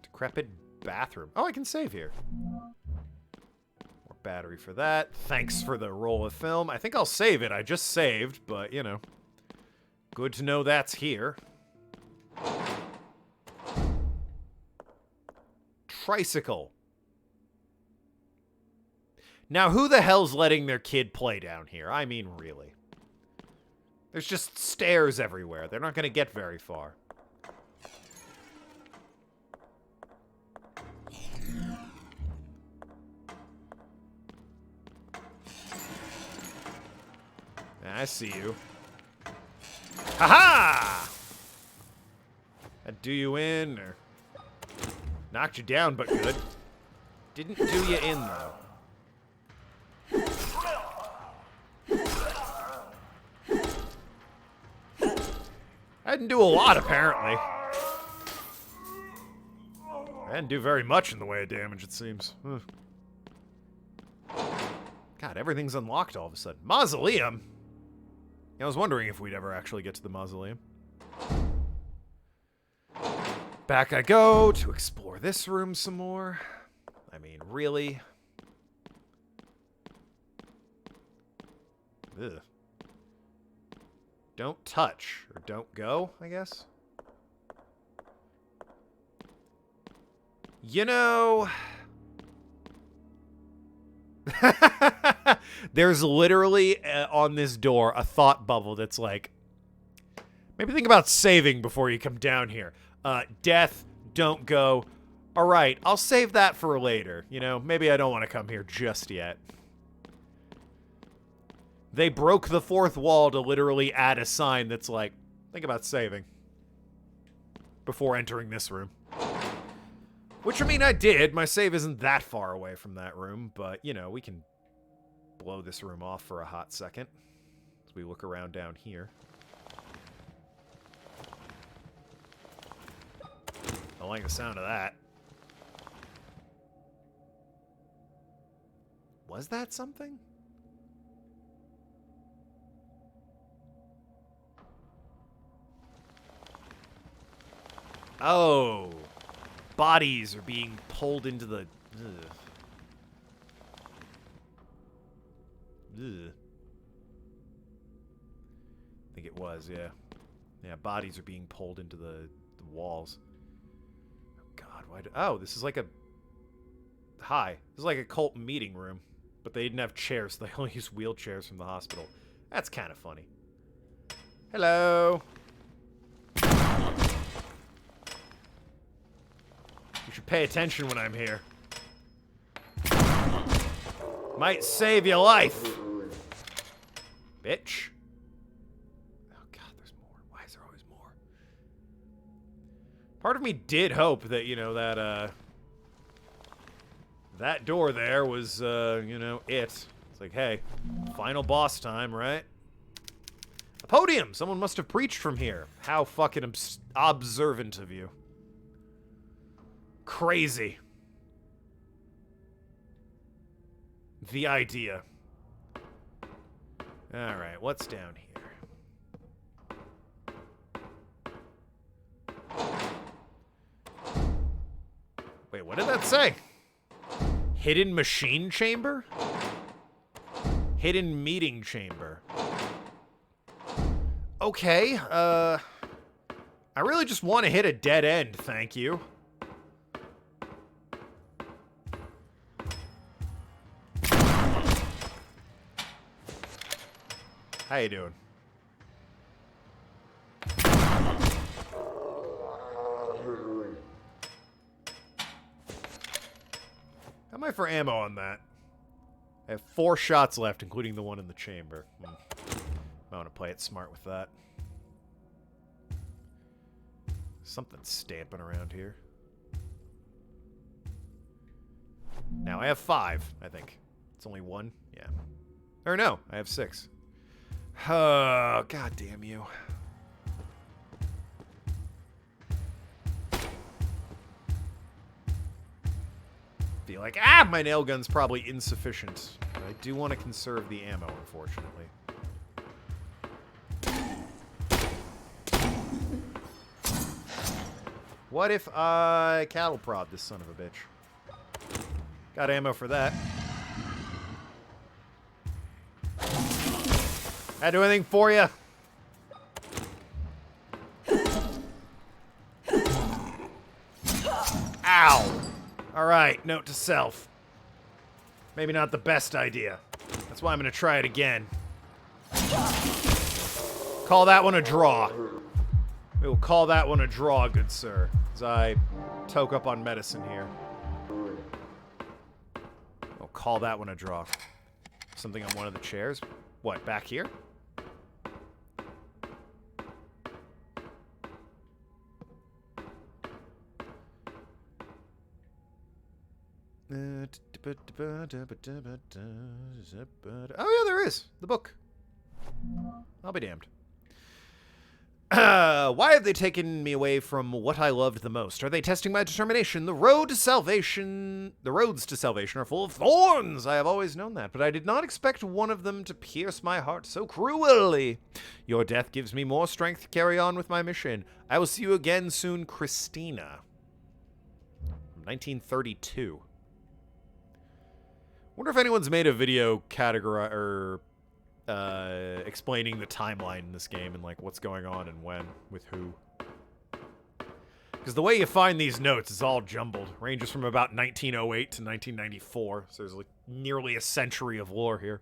Decrepit bathroom. Oh, I can save here. More battery for that. Thanks for the roll of film. I think I'll save it. I just saved, but, you know. Good to know that's here. Tricycle. Now, who the hell's letting their kid play down here? I mean, really. There's just stairs everywhere. They're not going to get very far. I see you. Ha-ha! That do you in, or... Knocked you down, but good. Didn't do you in, though. I didn't do a lot, apparently. I didn't do very much in the way of damage, it seems. God, everything's unlocked all of a sudden. Mausoleum? I was wondering if we'd ever actually get to the mausoleum. Back I go to explore this room some more. I mean, really? Ugh. Don't touch, or don't go, I guess. You know... There's literally, on this door, a thought bubble that's like... Maybe think about saving before you come down here. Death, don't go. Alright, I'll save that for later. You know, maybe I don't want to come here just yet. They broke the fourth wall to literally add a sign that's like, think about saving. Before entering this room. Which, I mean, I did. My save isn't that far away from that room, but, you know, we can blow this room off for a hot second. As we look around down here. I like the sound of that. Was that something? Oh. Bodies are being pulled into the... Ugh. Ugh. I think it was, yeah. Yeah, bodies are being pulled into the walls. Oh, God, why do... Oh, this is like a... Hi. This is like a cult meeting room. But they didn't have chairs, so they only used wheelchairs from the hospital. That's kind of funny. Hello. You should pay attention when I'm here. Might save your life. Bitch. Oh, God, there's more. Why is there always more? Part of me did hope that, you know, that door there was, you know, it. It's like, hey, final boss time, right? A podium! Someone must have preached from here. How fucking observant of you. Crazy. The idea. Alright, what's down here? Wait, what did that say? Hidden machine chamber? Hidden meeting chamber. Okay, I really just want to hit a dead end, thank you. How you doing? How am I for ammo on that? I have 4 shots left, including the one in the chamber. I want to play it smart with that. Something's stamping around here. Now I have 5, I think. It's only 1? Yeah. Or no, I have 6. Oh, God damn you. be like, my nail gun's probably insufficient. But I do want to conserve the ammo, unfortunately. What if I cattle prod this son of a bitch? Got ammo for that. I do anything for you? Ow! Alright, note to self. Maybe not the best idea. That's why I'm gonna try it again. Call that one a draw. We will call that one a draw, good sir. As I toke up on medicine here. We'll call that one a draw. Something on one of the chairs? What, back here? Oh yeah, there is. The book. I'll be damned. Why have they taken me away from what I loved the most? Are they testing my determination? The roads to salvation are full of thorns. I have always known that, but I did not expect one of them to pierce my heart so cruelly. Your death gives me more strength to carry on with my mission. I will see you again soon, Christina. 1932. Wonder if anyone's made a video explaining the timeline in this game and like what's going on and when with who. Because the way you find these notes is all jumbled. Ranges from about 1908 to 1994. So there's like nearly a century of lore here.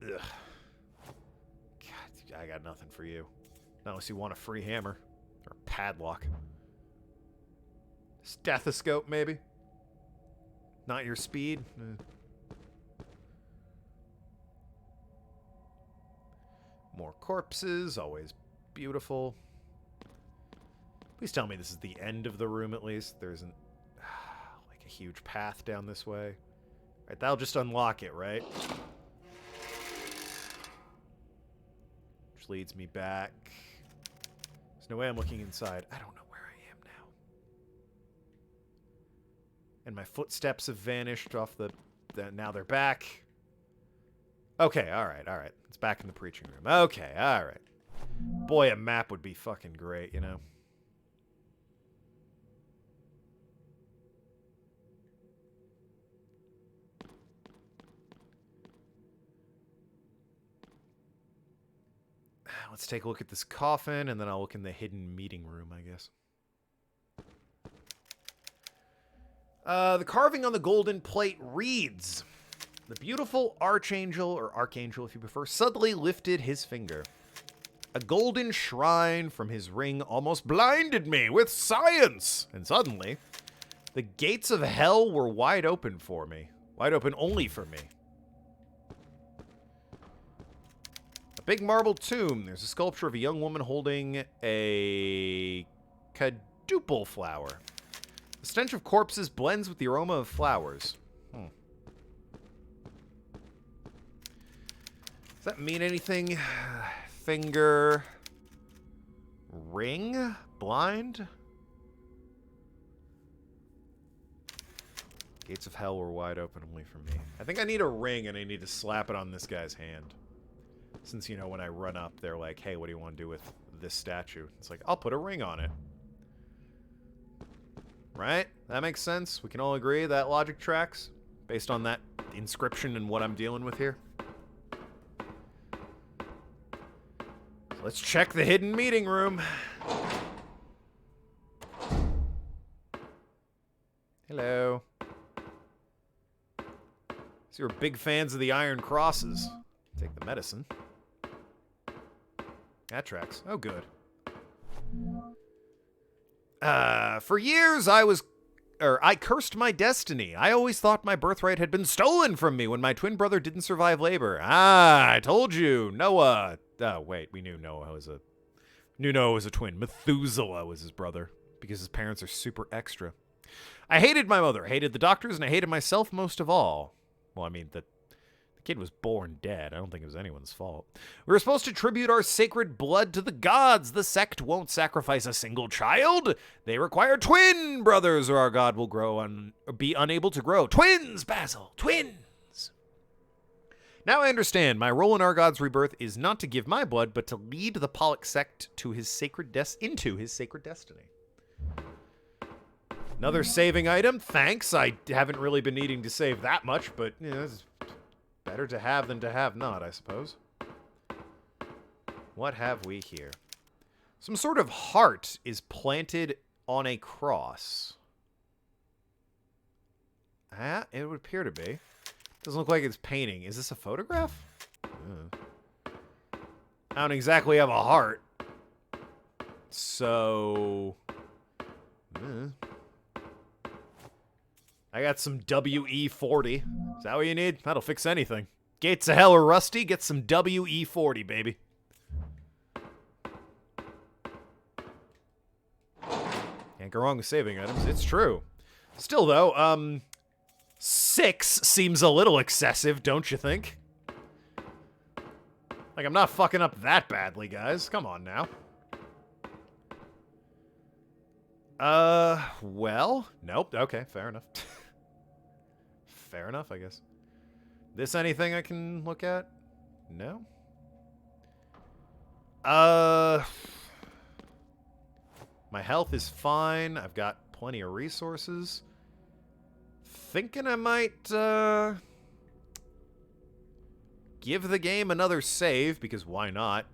Ugh. God, I got nothing for you. Not unless you want a free hammer or a padlock. Stethoscope, maybe? Not your speed? More corpses, always beautiful. Please tell me this is the end of the room, at least. There isn't, like, a huge path down this way. Right, that'll just unlock it, right? Which leads me back. There's no way I'm looking inside. I don't know. And my footsteps have vanished off the now they're back. Okay, alright. It's back in the preaching room. Okay, alright. Boy, a map would be fucking great, you know? Let's take a look at this coffin, and then I'll look in the hidden meeting room, I guess. The carving on the golden plate reads, "The beautiful archangel, or archangel if you prefer, suddenly lifted his finger. A golden shrine from his ring almost blinded me with science. And suddenly, the gates of hell were wide open for me. Wide open only for me. A big marble tomb. There's a sculpture of a young woman holding a quadruple flower. The stench of corpses blends with the aroma of flowers. Does that mean anything? Finger. Ring? Blind? Gates of hell were wide open only for me. I think I need a ring and I need to slap it on this guy's hand. Since, you know, when I run up, they're like, hey, what do you want to do with this statue? It's like, I'll put a ring on it. Right? That makes sense. We can all agree that logic tracks based on that inscription and what I'm dealing with here. So let's check the hidden meeting room. Hello. So you're big fans of the Iron Crosses. Take the medicine. That tracks. Oh, good. For years, I cursed my destiny. I always thought my birthright had been stolen from me when my twin brother didn't survive labor. Ah, I told you. Noah. Oh, wait, we knew Noah was a twin. Methuselah was his brother because his parents are super extra. I hated my mother, hated the doctors, and I hated myself most of all. Well, I mean, the The kid was born dead. I don't think it was anyone's fault. We were supposed to tribute our sacred blood to the gods. The sect won't sacrifice a single child. They require twin brothers, or our god will be unable to grow. Twins, Basil, twins. Now I understand. My role in our god's rebirth is not to give my blood, but to lead the Pollock sect to his into his sacred destiny. Another saving item. Thanks. I haven't really been needing to save that much, but you know, it's better to have than to have not, I suppose. What have we here? Some sort of heart is planted on a cross. Ah, it would appear to be. Doesn't look like it's painting. Is this a photograph? I don't exactly have a heart. So... I got some WE-40. Is that what you need? That'll fix anything. Gates of hell are rusty. Get some WE-40, baby. Can't go wrong with saving items. It's true. Still, though, 6 seems a little excessive, don't you think? Like, I'm not fucking up that badly, guys. Come on now. Well, nope. Okay, fair enough. Fair enough, I guess. This anything I can look at? No? My health is fine. I've got plenty of resources. Thinking I might, give the game another save, because why not?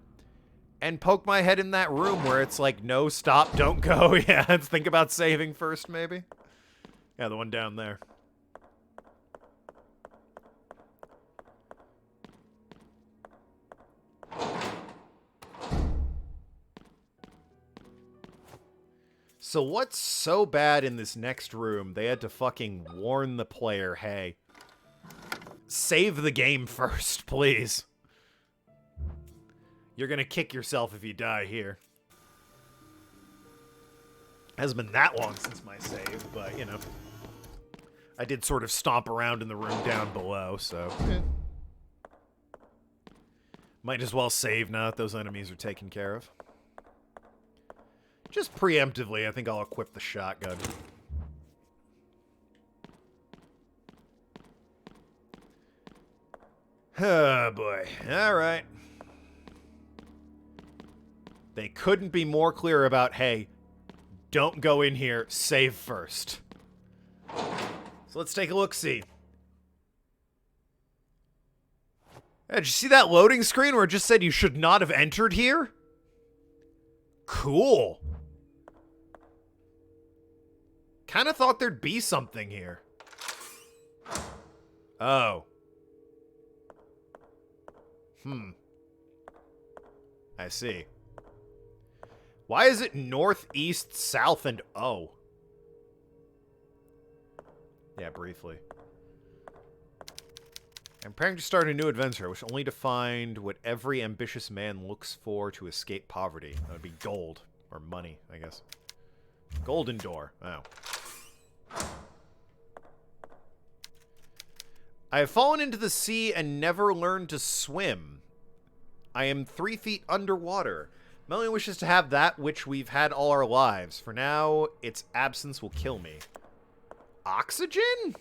And poke my head in that room where it's like, no, stop, don't go. Yeah, let's think about saving first, maybe. Yeah, the one down there. So what's so bad in this next room, they had to fucking warn the player, hey, save the game first, please. You're gonna kick yourself if you die here. Hasn't been that long since my save, but, you know. I did sort of stomp around in the room down below, so... Might as well save now that those enemies are taken care of. Just preemptively, I think I'll equip the shotgun. Oh, boy. Alright. They couldn't be more clear about, hey, don't go in here, save first. So let's take a look-see. Yeah, did you see that loading screen where it just said you should not have entered here? Cool. Kind of thought there'd be something here. Oh. I see. Why is it north, east, south, and O? Yeah, briefly. I'm preparing to start a new adventure. I wish only to find what every ambitious man looks for to escape poverty. That would be gold. Or money, I guess. Golden door. Oh. I have fallen into the sea and never learned to swim. I am 3 feet underwater. Melanie wishes to have that which we've had all our lives. For now, its absence will kill me. Oxygen?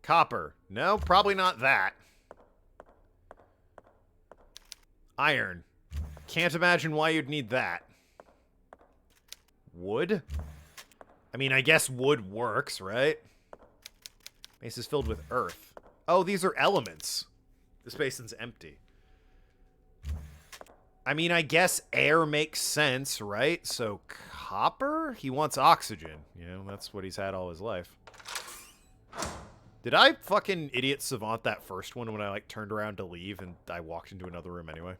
Copper. No, probably not that. Iron. Can't imagine why you'd need that. Wood? I mean, I guess wood works, right? Mace is filled with earth. Oh, these are elements. This basin's empty. I mean, I guess air makes sense, right? So, copper? He wants oxygen. You know, that's what he's had all his life. Did I fucking idiot savant that first one when I, like, turned around to leave and I walked into another room anyway?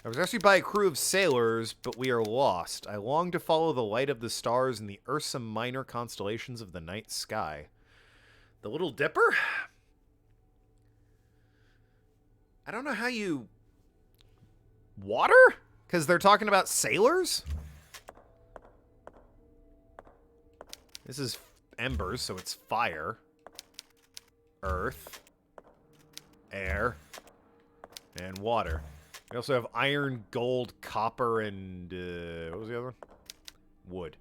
I was rescued by a crew of sailors, but we are lost. I long to follow the light of the stars in the Ursa Minor constellations of the night sky. The Little Dipper? I don't know how you... Water? Because they're talking about sailors? This is embers, so it's fire. earth, air, and water. We also have iron, gold, copper, and what was the other one? Wood.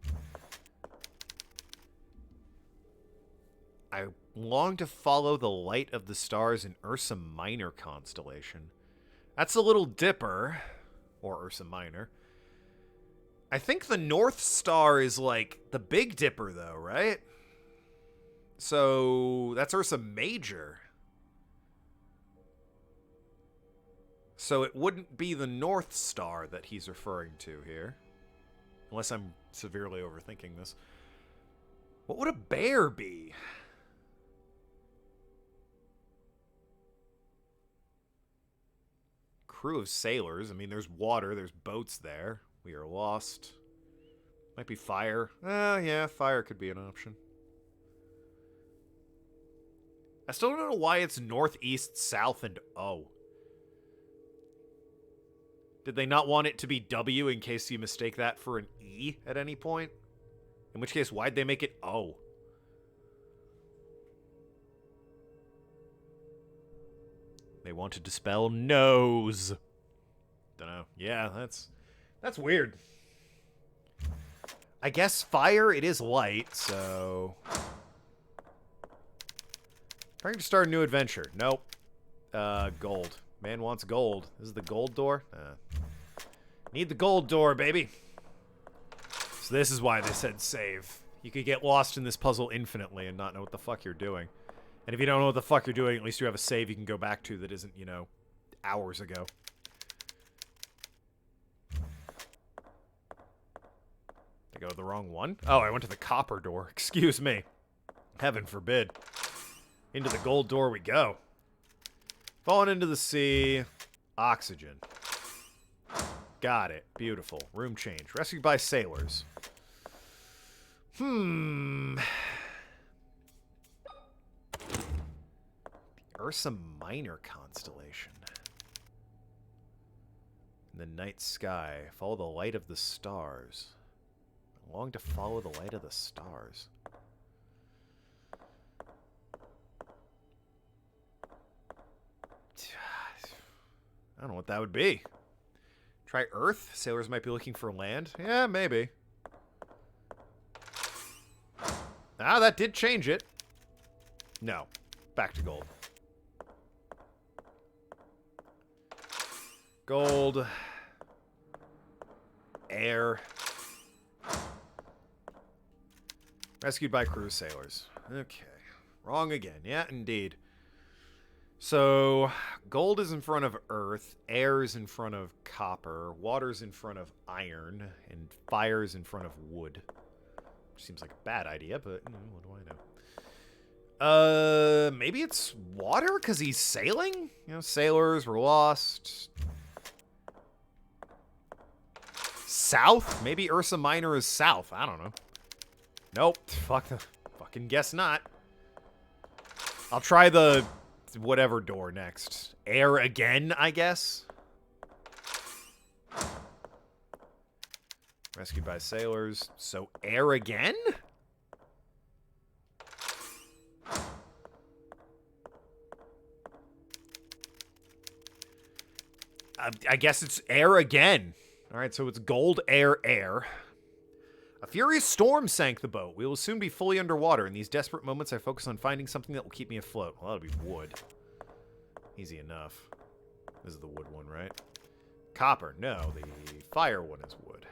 I long to follow the light of the stars in Ursa Minor constellation. That's a Little Dipper, or Ursa Minor. I think the North Star is like the Big Dipper, though, right? So that's Ursa Major. So it wouldn't be the North Star that he's referring to here. Unless I'm severely overthinking this. What would a bear be? Crew of sailors. I mean, there's water, there's boats there. We are lost. Might be fire. Yeah, fire could be an option. I still don't know why it's northeast, south, and O. Did they not want it to be W in case you mistake that for an E at any point? In which case, why'd they make it O? They wanted to spell nose. Dunno. Yeah, that's weird. I guess fire, it is light, so... Trying to start a new adventure. Nope. Gold. Man wants gold. This is the gold door? Need the gold door, baby. So this is why they said save. You could get lost in this puzzle infinitely and not know what the fuck you're doing. And if you don't know what the fuck you're doing, at least you have a save you can go back to that isn't, you know, hours ago. Did I go the wrong one? Oh, I went to the copper door. Excuse me. Heaven forbid. Into the gold door we go. Falling into the sea. Oxygen. Got it. Beautiful. Room change. Rescued by sailors. The Ursa Minor constellation. In the night sky. Follow the light of the stars. I long to follow the light of the stars. I don't know what that would be. Try Earth? Sailors might be looking for land? Yeah, maybe. Ah, that did change it. No. Back to gold. Gold. Air. Rescued by cruise sailors. Okay. Wrong again. Yeah, indeed. So, gold is in front of earth, air is in front of copper, water is in front of iron, and fire is in front of wood. Which seems like a bad idea, but what do I know? Maybe it's water because he's sailing? You know, sailors were lost. South? Maybe Ursa Minor is south. I don't know. Nope. Fucking guess not. I'll try the whatever door next. Air again, I guess? Rescued by sailors. So air again? I guess it's air again. Alright, so it's gold, air, air. A furious storm sank the boat. We will soon be fully underwater. In these desperate moments, I focus on finding something that will keep me afloat. Well, that'll be wood. Easy enough. This is the wood one, right? Copper. No, the fire one is wood.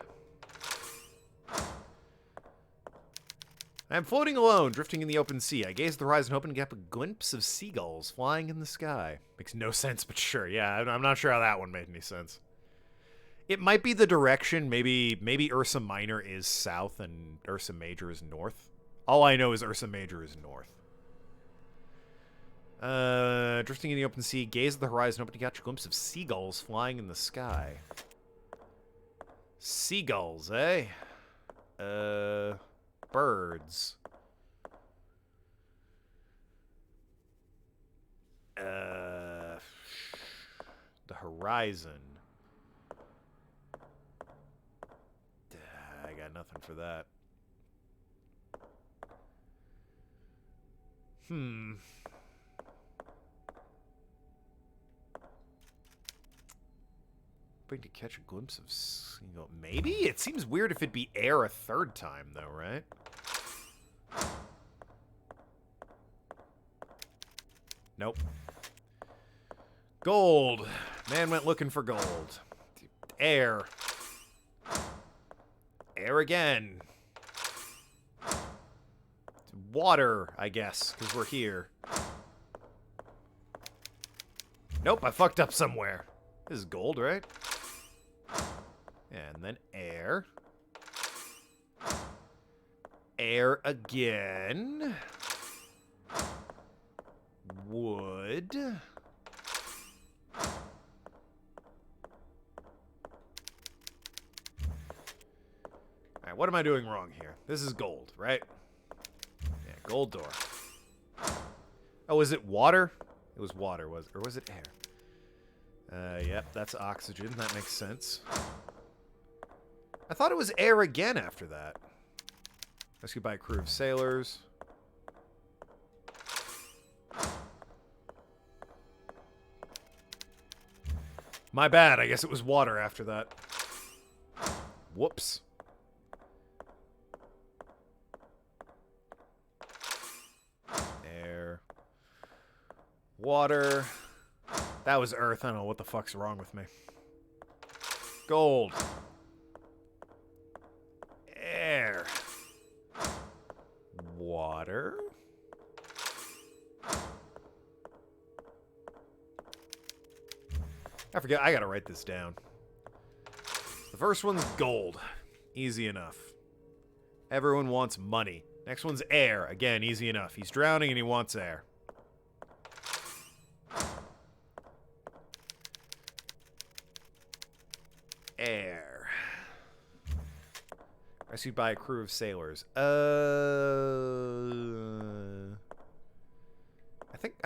I am floating alone, drifting in the open sea. I gaze at the horizon, hoping to get a glimpse of seagulls flying in the sky. Makes no sense, but sure. Yeah, I'm not sure how that one made any sense. It might be the direction. Maybe Ursa Minor is south and Ursa Major is north. All I know is Ursa Major is north. Drifting in the open sea, gaze at the horizon, hoping to catch a glimpse of seagulls flying in the sky. Seagulls, eh? Birds. The horizon. I got nothing for that. Hoping to catch a glimpse of single. Maybe? It seems weird if it'd be air a third time, though, right? Nope. Gold. Man went looking for gold. Air. Air again. Water, I guess, because we're here. Nope, I fucked up somewhere. This is gold, right? And then air. Air again. Wood. Alright, what am I doing wrong here? This is gold, right? Yeah, gold door. Oh, is it water? It was water, or was it air? Yep, that's oxygen. That makes sense. I thought it was air again after that. Rescued by a crew of sailors. My bad. I guess it was water after that. Whoops. Air. Water. That was earth. I don't know what the fuck's wrong with me. Gold. Air. Water. I forget. I gotta write this down. The first one's gold. Easy enough. Everyone wants money. Next one's air. Again, easy enough. He's drowning and he wants air. Air. Rescued by a crew of sailors. I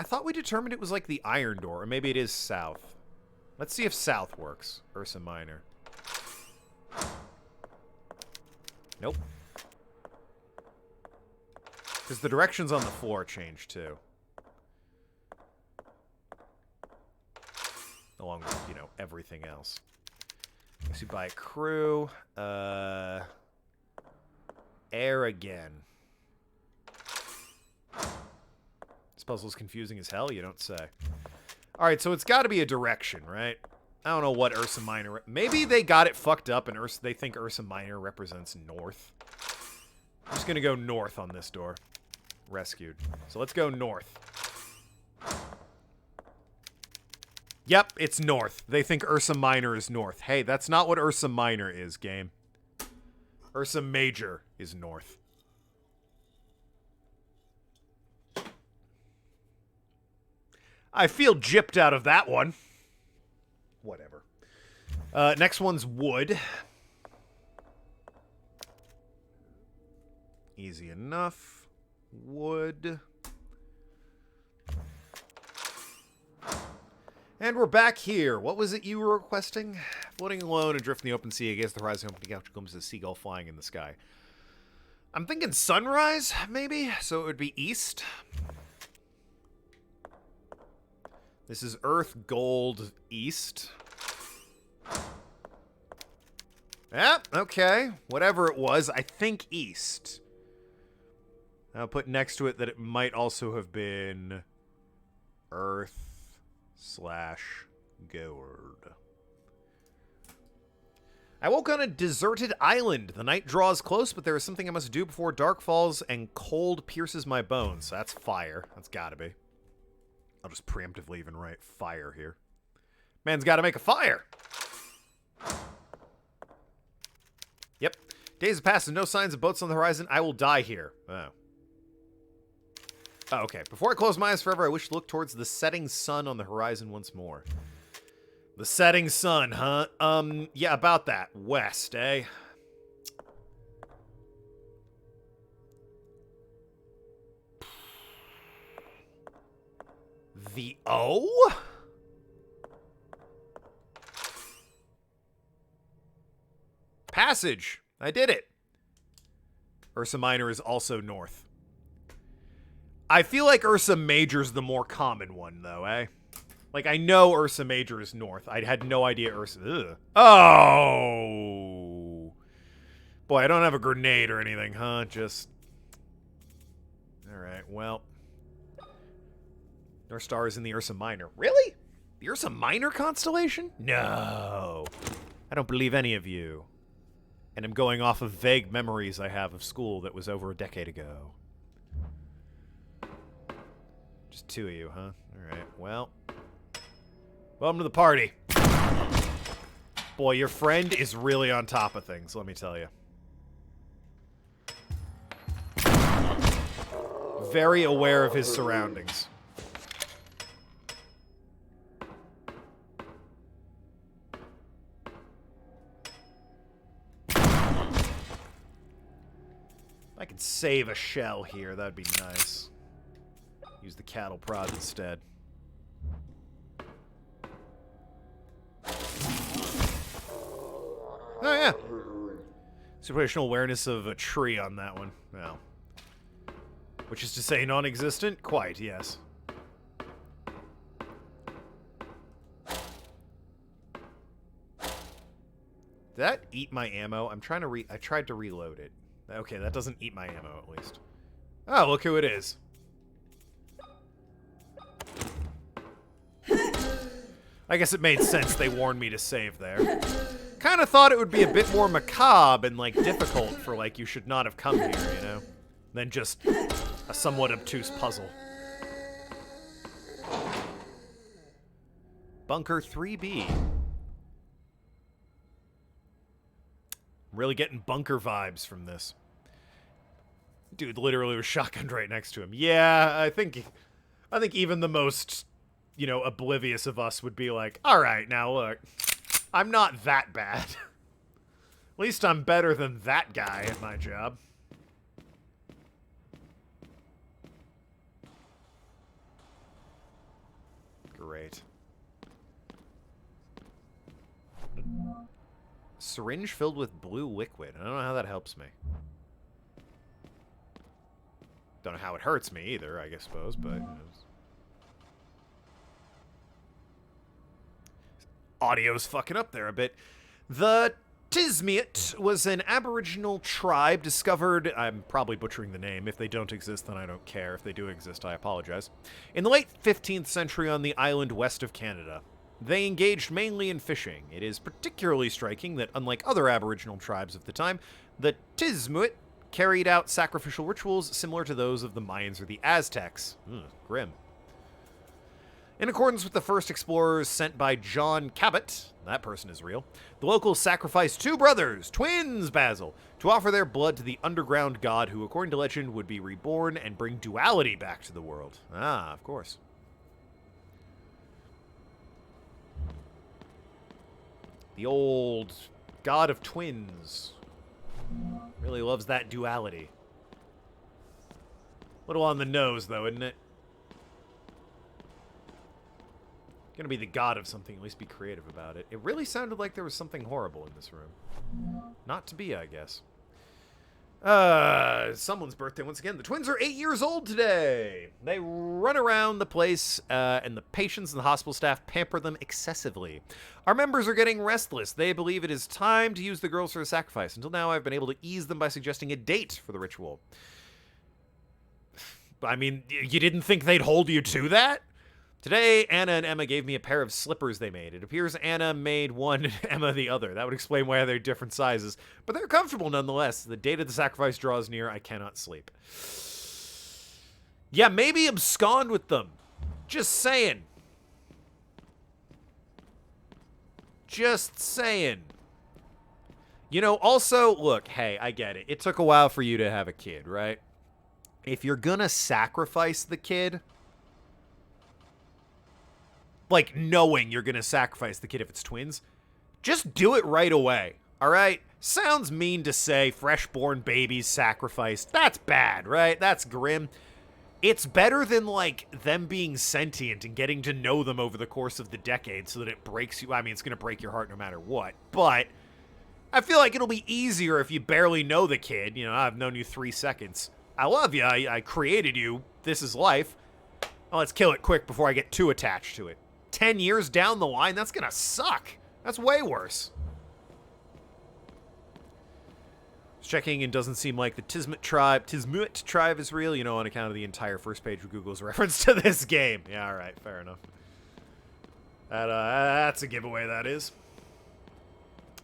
thought we determined it was like the iron door, or maybe it is south. Let's see if south works. Ursa Minor. Nope. Because the directions on the floor change too. Along with, you know, everything else. Rescued by a crew. Air again. This puzzle's confusing as hell, you don't say. Alright, so it's got to be a direction, right? I don't know what Ursa Minor... Maybe they got it fucked up and they think Ursa Minor represents north. I'm just going to go north on this door. Rescued. So let's go north. Yep, it's north. They think Ursa Minor is north. Hey, that's not what Ursa Minor is, game. Ursa Major is north. I feel gypped out of that one. Whatever. Next one's wood. Easy enough. Wood. And we're back here. What was it you were requesting? Floating alone adrift in the open sea against the horizon, opening out comes a seagull flying in the sky. I'm thinking sunrise, maybe? So it would be east. This is Earth, gold, east. Yep, okay. Whatever it was, I think east. I'll put next to it that it might also have been Earth/gold. I woke on a deserted island. The night draws close, but there is something I must do before dark falls and cold pierces my bones. So that's fire. That's gotta be. I'll just preemptively even write fire here. Man's gotta make a fire! Yep. Days have passed and no signs of boats on the horizon. I will die here. Oh. Oh, okay. Before I close my eyes forever, I wish to look towards the setting sun on the horizon once more. The setting sun, huh? Yeah, about that. West, eh? The O? Passage. I did it. Ursa Minor is also north. I feel like Ursa Major's the more common one, though, eh? Like, I know Ursa Major is north. I had no idea Ursa... Ugh. Oh! Boy, I don't have a grenade or anything, huh? Just... Alright, well... North Star is in the Ursa Minor. Really? The Ursa Minor constellation? No. I don't believe any of you. And I'm going off of vague memories I have of school that was over a decade ago. Just two of you, huh? Alright, well... Welcome to the party. Boy, your friend is really on top of things, let me tell you. Very aware of his surroundings. I could save a shell here, that'd be nice. Use the cattle prod instead. Oh, yeah. Situational awareness of a tree on that one. Well. Which is to say non-existent? Quite, yes. Did that eat my ammo? I'm trying to I tried to reload it. Okay, that doesn't eat my ammo, at least. Oh, look who it is. I guess it made sense they warned me to save there. Kind of thought it would be a bit more macabre and, like, difficult for, like, you should not have come here, you know? Than just a somewhat obtuse puzzle. Bunker 3B. Really getting bunker vibes from this. Dude literally was shotgunned right next to him. Yeah, I think even the most, you know, oblivious of us would be like, all right, now look, I'm not that bad. At least I'm better than that guy at my job. Great. Syringe filled with blue liquid. I don't know how that helps me. Don't know how it hurts me either, I suppose, but... You know. Audio's fucking up there a bit. The Tismiut was an aboriginal tribe discovered... I'm probably butchering the name. If they don't exist, then I don't care. If they do exist, I apologize. In the late 15th century on the island west of Canada. They engaged mainly in fishing. It is particularly striking that, unlike other aboriginal tribes of the time, the Tismiut carried out sacrificial rituals similar to those of the Mayans or the Aztecs. Grim. In accordance with the first explorers sent by John Cabot, that person is real, the locals sacrificed two brothers, twins Basil, to offer their blood to the underground god who, according to legend, would be reborn and bring duality back to the world. Ah, of course. The old god of twins. Really loves that duality. Little on the nose, though, isn't it? Gonna be the god of something, at least be creative about it. It really sounded like there was something horrible in this room. Not to be, I guess. Someone's birthday once again. The twins are 8 years old today. They run around the place, and the patients and the hospital staff pamper them excessively. Our members are getting restless. They believe it is time to use the girls for a sacrifice. Until now, I've been able to ease them by suggesting a date for the ritual. I mean, you didn't think they'd hold you to that? Today, Anna and Emma gave me a pair of slippers they made. It appears Anna made one and Emma the other. That would explain why they're different sizes. But they're comfortable nonetheless. The date of the sacrifice draws near. I cannot sleep. Yeah, maybe abscond with them. Just saying. Just saying. You know, also, look, hey, I get it. It took a while for you to have a kid, right? If you're gonna sacrifice the kid... like, knowing you're gonna sacrifice the kid if it's twins, just do it right away, alright? Sounds mean to say, fresh-born babies sacrificed. That's bad, right? That's grim. It's better than, like, them being sentient and getting to know them over the course of the decade so that it breaks you. I mean, it's gonna break your heart no matter what, but I feel like it'll be easier if you barely know the kid. You know, I've known you 3 seconds. I love you. I created you. This is life. Well, let's kill it quick before I get too attached to it. 10 years down the line, that's gonna suck. That's way worse. Checking and doesn't seem like the Tismut tribe is real, you know, on account of the entire first page of Google's reference to this game. Yeah, all right, fair enough. That's a giveaway, that is.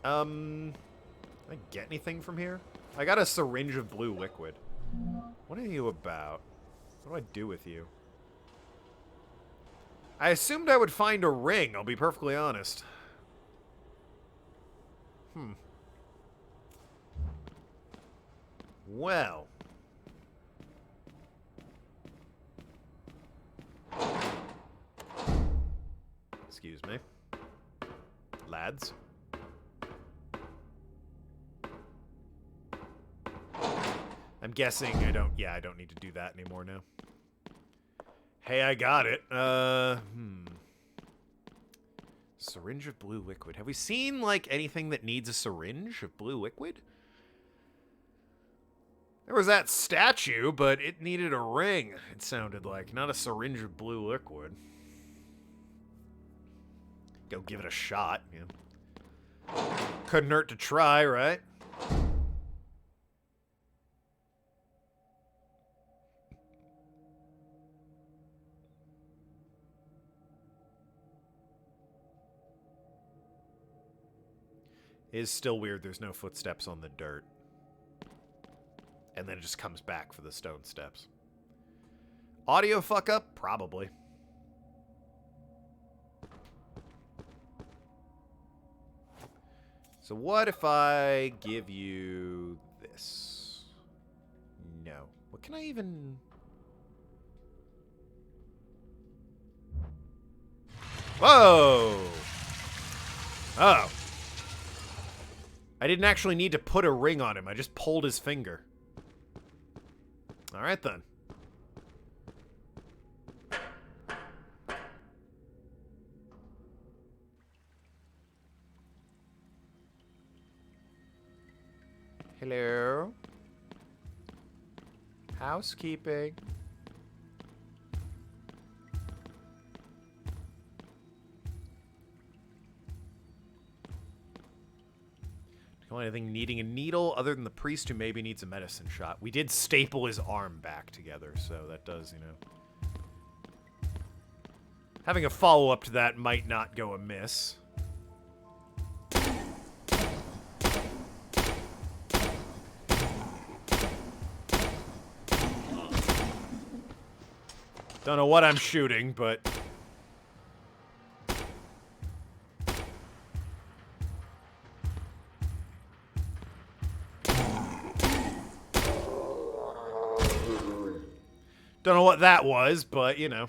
Can I get anything from here? I got a syringe of blue liquid. What are you about? What do I do with you? I assumed I would find a ring, I'll be perfectly honest. Well. Excuse me. Lads. I'm guessing I don't need to do that anymore now. Hey, I got it. Syringe of blue liquid. Have we seen, like, anything that needs a syringe of blue liquid? There was that statue, but it needed a ring, it sounded like. Not a syringe of blue liquid. Go give it a shot, yeah. Couldn't hurt to try, right? It is still weird there's no footsteps on the dirt. And then it just comes back for the stone steps. Audio fuck up? Probably. So what if I give you this? No. What can I even... Whoa! Oh. I didn't actually need to put a ring on him. I just pulled his finger. All right, then. Hello? Housekeeping. Anything needing a needle other than the priest who maybe needs a medicine shot. We did staple his arm back together, so that does, you know. Having a follow-up to that might not go amiss. Don't know what I'm shooting, but... Don't know what that was, but, you know.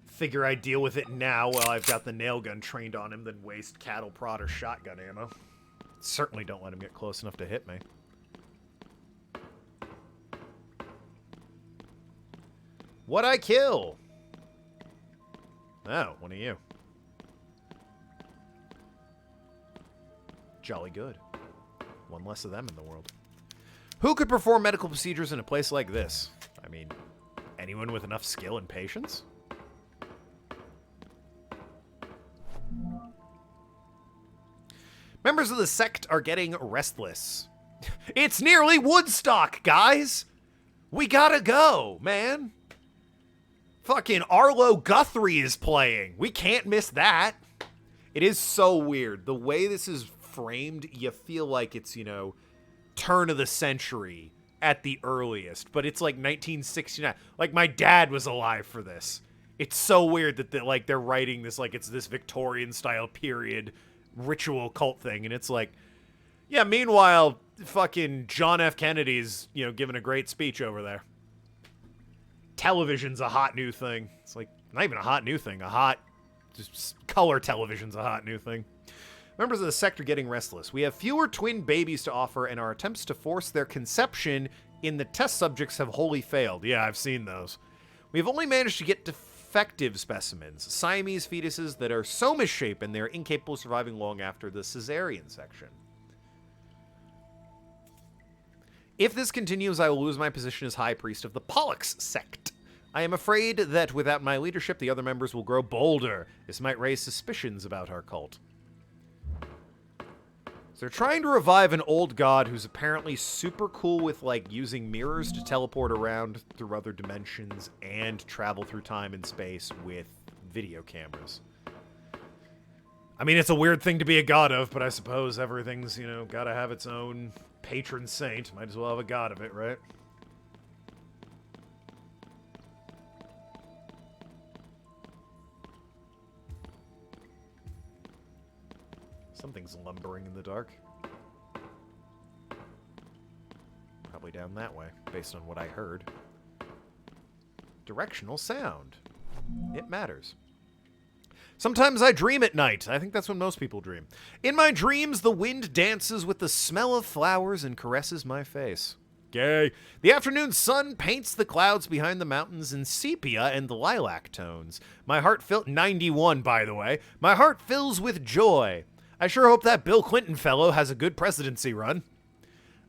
Figure I'd deal with it now while I've got the nail gun trained on him than waste cattle prod or shotgun ammo. Certainly don't let him get close enough to hit me. What'd I kill? Oh, one of you. Jolly good. One less of them in the world. Who could perform medical procedures in a place like this? I mean, anyone with enough skill and patience? Members of the sect are getting restless. It's nearly Woodstock, guys! We gotta go, man! Fucking Arlo Guthrie is playing. We can't miss that. It is so weird. The way this is framed, you feel like it's, you know, turn of the century at the earliest, but it's like 1969. Like, my dad was alive for this. It's so weird that they're writing this like it's this Victorian style period ritual cult thing, and it's like, yeah, meanwhile, fucking John F. Kennedy's, you know, giving a great speech over there. Television's a hot new thing. It's like, not even a hot new thing, just color television's a hot new thing. Members of the sect are getting restless. We have fewer twin babies to offer, and our attempts to force their conception in the test subjects have wholly failed. Yeah, I've seen those. We have only managed to get defective specimens, Siamese fetuses that are so misshapen they are incapable of surviving long after the cesarean section. If this continues, I will lose my position as High Priest of the Pollux sect. I am afraid that without my leadership, the other members will grow bolder. This might raise suspicions about our cult. So they're trying to revive an old god who's apparently super cool with, like, using mirrors to teleport around through other dimensions and travel through time and space with video cameras. I mean, it's a weird thing to be a god of, but I suppose everything's, you know, gotta have its own patron saint. Might as well have a god of it, right? Something's lumbering in the dark. Probably down that way, based on what I heard. Directional sound. It matters. Sometimes I dream at night. I think that's when most people dream. In my dreams, the wind dances with the smell of flowers and caresses my face. Gay. The afternoon sun paints the clouds behind the mountains in sepia and lilac tones. My heart 91, by the way. My heart fills with joy. I sure hope that Bill Clinton fellow has a good presidency run.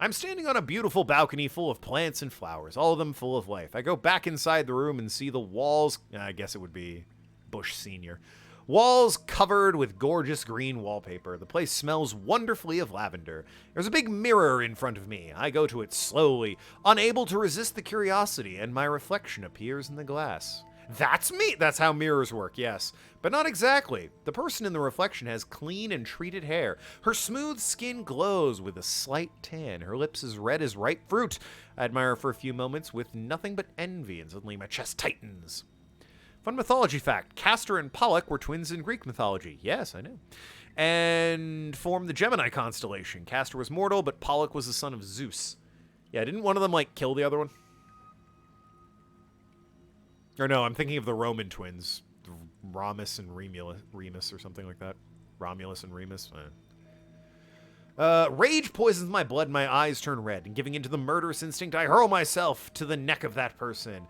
I'm standing on a beautiful balcony full of plants and flowers, all of them full of life. I go back inside the room and see the walls, I guess it would be Bush Sr., walls covered with gorgeous green wallpaper. The place smells wonderfully of lavender. There's a big mirror in front of me. I go to it slowly, unable to resist the curiosity, and my reflection appears in the glass. That's me! That's how mirrors work, yes. But not exactly. The person in the reflection has clean and treated hair. Her smooth skin glows with a slight tan. Her lips as red as ripe fruit. I admire her for a few moments with nothing but envy, and suddenly my chest tightens. Fun mythology fact. Castor and Pollux were twins in Greek mythology. Yes, I know. And formed the Gemini constellation. Castor was mortal, but Pollux was the son of Zeus. Yeah, didn't one of them, like, kill the other one? Or no, I'm thinking of the Roman twins. Remus and Remus or something like that. Romulus and Remus. Rage poisons my blood and my eyes turn red. And giving into the murderous instinct, I hurl myself to the neck of that person.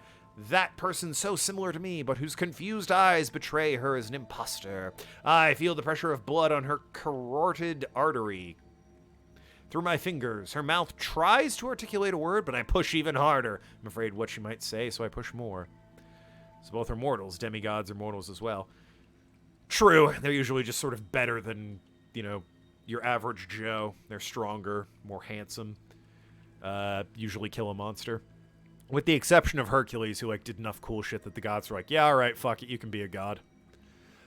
That person so similar to me, but whose confused eyes betray her as an imposter. I feel the pressure of blood on her carotid artery. Through my fingers, her mouth tries to articulate a word, but I push even harder. I'm afraid what she might say, so I push more. So both are mortals. Demigods are mortals as well. True, they're usually just sort of better than, you know, your average Joe. They're stronger, more handsome. Usually kill a monster. With the exception of Hercules, who, like, did enough cool shit that the gods were like, yeah, alright, fuck it, you can be a god.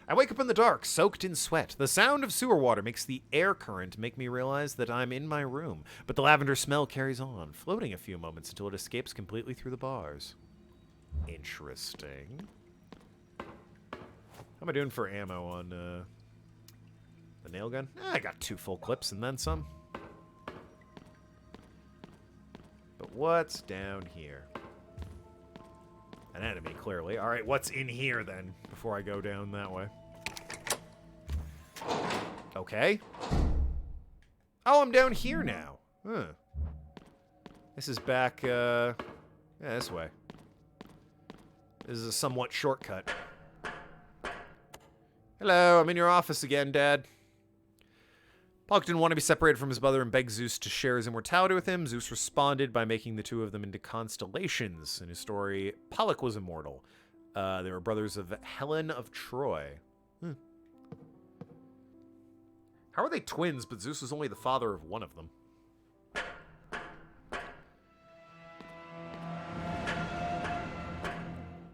I wake up in the dark, soaked in sweat. The sound of sewer water makes the air current make me realize that I'm in my room. But the lavender smell carries on, floating a few moments until it escapes completely through the bars. Interesting. How am I doing for ammo on the nail gun? I got 2 full clips and then some. But what's down here? An enemy, clearly. Alright, what's in here, then, before I go down that way? Okay. Oh, I'm down here now. Huh. This is back, yeah, this way. This is a somewhat shortcut. Hello, I'm in your office again, Dad. Pollux didn't want to be separated from his brother and begged Zeus to share his immortality with him. Zeus responded by making the two of them into constellations. In his story, Pollux was immortal. They were brothers of Helen of Troy. How are they twins, but Zeus was only the father of one of them?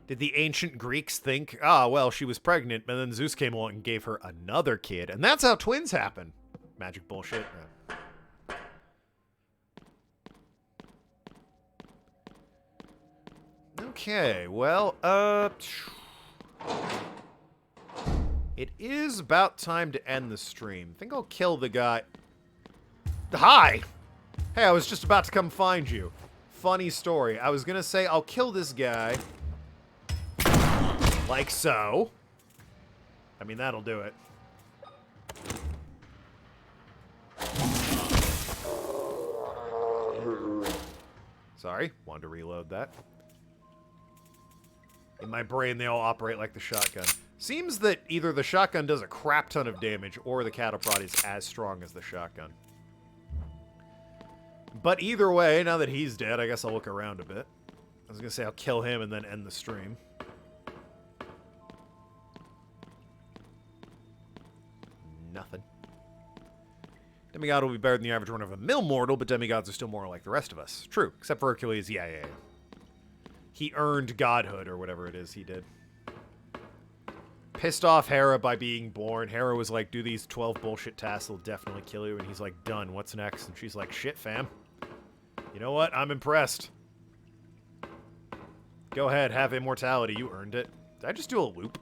Did the ancient Greeks think, well, she was pregnant, but then Zeus came along and gave her another kid, and that's how twins happen? Magic bullshit. Yeah. Okay, well, it is about time to end the stream. I think I'll kill the guy. Hi! Hey, I was just about to come find you. Funny story. I was gonna say I'll kill this guy. Like so. I mean, that'll do it. Sorry, wanted to reload that. In my brain, they all operate like the shotgun. Seems that either the shotgun does a crap ton of damage, or the cattle prod is as strong as the shotgun. But either way, now that he's dead, I guess I'll look around a bit. was gonna say I'll kill him and then end the stream. Nothing. Demigod will be better than the average run of a mill mortal, but demigods are still more like the rest of us. True, except for Hercules. Yeah. He earned godhood, or whatever it is he did. Pissed off Hera by being born. Hera was like, do these 12 bullshit tasks, they'll definitely kill you. And he's like, done, what's next? And she's like, shit, fam. You know what? I'm impressed. Go ahead, have immortality. You earned it. Did I just do a loop?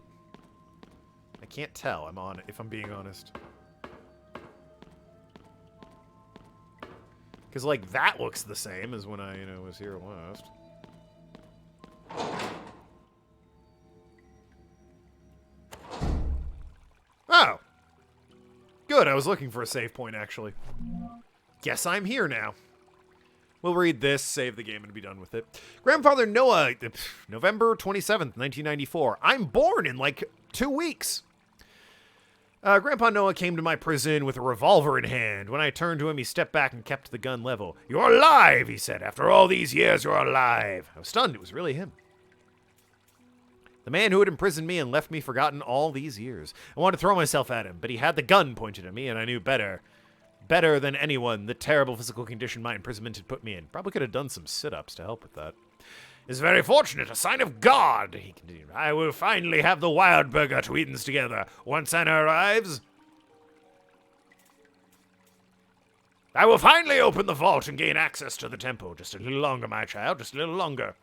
I can't tell. I'm on it, if I'm being honest. Because, like, that looks the same as when I, was here last. Oh. Good, I was looking for a save point, actually. Guess I'm here now. We'll read this, save the game, and be done with it. Grandfather Noah, November 27th, 1994. I'm born in, like, 2 weeks. Grandpa Noah came to my prison with a revolver in hand. When I turned to him, he stepped back and kept the gun level. "You're alive," he said. "After all these years, you're alive." I was stunned. It was really him. The man who had imprisoned me and left me forgotten all these years. I wanted to throw myself at him, but he had the gun pointed at me, and I knew better. Better than anyone, the terrible physical condition my imprisonment had put me in. Probably could have done some sit-ups to help with that. "It's very fortunate, a sign of God," he continued. "I will finally have the wild burger tweetins together. Once Anna arrives, I will finally open the vault and gain access to the temple. Just a little longer, my child, just a little longer."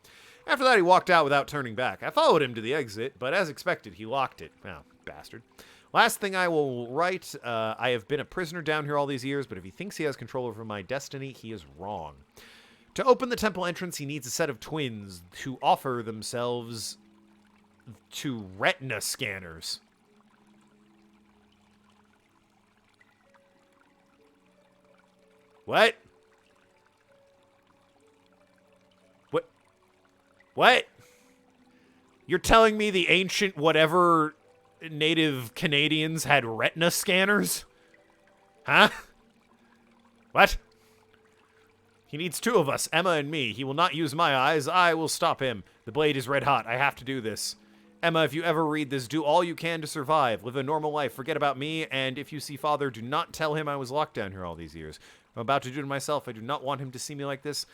After that, he walked out without turning back. I followed him to the exit, but as expected, he locked it. Oh, bastard. Last thing I will write, I have been a prisoner down here all these years, but if he thinks he has control over my destiny, he is wrong. To open the temple entrance, he needs a set of twins to offer themselves to retina scanners. What? What? You're telling me the ancient whatever native Canadians had retina scanners? Huh? What? He needs 2 of us, Emma and me. He will not use my eyes. I will stop him. The blade is red hot. I have to do this. Emma, if you ever read this, do all you can to survive. Live a normal life. Forget about me. And if you see Father, do not tell him I was locked down here all these years. I'm about to do to myself. I do not want him to see me like this.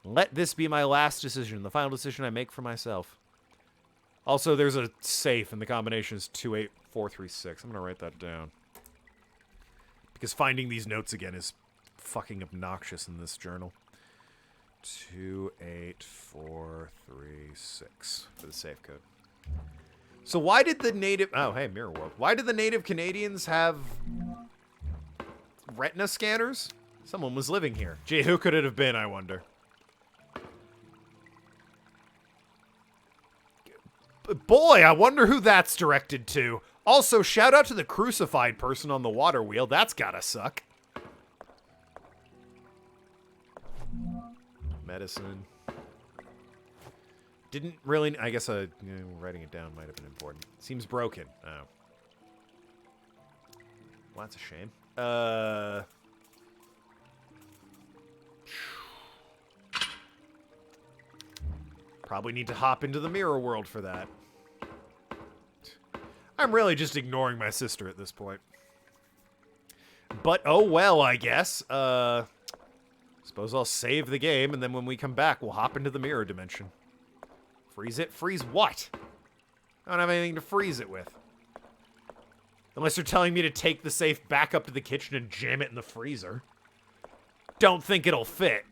Let this be my last decision, the final decision I make for myself. Also, there's a safe, and the combination is 28436. I'm going to write that down. Because finding these notes again is fucking obnoxious in this journal. 28436 for the safe code. So why did the native... Oh, hey, Mirror World. Why did the native Canadians have retina scanners? Someone was living here. Gee, who could it have been, I wonder? Boy, I wonder who that's directed to. Also, shout out to the crucified person on the water wheel. That's gotta suck. Medicine. Didn't really... I guess writing it down might have been important. Seems broken. Oh. Well, that's a shame. Probably need to hop into the mirror world for that. I'm really just ignoring my sister at this point. But, oh well, I guess. Suppose I'll save the game, and then when we come back, we'll hop into the mirror dimension. Freeze it? Freeze what? I don't have anything to freeze it with. Unless you're telling me to take the safe back up to the kitchen and jam it in the freezer. Don't think it'll fit.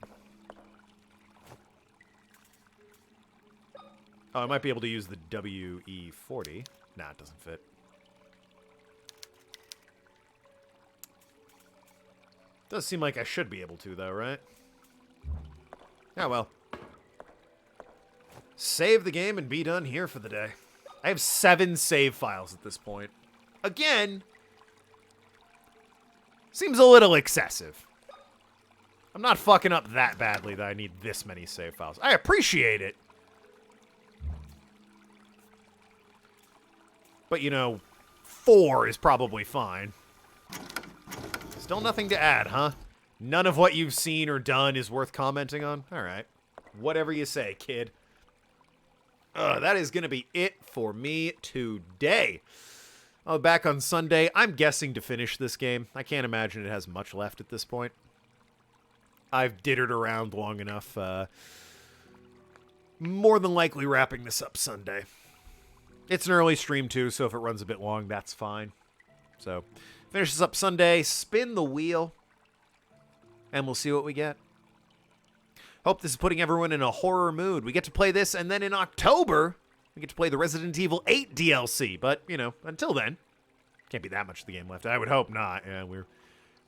Oh, I might be able to use the WE-40. Nah, it doesn't fit. Does seem like I should be able to, though, right? Yeah, well. Save the game and be done here for the day. I have 7 save files at this point. Again, seems a little excessive. I'm not fucking up that badly that I need this many save files. I appreciate it. But, 4 is probably fine. Still nothing to add, huh? None of what you've seen or done is worth commenting on? Alright. Whatever you say, kid. That is going to be it for me today. I'll be back on Sunday. I'm guessing to finish this game. I can't imagine it has much left at this point. I've diddered around long enough. More than likely wrapping this up Sunday. It's an early stream too, so if it runs a bit long, that's fine. So, finish this up Sunday, spin the wheel, and we'll see what we get. Hope this is putting everyone in a horror mood. We get to play this, and then in October, we get to play the Resident Evil 8 DLC. But, you know, until then, can't be that much of the game left. I would hope not. Yeah, we're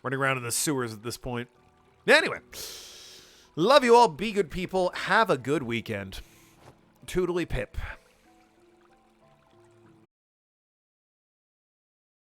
running around in the sewers at this point. Anyway, love you all. Be good people. Have a good weekend. Toodly pip.